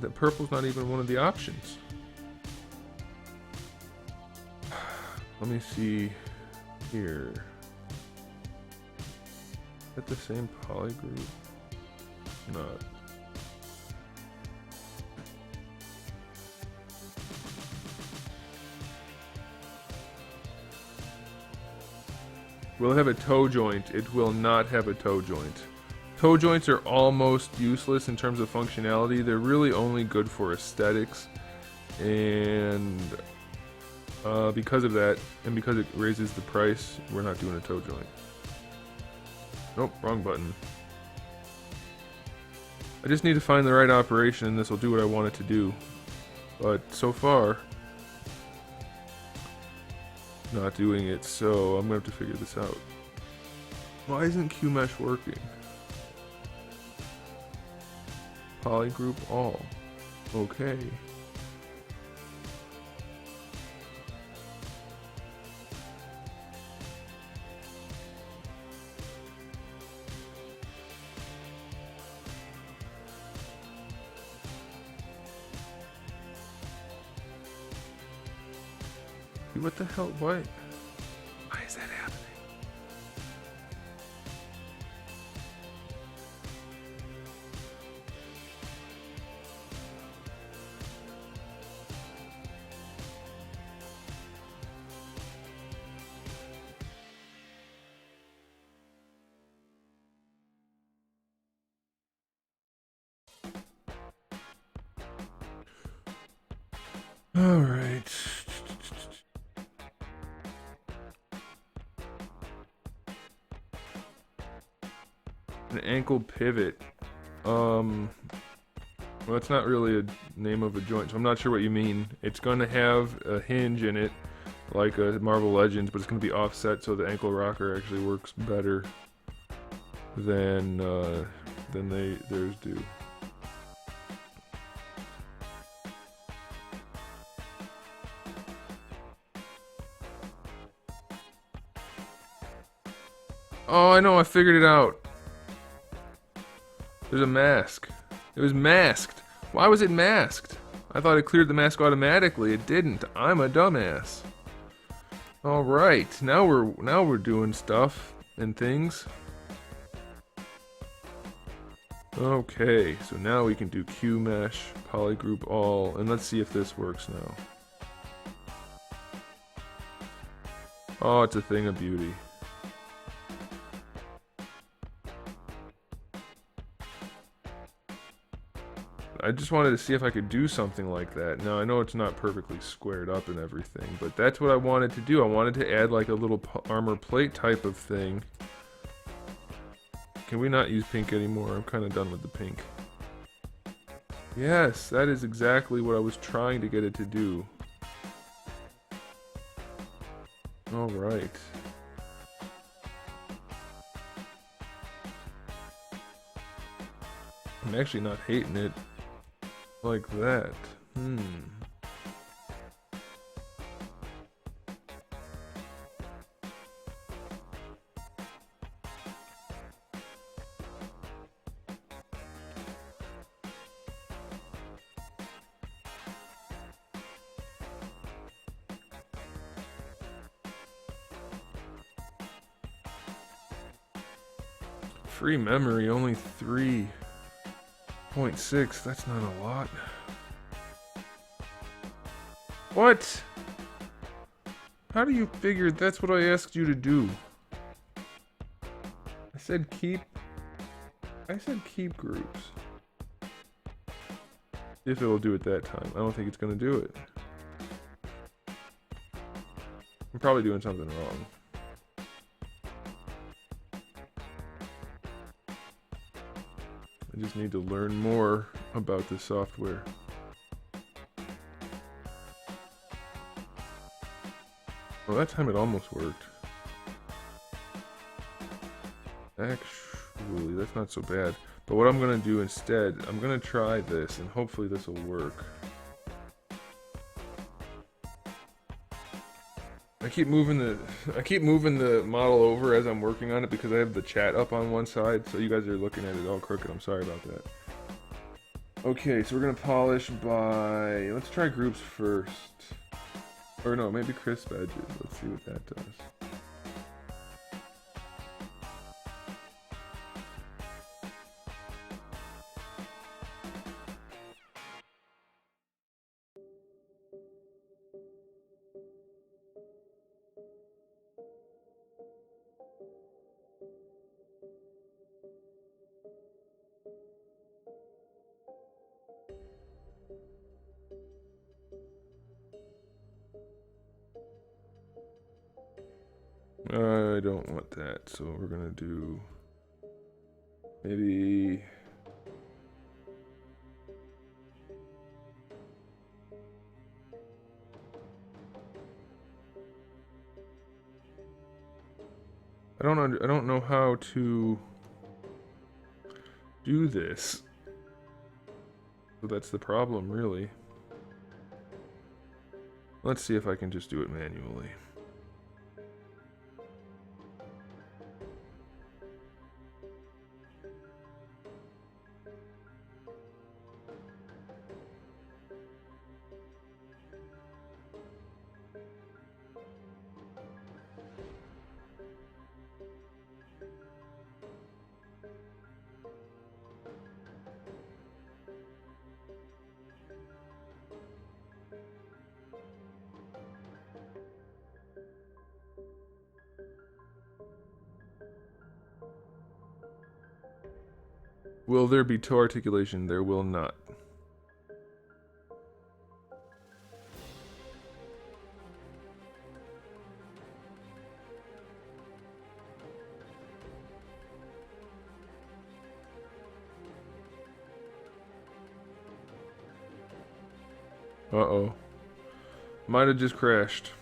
That purple's not even one of the options. Let me see here. Is that the same polygroup? Not. Will it have a toe joint? It will not have a toe joint. Toe joints are almost useless in terms of functionality. They're really only good for aesthetics, and because of that, and because it raises the price, we're not doing a toe joint. Nope, wrong button. I just need to find the right operation and this will do what I want it to do. But so far, not doing it, so I'm gonna have to figure this out. Why isn't QMesh working? Polygroup all. Okay. What the hell? What? Why is that happening? All right. An ankle pivot. Well, it's not really a name of a joint, so I'm not sure what you mean. It's going to have a hinge in it, like a Marvel Legends, but it's going to be offset so the ankle rocker actually works better than theirs do. Oh, I know, I figured it out. There's a mask. It was masked. Why was it masked? I thought it cleared the mask automatically. It didn't. I'm a dumbass. All right, now we're doing stuff and things. Okay, so now we can do Q mesh, polygroup all, and let's see if this works now. Oh, it's a thing of beauty. I just wanted to see if I could do something like that. Now, I know it's not perfectly squared up and everything, but that's what I wanted to do. I wanted to add like a little armor plate type of thing. Can we not use pink anymore? I'm kind of done with the pink. Yes, that is exactly what I was trying to get it to do. All right. I'm actually not hating it. Like that. Free memory, only 3.6. That's not a lot. What? How do you figure that's what I asked you to do? I said keep groups. If it will do it that time. I don't think it's gonna do it. I'm probably doing something wrong. I just need to learn more about the software. Well, that time it almost worked. Actually, that's not so bad. But what I'm gonna do instead, I'm gonna try this, and hopefully this will work. I keep moving the model over as I'm working on it because I have the chat up on one side, so you guys are looking at it all crooked. I'm sorry about that. Okay, so we're gonna polish by. Let's try groups first. Or no, maybe crisp edges. Let's see what that does. I don't want that, so we're gonna do maybe I don't know how to do this. So that's the problem, really. Let's see if I can just do it manually. Will there be toe articulation? There will not. Uh-oh. Might have just crashed.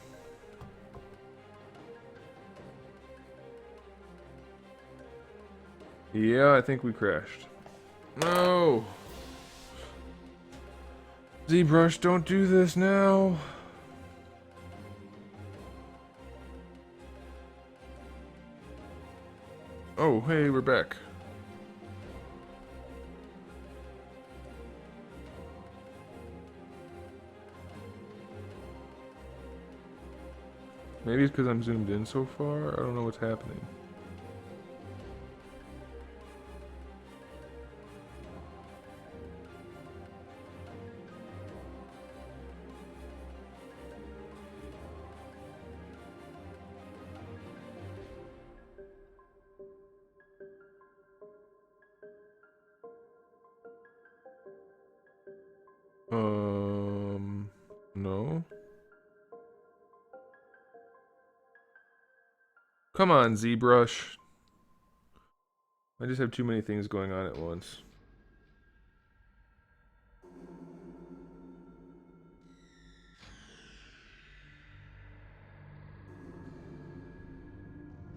Yeah, I think we crashed. No! ZBrush, don't do this now! Oh, hey, we're back. Maybe it's because I'm zoomed in so far. I don't know what's happening. No. Come on, ZBrush. I just have too many things going on at once.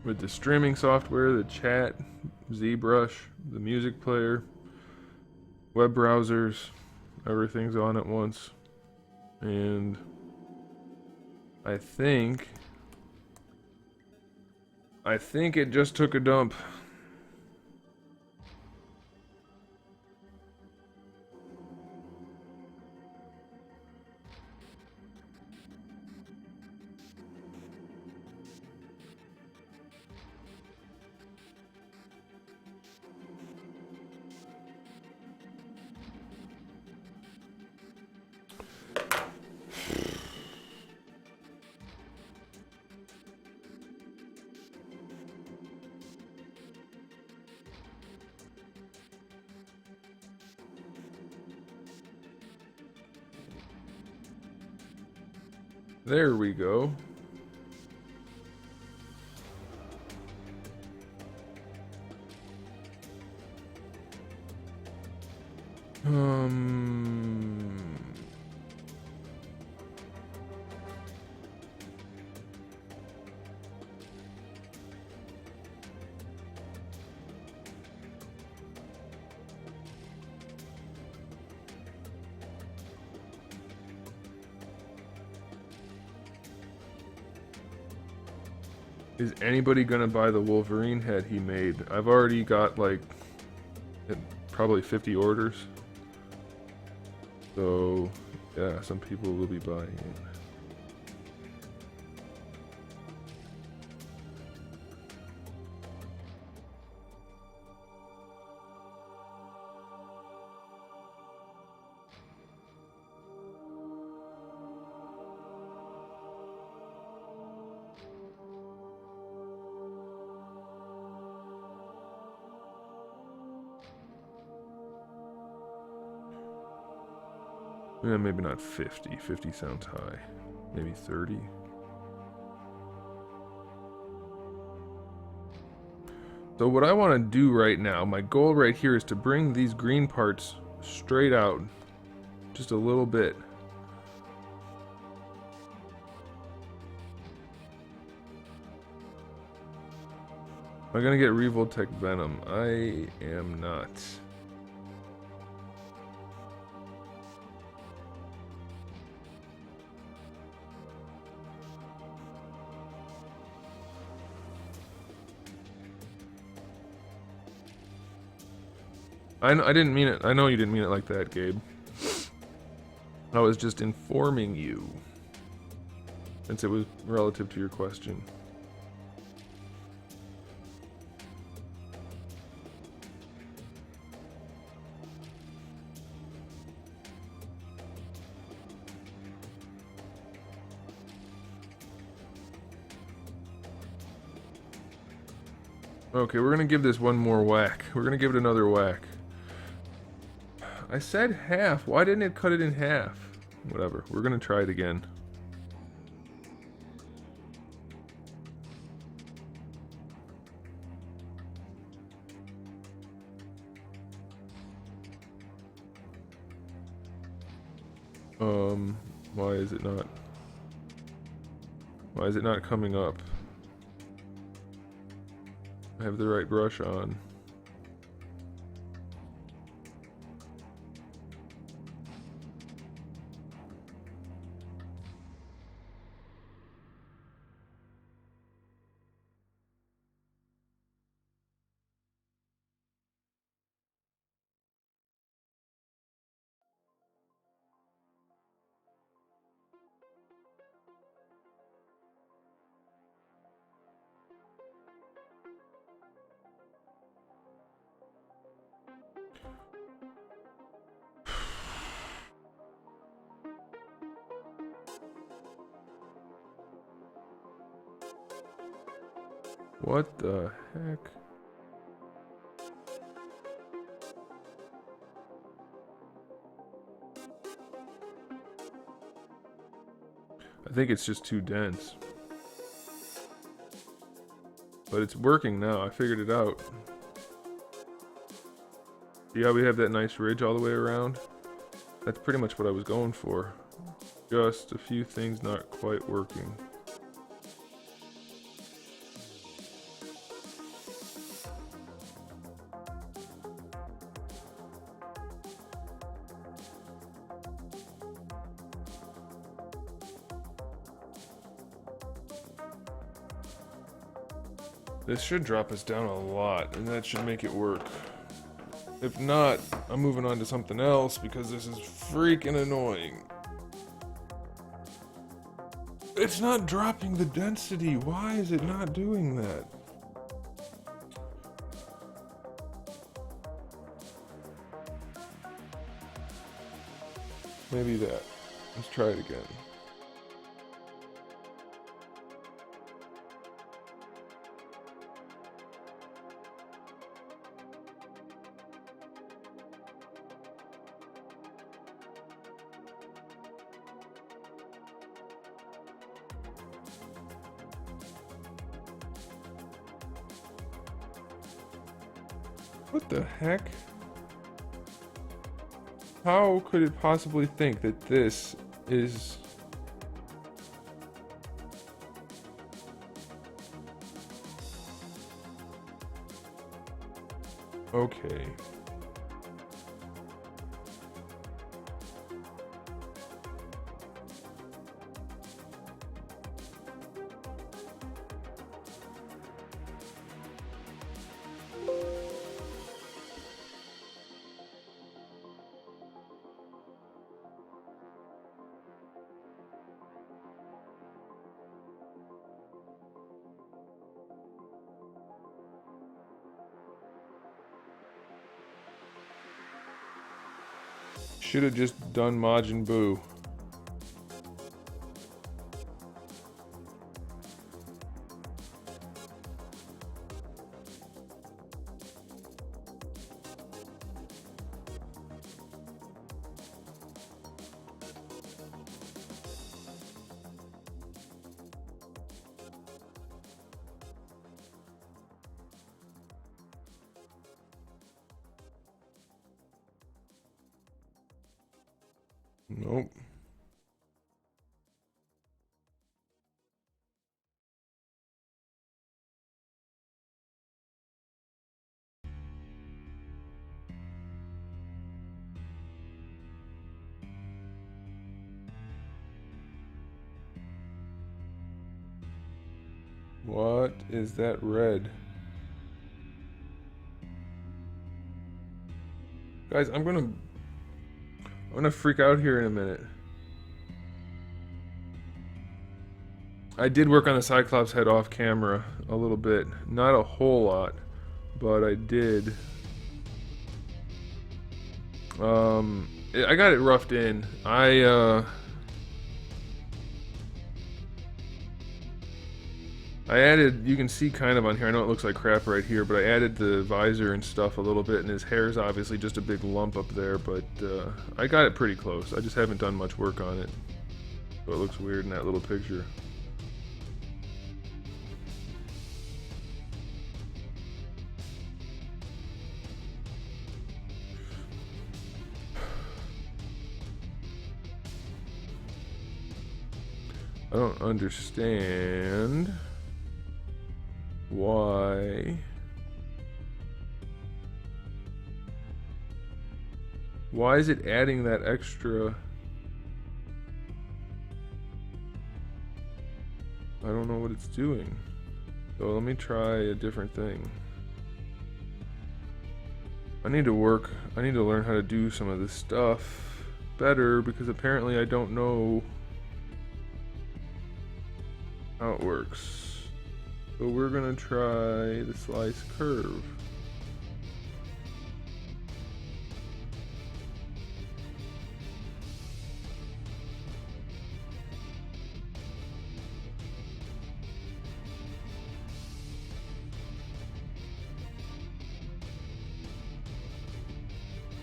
With the streaming software, the chat, ZBrush, the music player, web browsers, everything's on at once. And I think it just took a dump. There we go. Is anybody gonna buy the Wolverine head he made? I've already got like probably 50 orders. So yeah, some people will be buying it. Yeah, maybe not 50. 50 sounds high. Maybe 30. So what I want to do right now, my goal right here is to bring these green parts straight out. Just a little bit. Am I gonna get Revoltech Venom? I am not. I didn't mean it. I know you didn't mean it like that, Gabe. I was just informing you, since it was relative to your question. Okay, we're gonna give this one more whack. We're gonna give it another whack. I said half. Why didn't it cut it in half? Whatever. We're gonna try it again. Why is it not? Why is it not coming up? I have the right brush on. What the heck? I think it's just too dense. But it's working now. I figured it out. See how we have that nice ridge all the way around? That's pretty much what I was going for. Just a few things not quite working. This should drop us down a lot, and that should make it work. If not, I'm moving on to something else because this is freaking annoying. It's not dropping the density. Why is it not doing that? Maybe that. Let's try it again. What the heck? How could it possibly think that this is... Okay. Should have just done Majin Buu. Nope. What is that red? Guys, I'm gonna freak out here in a minute. I did work on the Cyclops head off camera a little bit. Not a whole lot, but I did. I got it roughed in. I I added, you can see kind of on here, I know it looks like crap right here, but I added the visor and stuff a little bit, and his hair is obviously just a big lump up there, but I got it pretty close. I just haven't done much work on it. So it looks weird in that little picture. I don't understand why is it adding that extra? I don't know what it's doing. So let me try a different thing. I need to learn how to do some of this stuff better, because apparently I don't know how it works. So we're gonna try the slice curve.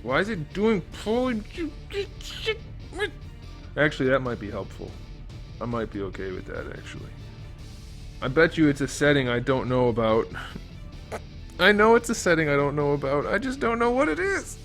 Why is it doing pulling? Actually, that might be helpful. I might be okay with that, actually. I bet you it's a setting I don't know about. I know it's a setting I don't know about. I just don't know what it is.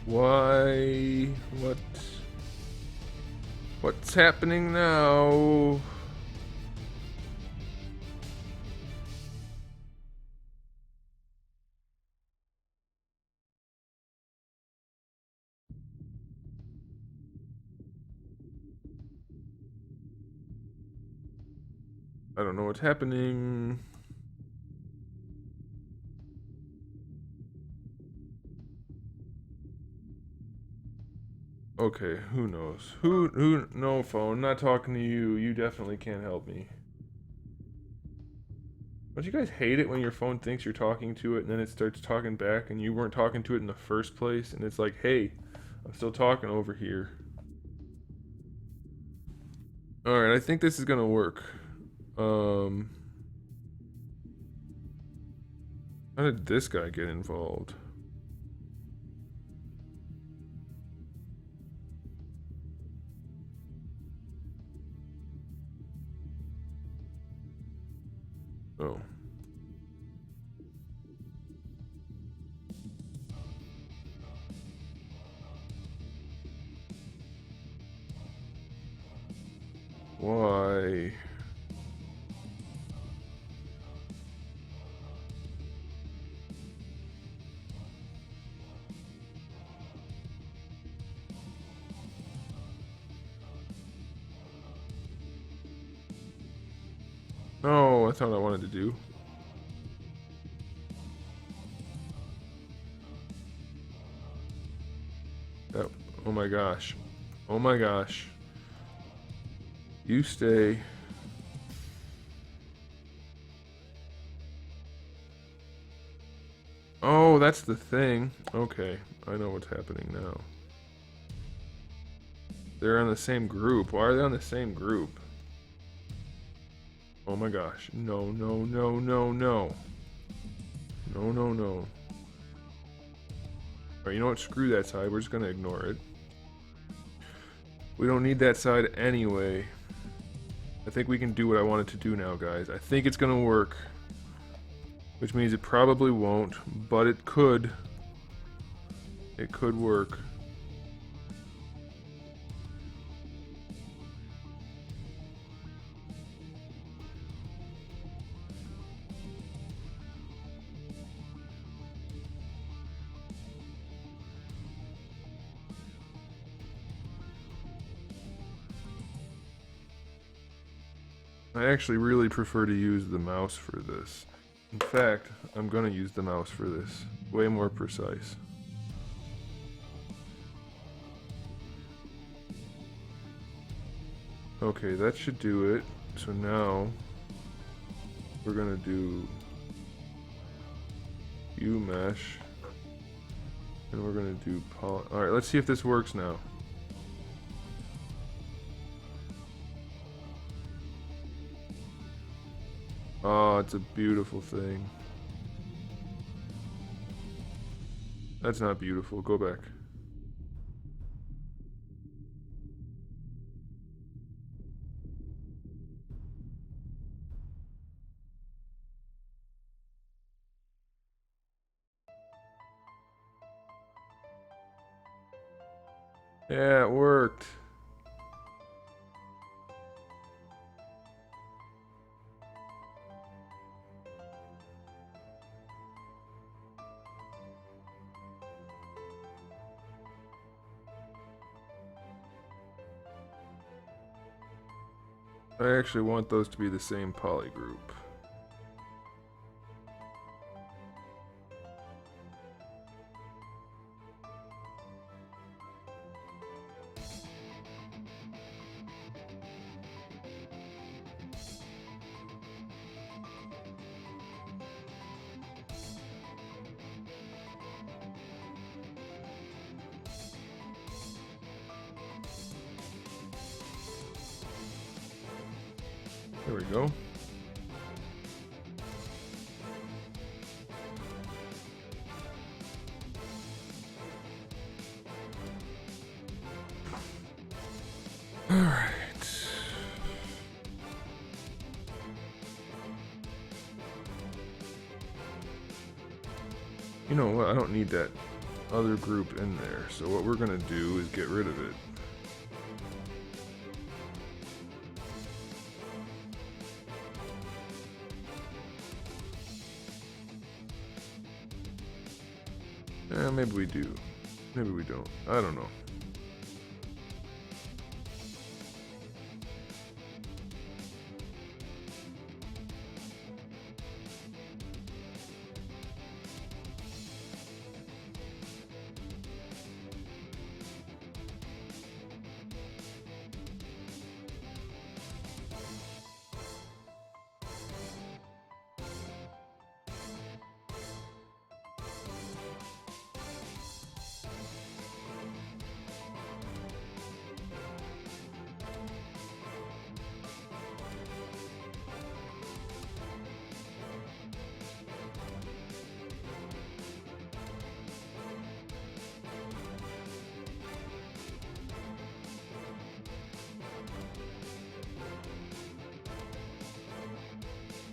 Why? What's happening now? I don't know what's happening. Okay, who knows? No phone, not talking to you. You definitely can't help me. Don't you guys hate it when your phone thinks you're talking to it and then it starts talking back and you weren't talking to it in the first place? And it's like, hey, I'm still talking over here. Alright, I think this is gonna work. How did this guy get involved? Oh. Why? Oh, that's not what I wanted to do. That, oh my gosh. Oh my gosh. You stay. Oh, that's the thing. Okay, I know what's happening now. They're on the same group. Why are they on the same group? Oh my gosh. No, no, no, no, no. No, no, no. Alright, you know what? Screw that side. We're just gonna ignore it. We don't need that side anyway. I think we can do what I wanted to do now, guys. I think it's gonna work. Which means it probably won't, but it could. It could work. I actually really prefer to use the mouse for this. In fact, I'm gonna use the mouse for this. Way more precise. Okay, that should do it. So now we're gonna do U mesh, and we're gonna do poly. All right, let's see if this works now. Oh, it's a beautiful thing. That's not beautiful. Go back. Yeah, it worked. I actually want those to be the same poly group. There we go. All right. You know what? I don't need that other group in there. So what we're gonna do is get rid of it. Maybe we do. Maybe we don't. I don't know.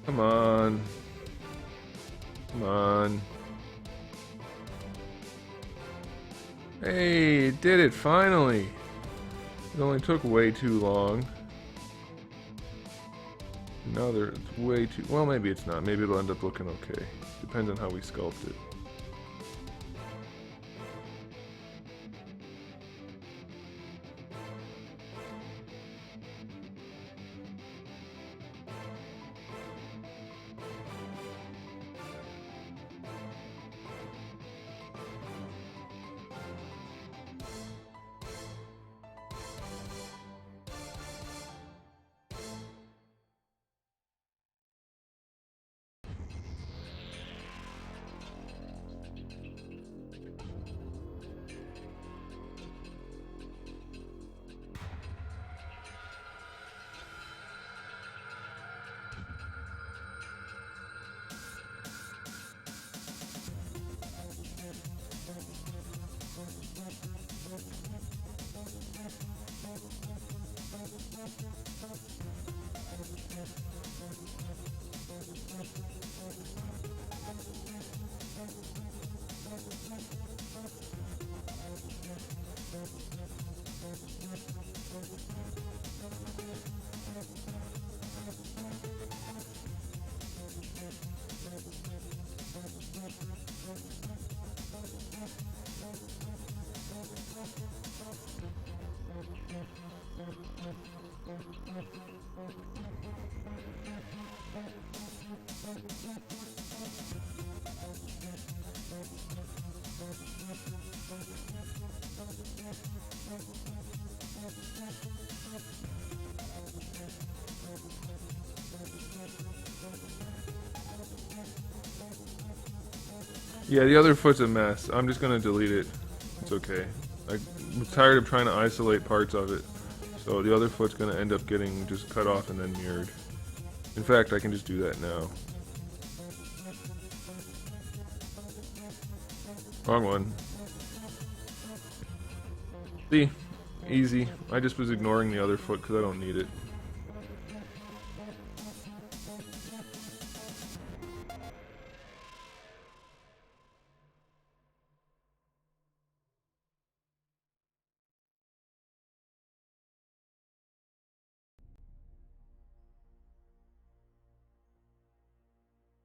Come on. Come on. Hey, it did it finally. It only took way too long. Now it's way too... Well, maybe it's not. Maybe it'll end up looking okay. Depends on how we sculpt it. Yeah, the other foot's a mess. I'm just gonna delete it. It's okay. I'm tired of trying to isolate parts of it. So the other foot's gonna end up getting just cut off and then mirrored. In fact, I can just do that now. Wrong one. See? Easy. I just was ignoring the other foot because I don't need it.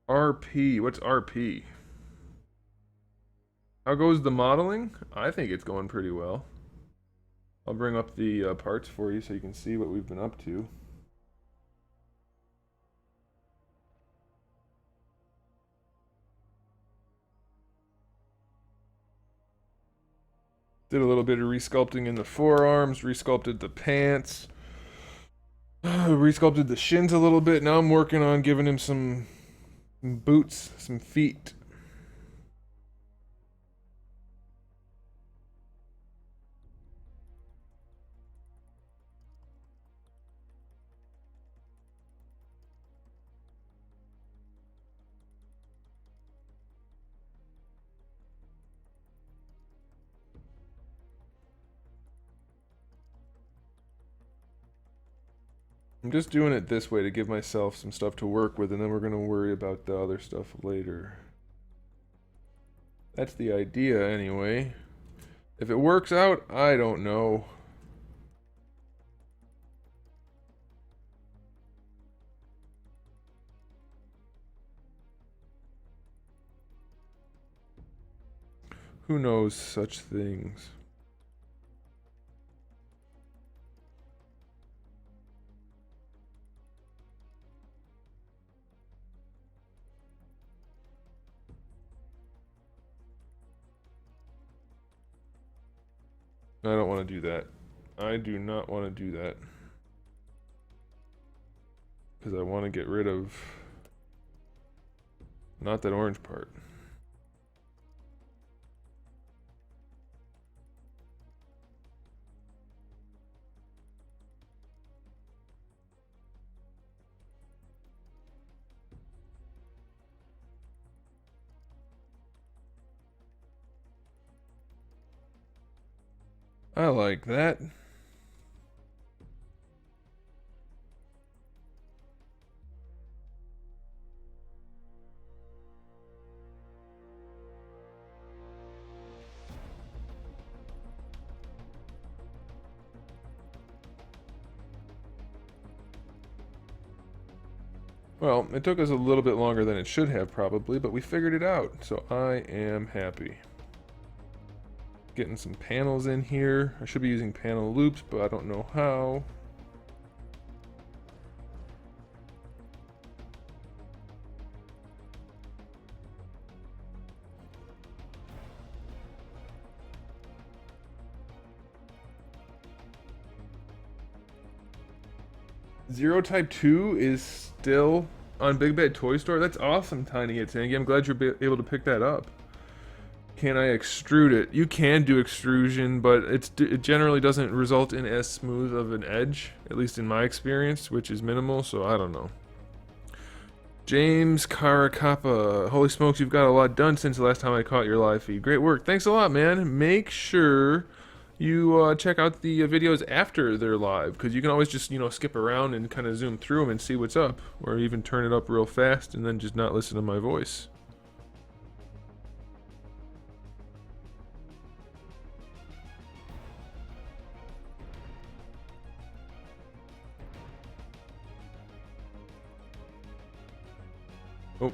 RP. What's RP? How goes the modeling? I think it's going pretty well. I'll bring up the parts for you so you can see what we've been up to. Did a little bit of resculpting in the forearms, resculpted the pants, resculpted the shins a little bit. Now I'm working on giving him some boots, some feet. I'm just doing it this way to give myself some stuff to work with, and then we're going to worry about the other stuff later. That's the idea, anyway. If it works out, I don't know. Who knows such things? I don't want to do that. I do not want to do that. Because I want to get rid of... not that orange part. I like that. Well, it took us a little bit longer than it should have probably, but we figured it out, so I am happy. Getting some panels in here. I should be using panel loops, but I don't know how. Zero Type 2 is still on Big Bad Toy Store. That's awesome, Tiny It's Angie. I'm glad you're able to pick that up. Can I extrude it? You can do extrusion, but it generally doesn't result in as smooth of an edge, at least in my experience, which is minimal, so I don't know. James Caracappa. Holy smokes, you've got a lot done since the last time I caught your live feed. Great work. Thanks a lot, man. Make sure you check out the videos after they're live, because you can always just, skip around and kind of zoom through them and see what's up, or even turn it up real fast and then just not listen to my voice. Oh.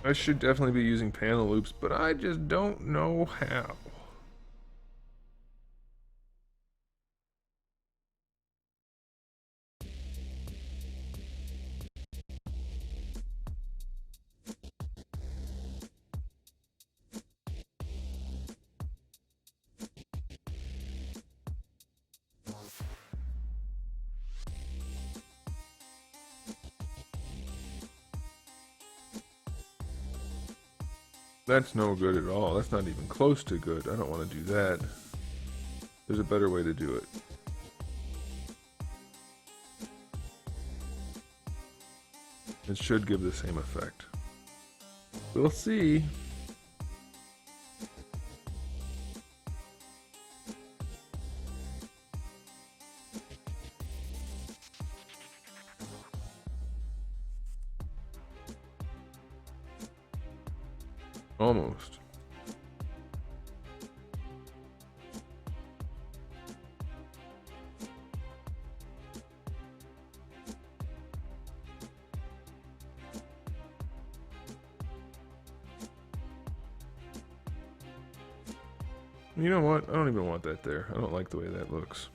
I should definitely be using panel loops, but I just don't know how. That's no good at all. That's not even close to good. I don't want to do that. There's a better way to do it. It should give the same effect. We'll see. Almost. You know what? I don't even want that there. I don't like the way that looks.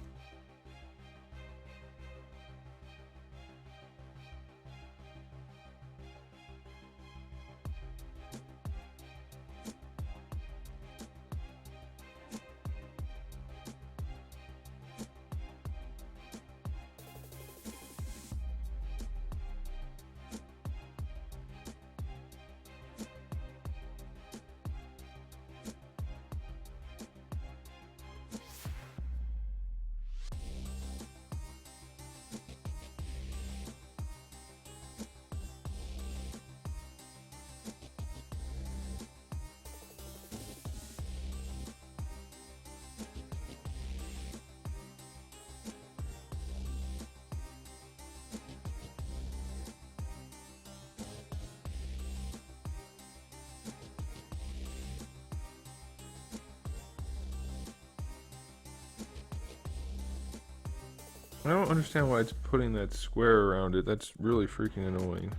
I don't understand why it's putting that square around it. That's really freaking annoying.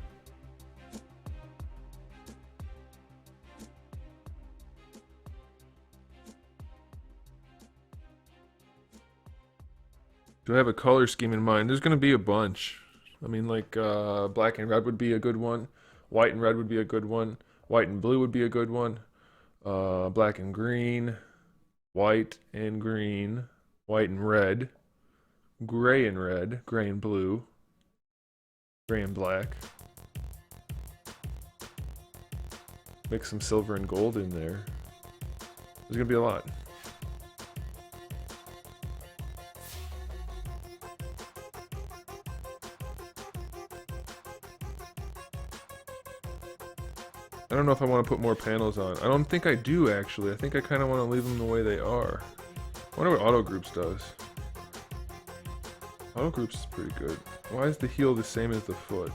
Do I have a color scheme in mind? There's going to be a bunch. I mean, like, black and red would be a good one. White and red would be a good one. White and blue would be a good one. Black and green. White and green. White and red. Gray and red. Gray and blue. Gray and black. Mix some silver and gold in there. There's going to be a lot. I don't know if I want to put more panels on. I don't think I do, actually. I think I kind of want to leave them the way they are. I wonder what auto groups does. Auto groups is pretty good. Why is the heel the same as the foot?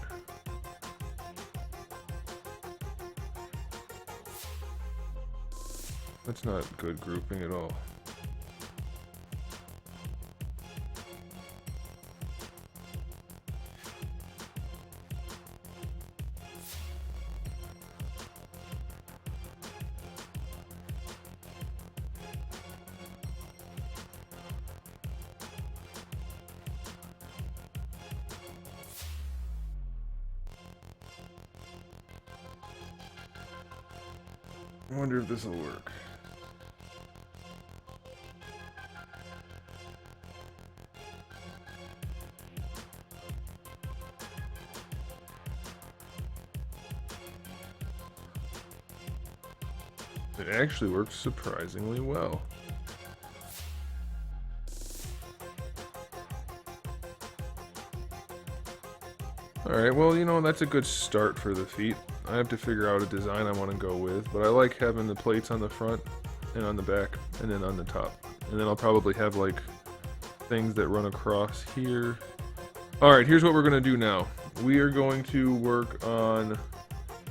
That's not good grouping at all. I wonder if this will work. It actually works surprisingly well. Alright, well, you know, that's a good start for the feet. I have to figure out a design I want to go with, but I like having the plates on the front and on the back and then on the top. And then I'll probably have like things that run across here. Alright, here's what we're going to do now. We are going to work on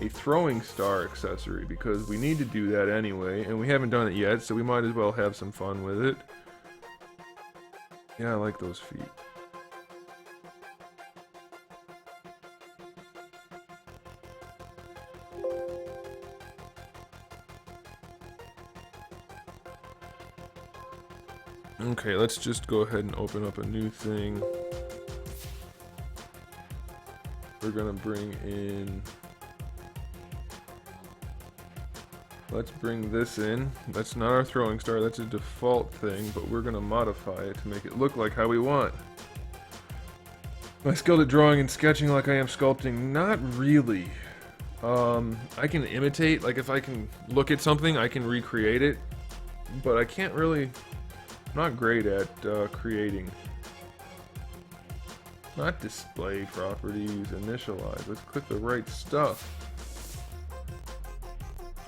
a throwing star accessory because we need to do that anyway, and we haven't done it yet, so we might as well have some fun with it. Yeah, I like those feet. Okay, let's just go ahead and open up a new thing. We're gonna bring in... Let's bring this in. That's not our throwing star, that's a default thing, but we're gonna modify it to make it look like how we want. Am I skilled at drawing and sketching like I am sculpting? Not really. I can imitate, like if I can look at something, I can recreate it, but I can't really, I'm not great at creating. Not display properties, initialize, let's click the right stuff.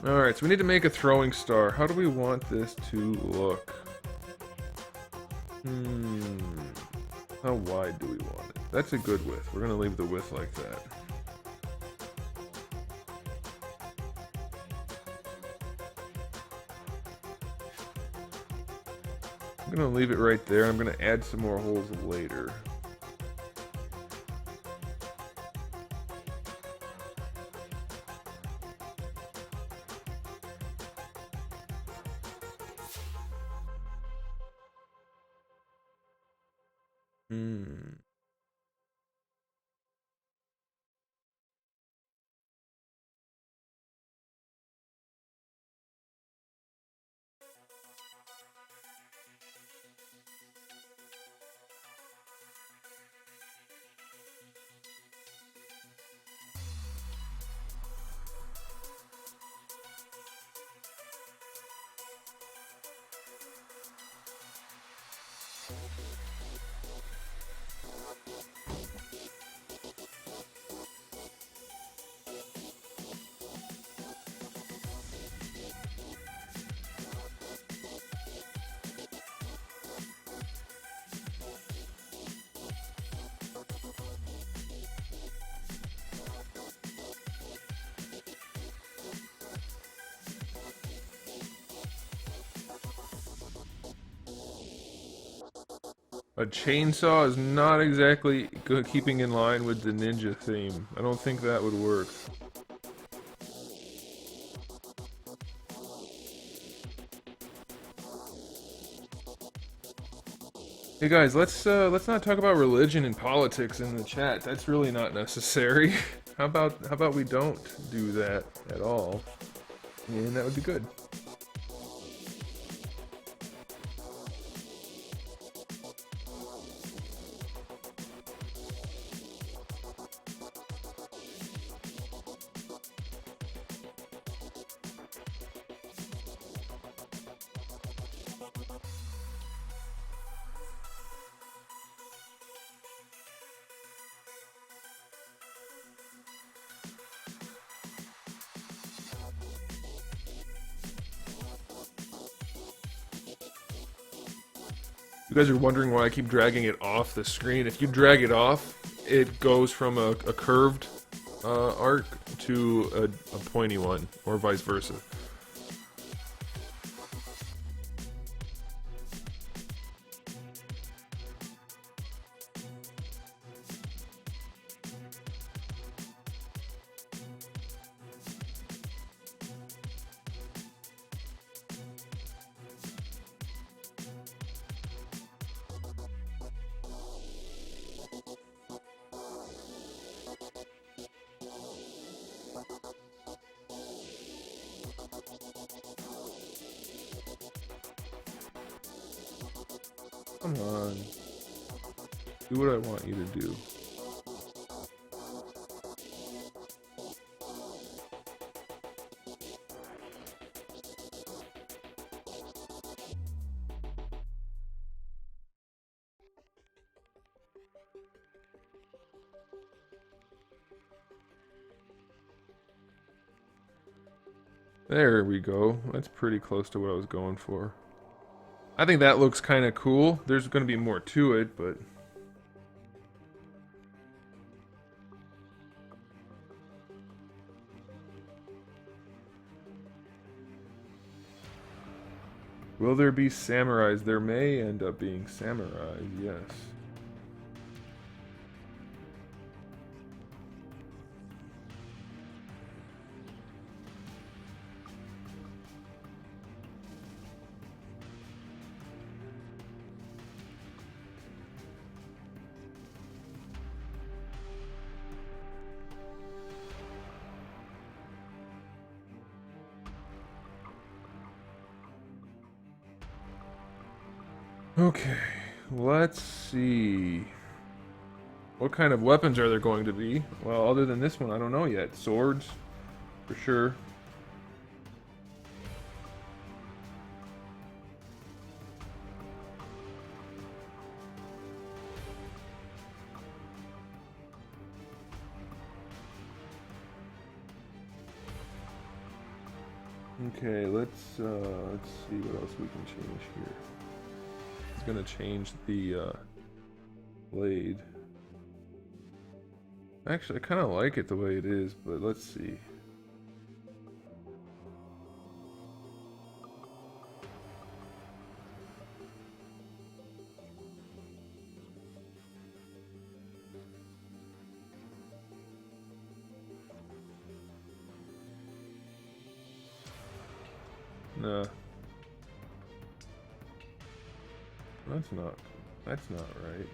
Alright, so we need to make a throwing star. How do we want this to look? How wide do we want it? That's a good width. We're going to leave the width like that. I'm going to leave it right there. I'm going to add some more holes later. A chainsaw is not exactly keeping in line with the ninja theme. I don't think that would work. Hey guys, let's not talk about religion and politics in the chat. That's really not necessary. How about we don't do that at all? And that would be good. You guys are wondering why I keep dragging it off the screen. If you drag it off, it goes from a curved arc to a pointy one, or vice versa. Come on. Do what I want you to do. There we go. That's pretty close to what I was going for. I think that looks kind of cool. There's going to be more to it, but... Will there be samurais? There may end up being samurais, yes. Okay, let's see. What kind of weapons are there going to be? Well, other than this one, I don't know yet. Swords, for sure. Okay, let's see what else we can change here. It's gonna change the blade. Actually, I kind of like it the way it is, but let's see. No. That's not right.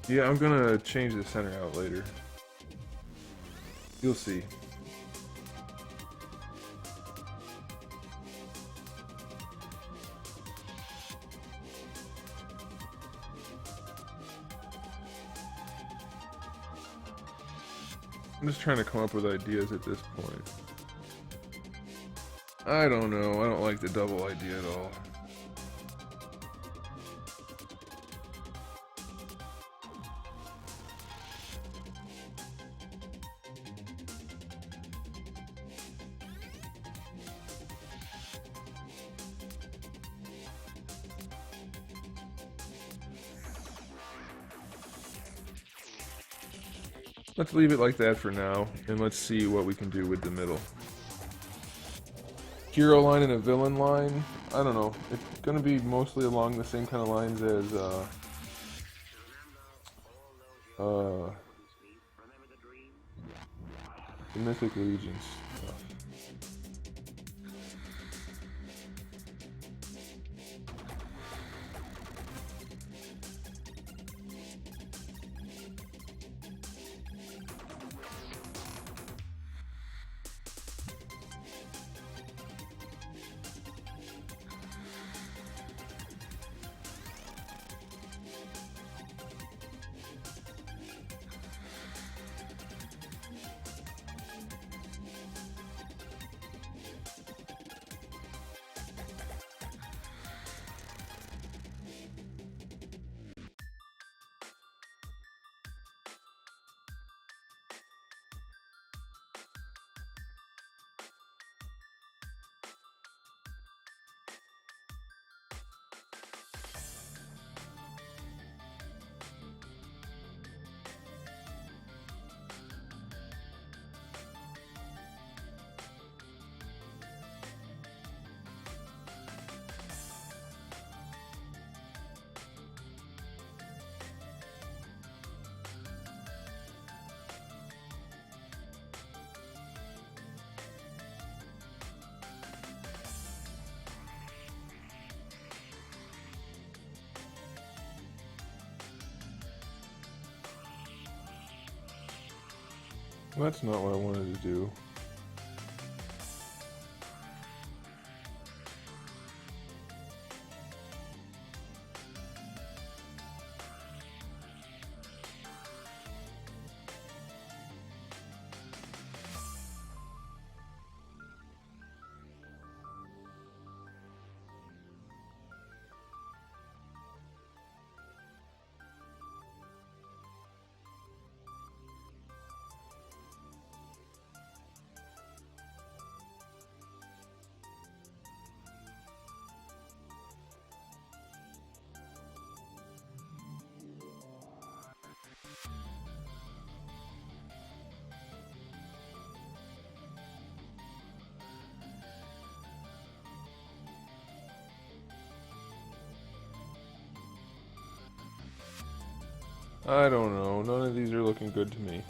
Yeah, I'm gonna change the center out later. You'll see. I'm just trying to come up with ideas at this point. I don't know. I don't like the double idea at all. Let's leave it like that for now, and let's see what we can do with the middle. Hero line and a villain line, I don't know. It's gonna be mostly along the same kind of lines as the Mythic Legions stuff. That's not what I wanted to do. I don't know. None of these are looking good to me.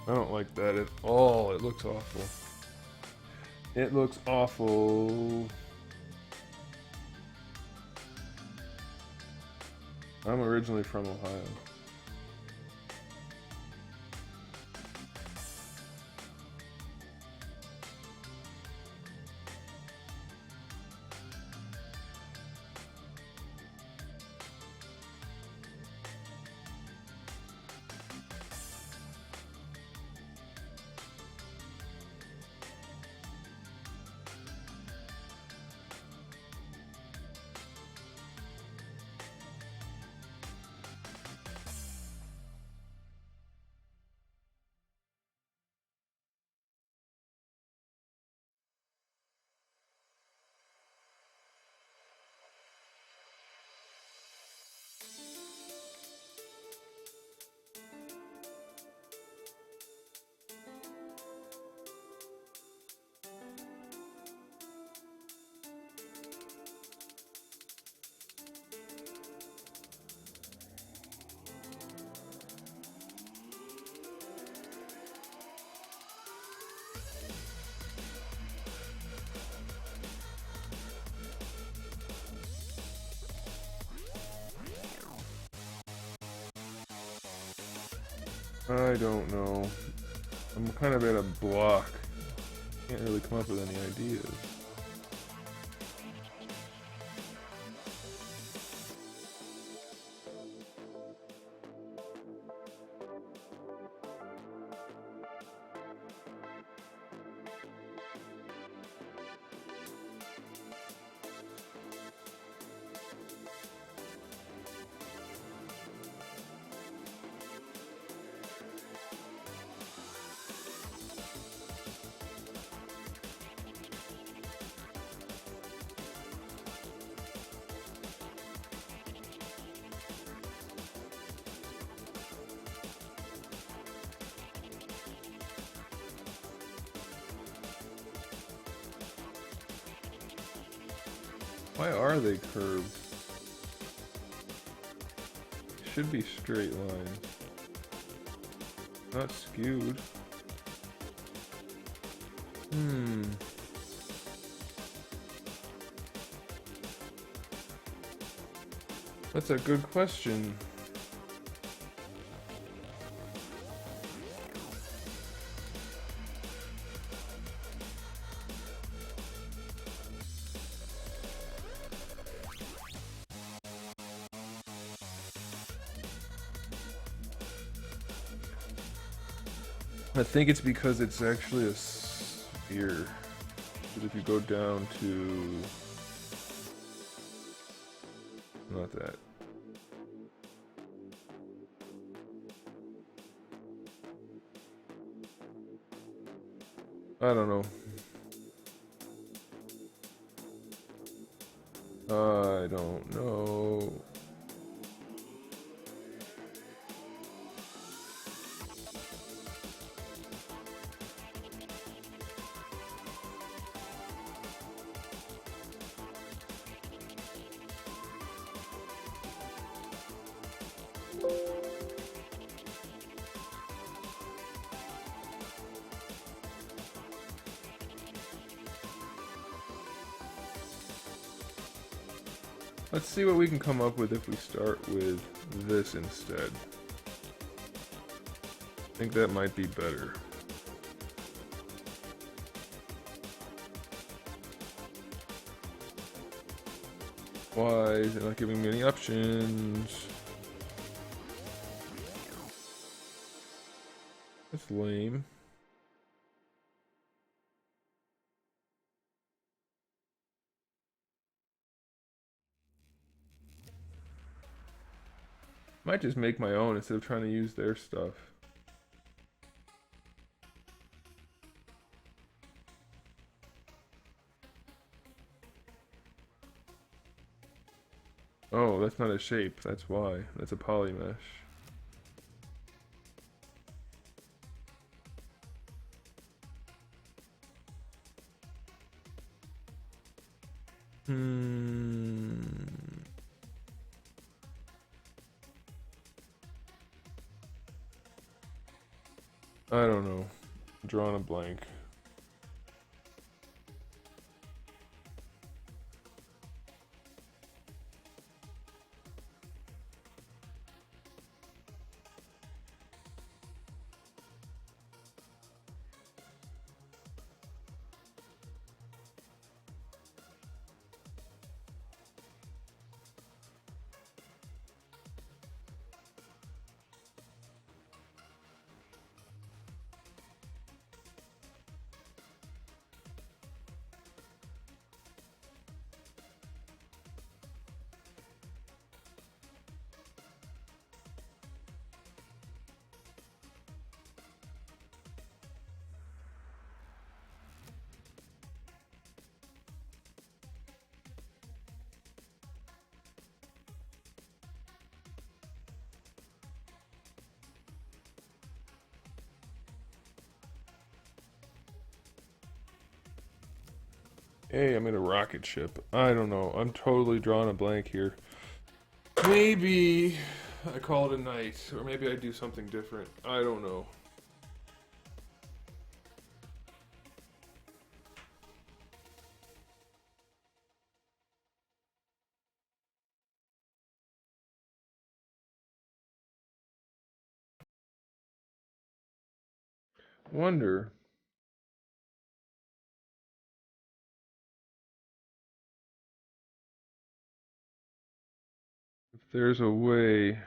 I don't like that at all. It looks awful. It looks awful. I'm originally from Ohio. I don't know. I'm kind of at a block. Can't really come up with any ideas. Why are they curved? Should be straight lines. Not skewed. That's a good question. I think it's because it's actually a sphere. Because if you go down to... not that. I don't know. I don't know. Let's see what we can come up with if we start with this instead. I think that might be better. Why is it not giving me any options? That's lame. Might just make my own instead of trying to use their stuff. Oh, that's not a shape. That's why. That's a poly mesh. I don't know. I'm drawing a blank. Hey, I'm in a rocket ship. I don't know. I'm totally drawing a blank here. Maybe I call it a night, or maybe I do something different. I don't know. Wonder if there's a way.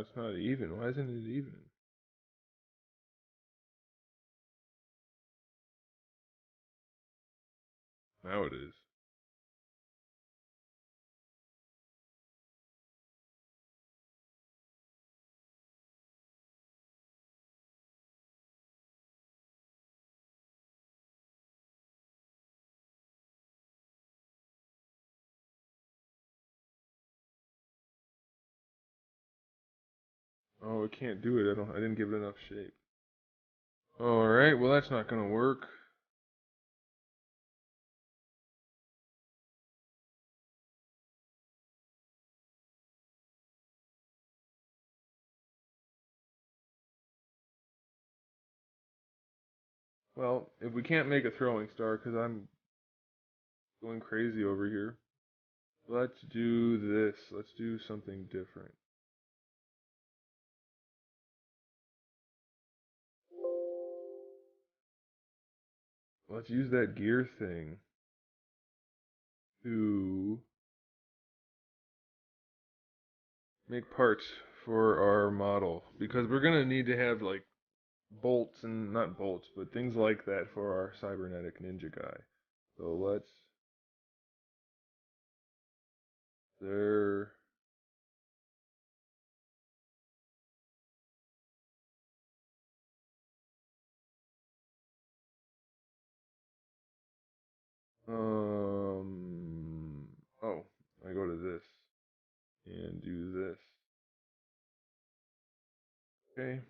It's not even. Why isn't it even? Now it is. Oh, it can't do it. I didn't give it enough shape. Alright, well that's not gonna work. Well, if we can't make a throwing star, because I'm going crazy over here, let's do this. Let's do something different. Let's use that gear thing to make parts for our model, because we're gonna need to have like bolts and not bolts, but things like that for our cybernetic ninja guy. So let's there. Oh, I go to this and do this. Okay.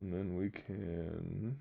And then we can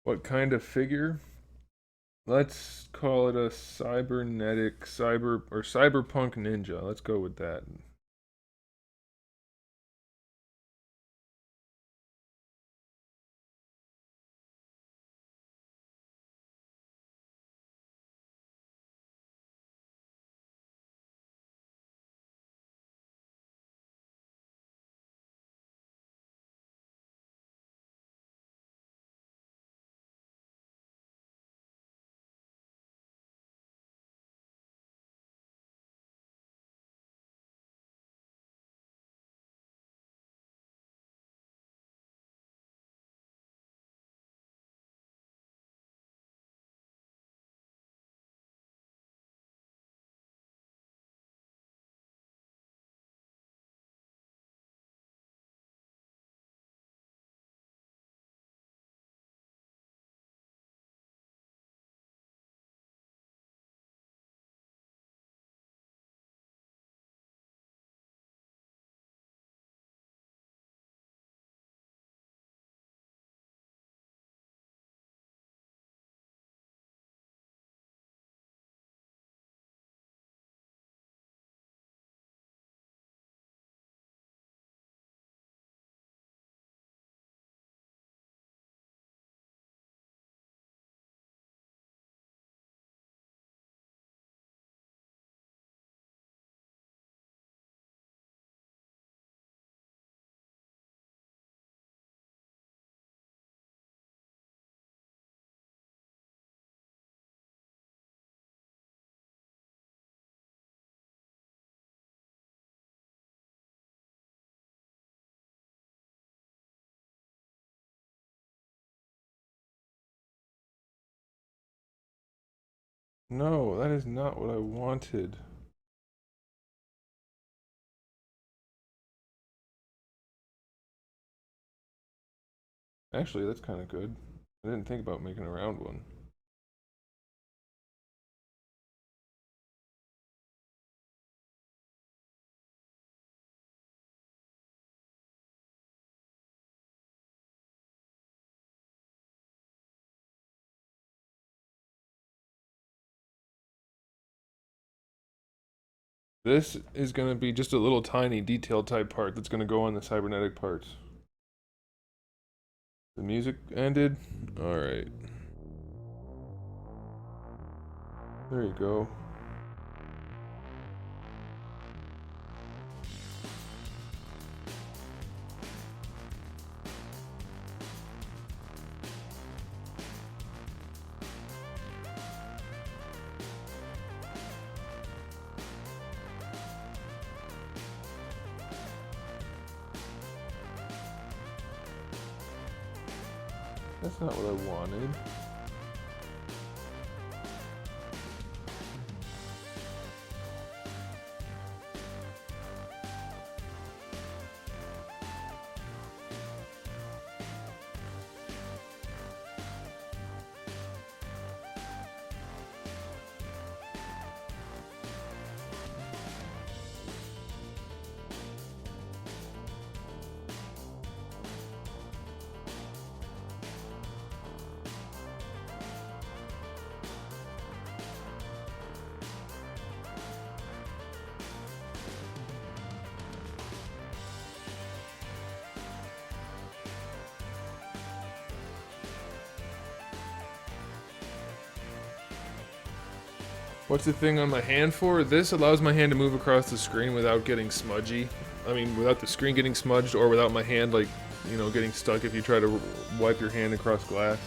What kind of figure? Let's call it a cyberpunk ninja. Let's go with that. No, that is not what I wanted. Actually, that's kind of good. I didn't think about making a round one. This is going to be just a little tiny detail type part that's going to go on the cybernetic parts. The music ended. All right. There you go. That's not what I wanted. What's the thing on my hand for? This allows my hand to move across the screen without getting smudgy. I mean, without the screen getting smudged or without my hand, like, you know, getting stuck if you try to wipe your hand across glass.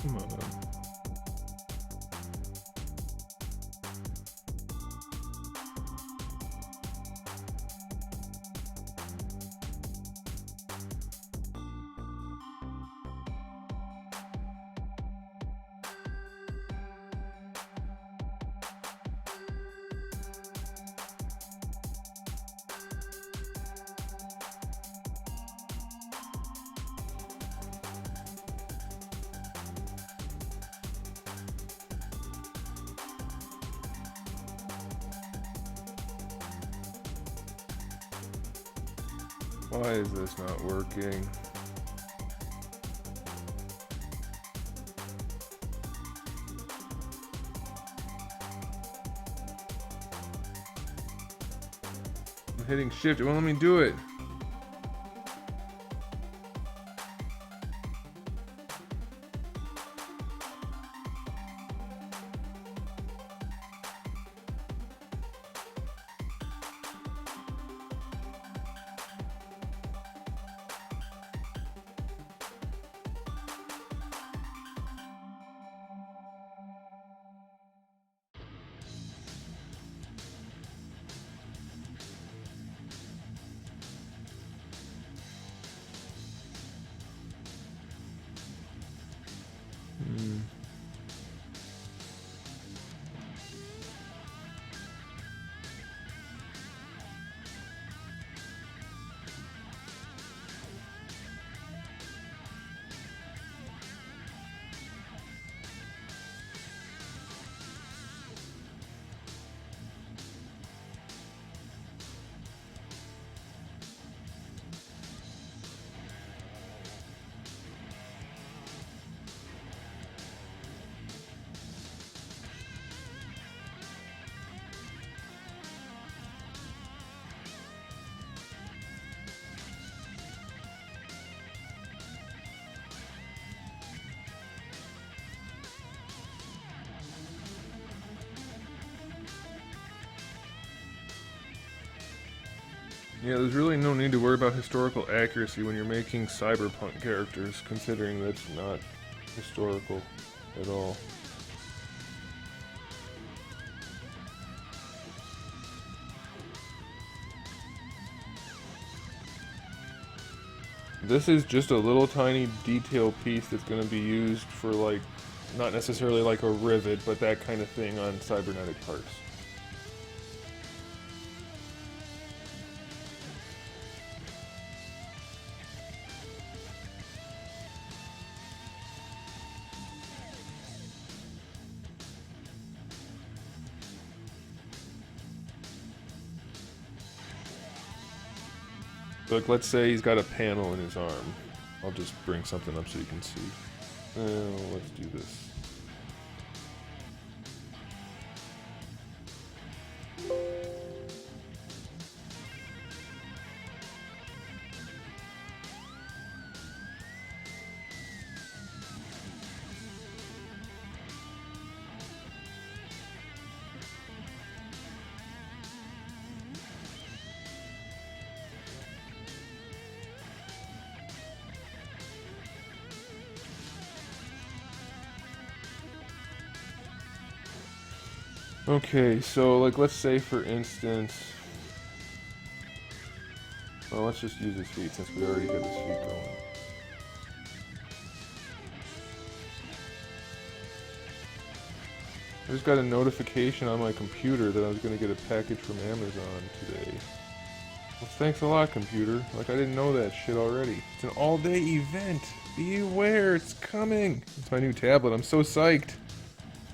Come on. Why is this not working? I'm hitting shift, it won't let me do it. Yeah, there's really no need to worry about historical accuracy when you're making Cyberpunk characters, considering that's not historical at all. This is just a little tiny detail piece that's going to be used for, like, not necessarily like a rivet, but that kind of thing on cybernetic parts. Look, let's say he's got a panel in his arm. I'll just bring something up so you can see. Let's do this. Okay, so like let's say for instance, well let's just use his feet since we already got his feet going. I just got a notification on my computer that I was going to get a package from Amazon today. Well, thanks a lot, computer. Like I didn't know that shit already. It's an all-day event. Be aware, it's coming. It's my new tablet. I'm so psyched.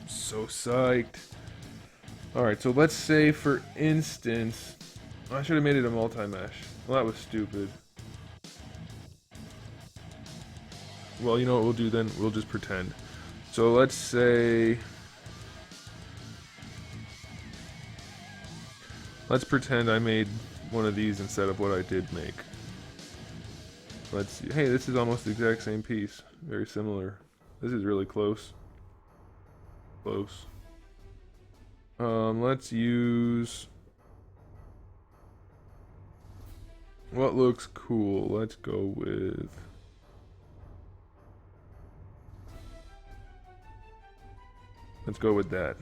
So psyched. Alright, so let's say, for instance... I should have made it a multi-mesh. Well, that was stupid. Well, you know what we'll do then? We'll just pretend. So let's say... Let's pretend I made one of these instead of what I did make. Let's see. Hey, this is almost the exact same piece. Very similar. This is really close. Close. Let's use what looks cool. Let's go with Let's go with that.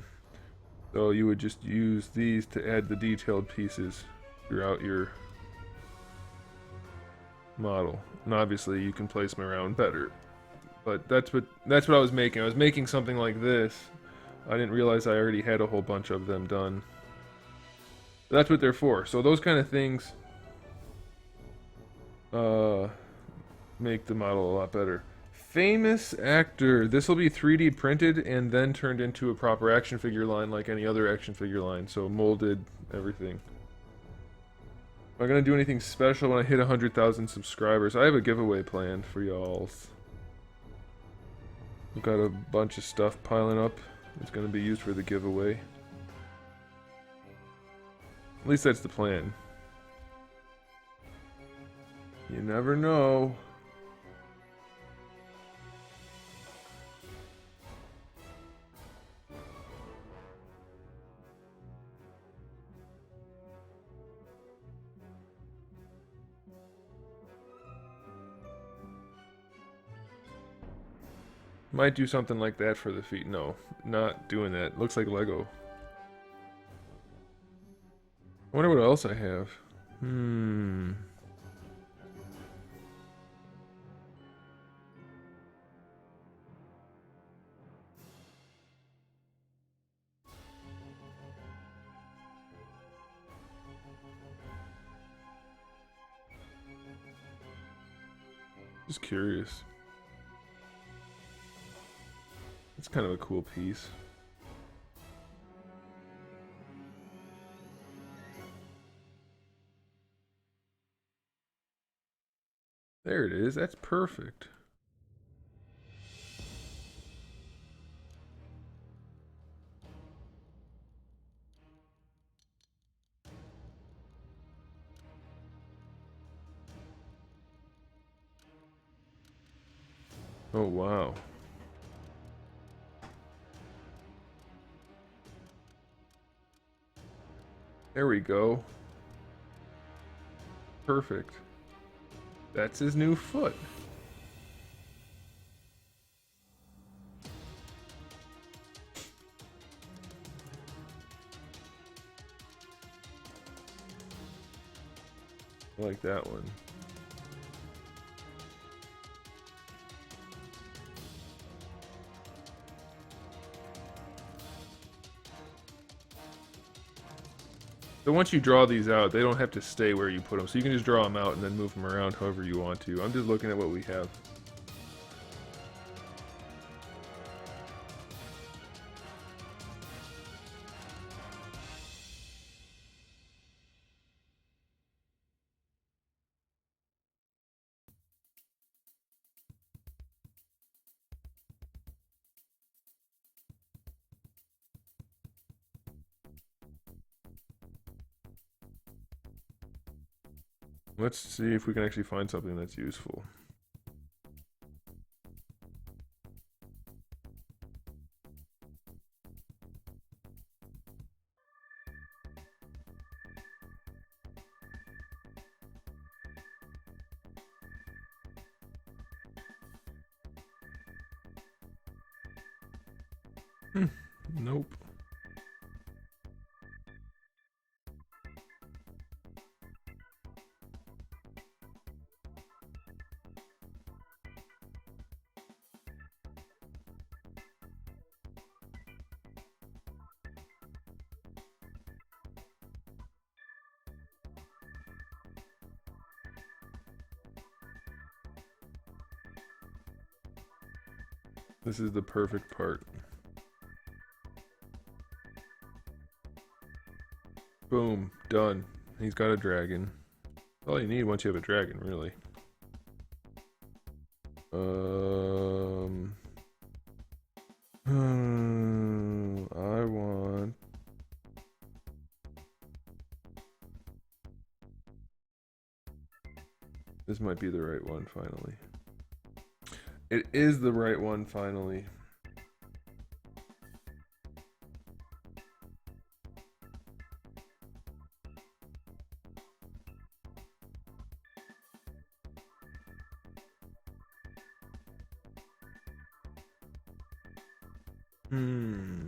So you would just use these to add the detailed pieces throughout your model. And obviously you can place them around better. But that's what I was making. I was making something like this. I didn't realize I already had a whole bunch of them done. That's what they're for. So those kind of things make the model a lot better. Famous actor. This will be 3D printed and then turned into a proper action figure line like any other action figure line. So molded, everything. Am I going to do anything special when I hit 100,000 subscribers? I have a giveaway planned for y'all. We've got a bunch of stuff piling up. It's going to be used for the giveaway. At least that's the plan. You never know. Might do something like that for the feet. No, not doing that. Looks like Lego. I wonder what else I have. Just curious. It's kind of a cool piece. There it is. That's perfect. Oh, wow. There we go. Perfect. That's his new foot. I like that one. So once you draw these out, they don't have to stay where you put them. So you can just draw them out and then move them around however you want to. I'm just looking at what we have. Let's see if we can actually find something that's useful. Nope. This is the perfect part. Boom, done. He's got a dragon. All you need once you have a dragon, really. I want... This might be the right one, finally. It is the right one, finally. Hmm.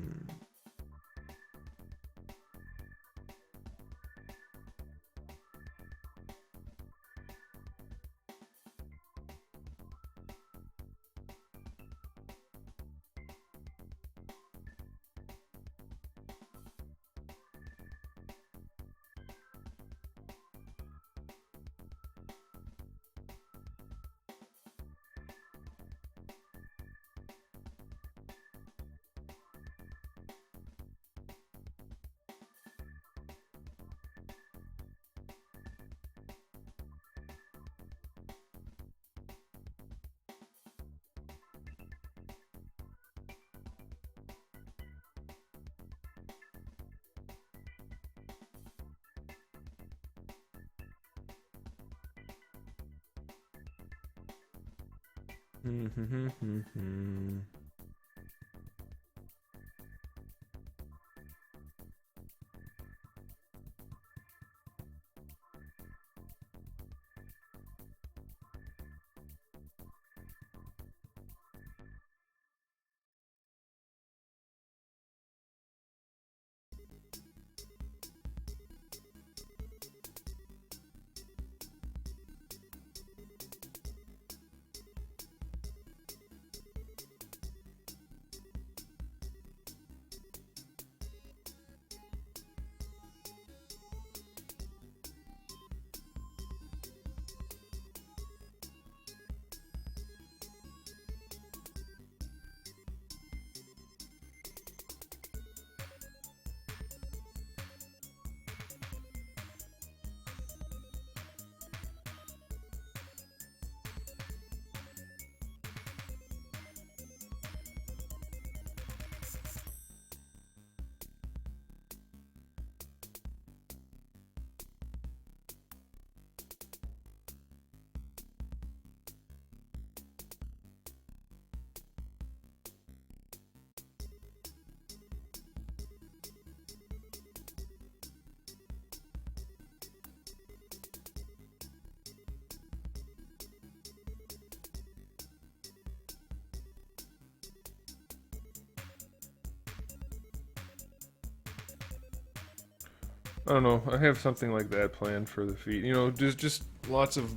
I don't know. I have something like that planned for the feet. You know, just lots of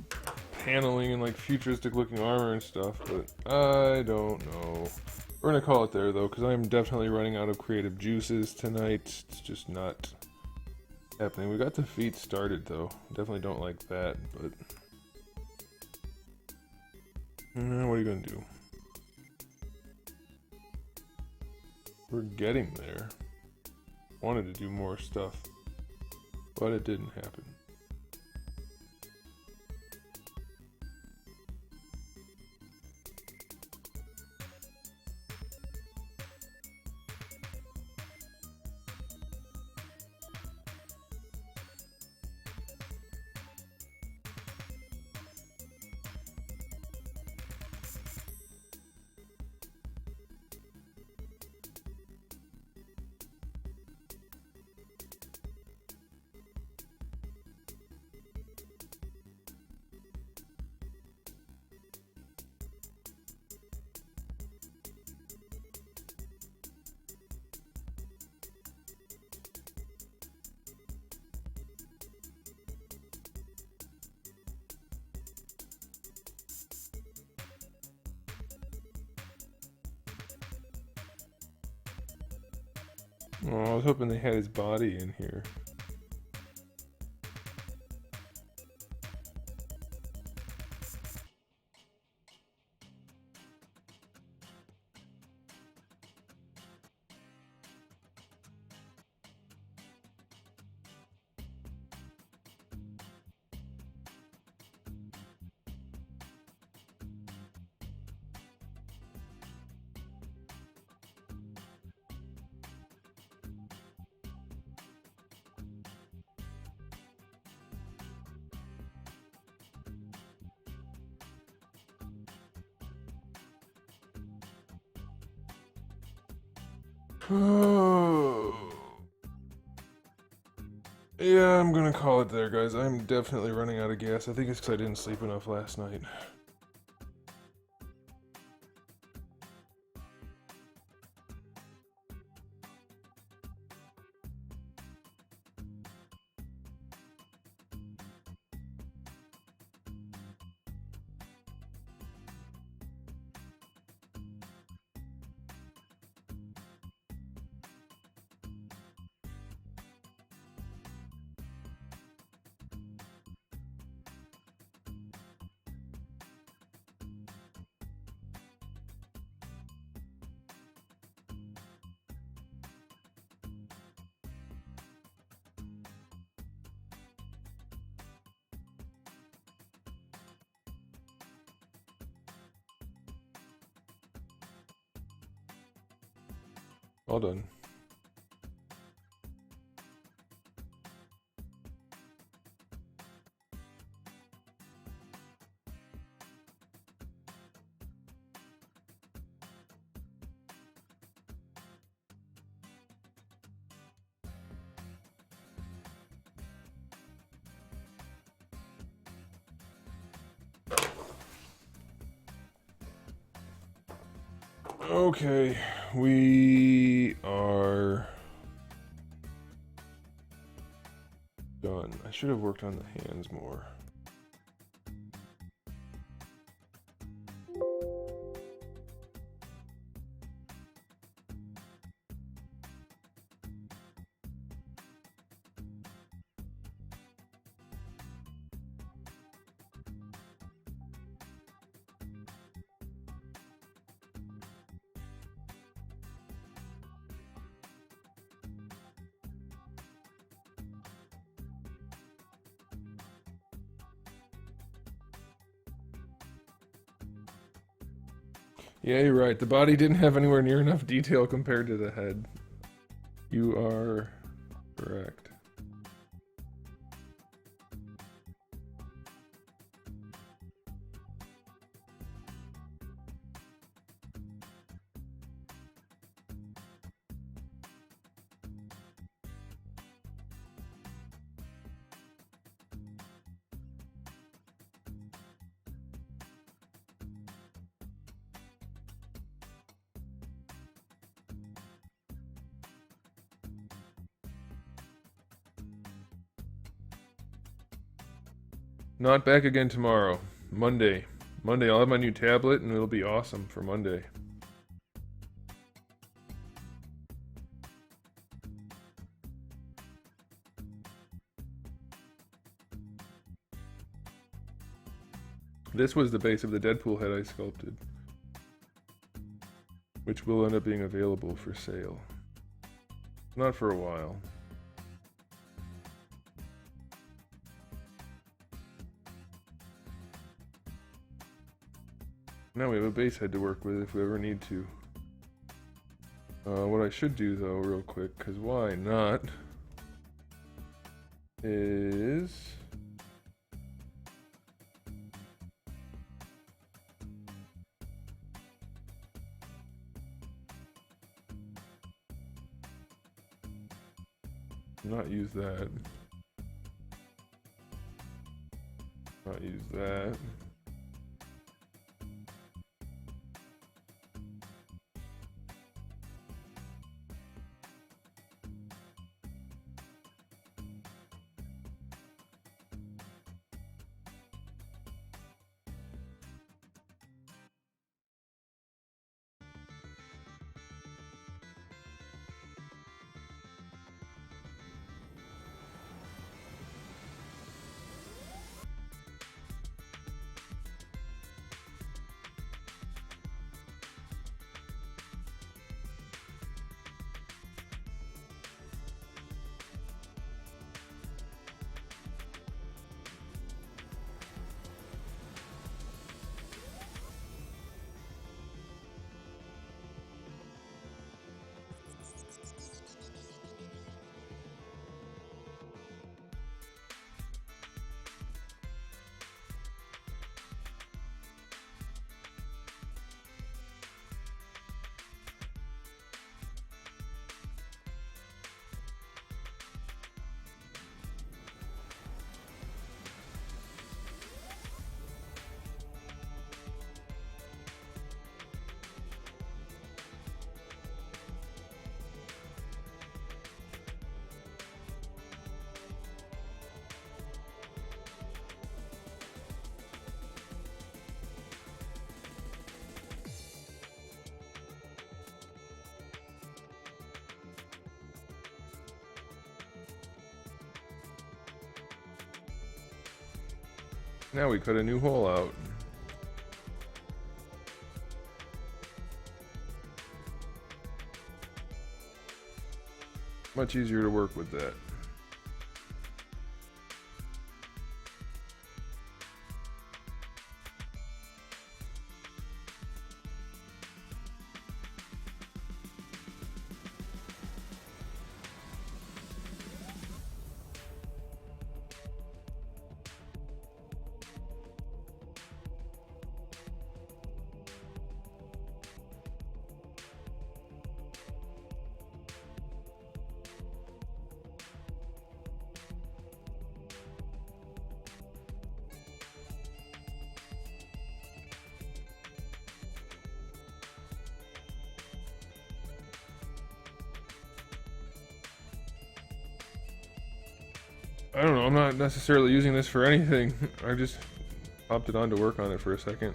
paneling and like futuristic looking armor and stuff, but I don't know. We're gonna call it there though, because I'm definitely running out of creative juices tonight. It's just not happening. We got the feet started though. Definitely don't like that, but what are you gonna do? We're getting there. Wanted to do more stuff, but it didn't happen. Oh, I was hoping they had his body in here. Yeah, I'm gonna call it there, guys. I'm definitely running out of gas. I think it's because I didn't sleep enough last night. All done. Okay, we are done. I should have worked on the hands more. Yeah, you're right. The body didn't have anywhere near enough detail compared to the head. You are correct. Not back again tomorrow. Monday. Monday, I'll have my new tablet and it'll be awesome for Monday. This was the base of the Deadpool head I sculpted, which will end up being available for sale. Not for a while. Now we have a base head to work with if we ever need to. What I should do though, real quick, because why not, is not use that. Not use that. Now we cut a new hole out. Much easier to work with that. I don't know, I'm not necessarily using this for anything. I just popped it on to work on it for a second.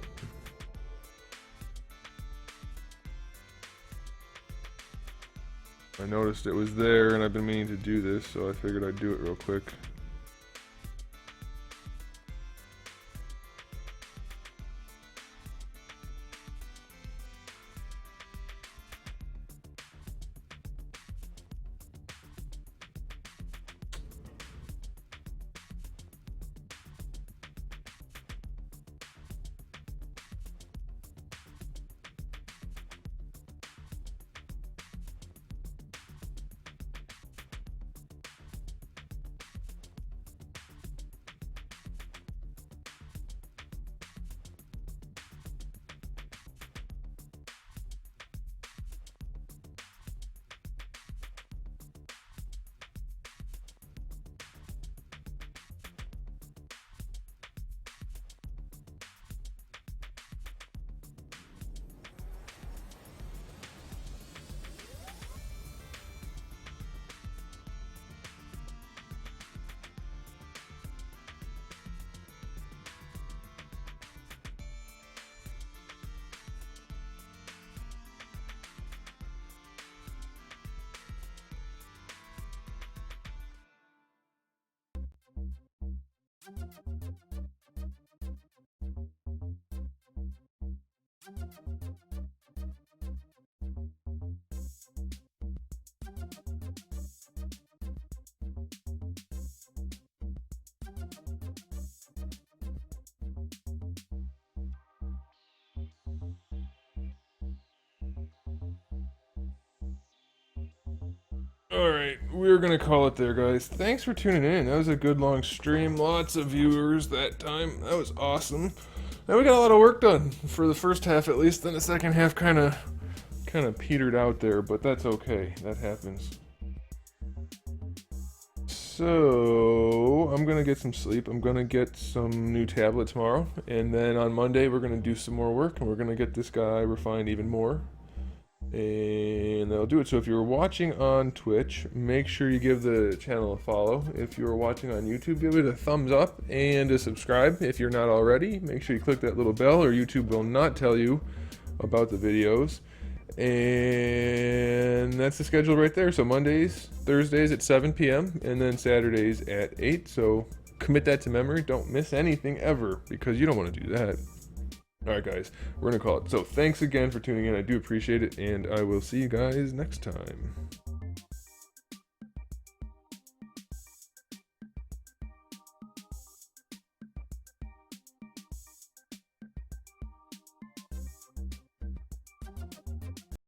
I noticed it was there and I've been meaning to do this, so I figured I'd do it real quick. Alright, we're gonna call it there, guys. Thanks for tuning in. That was a good long stream. Lots of viewers that time. That was awesome. Now we got a lot of work done for the first half at least. Then the second half kind of petered out there, but that's okay. That happens. So I'm gonna get some sleep. I'm gonna get some new tablet tomorrow, and then on Monday we're gonna do some more work, and we're gonna get this guy refined even more. And that'll do it. So if you're watching on Twitch, make sure you give the channel a follow. If you're watching on YouTube, give it a thumbs up and a subscribe. If you're not already, make sure you click that little bell or YouTube will not tell you about the videos. And that's the schedule right there. So Mondays, Thursdays at 7 p.m. and then Saturdays at 8. So commit that to memory. Don't miss anything ever, because you don't want to do that. Alright guys, we're gonna call it. So thanks again for tuning in. I do appreciate it, and I will see you guys next time.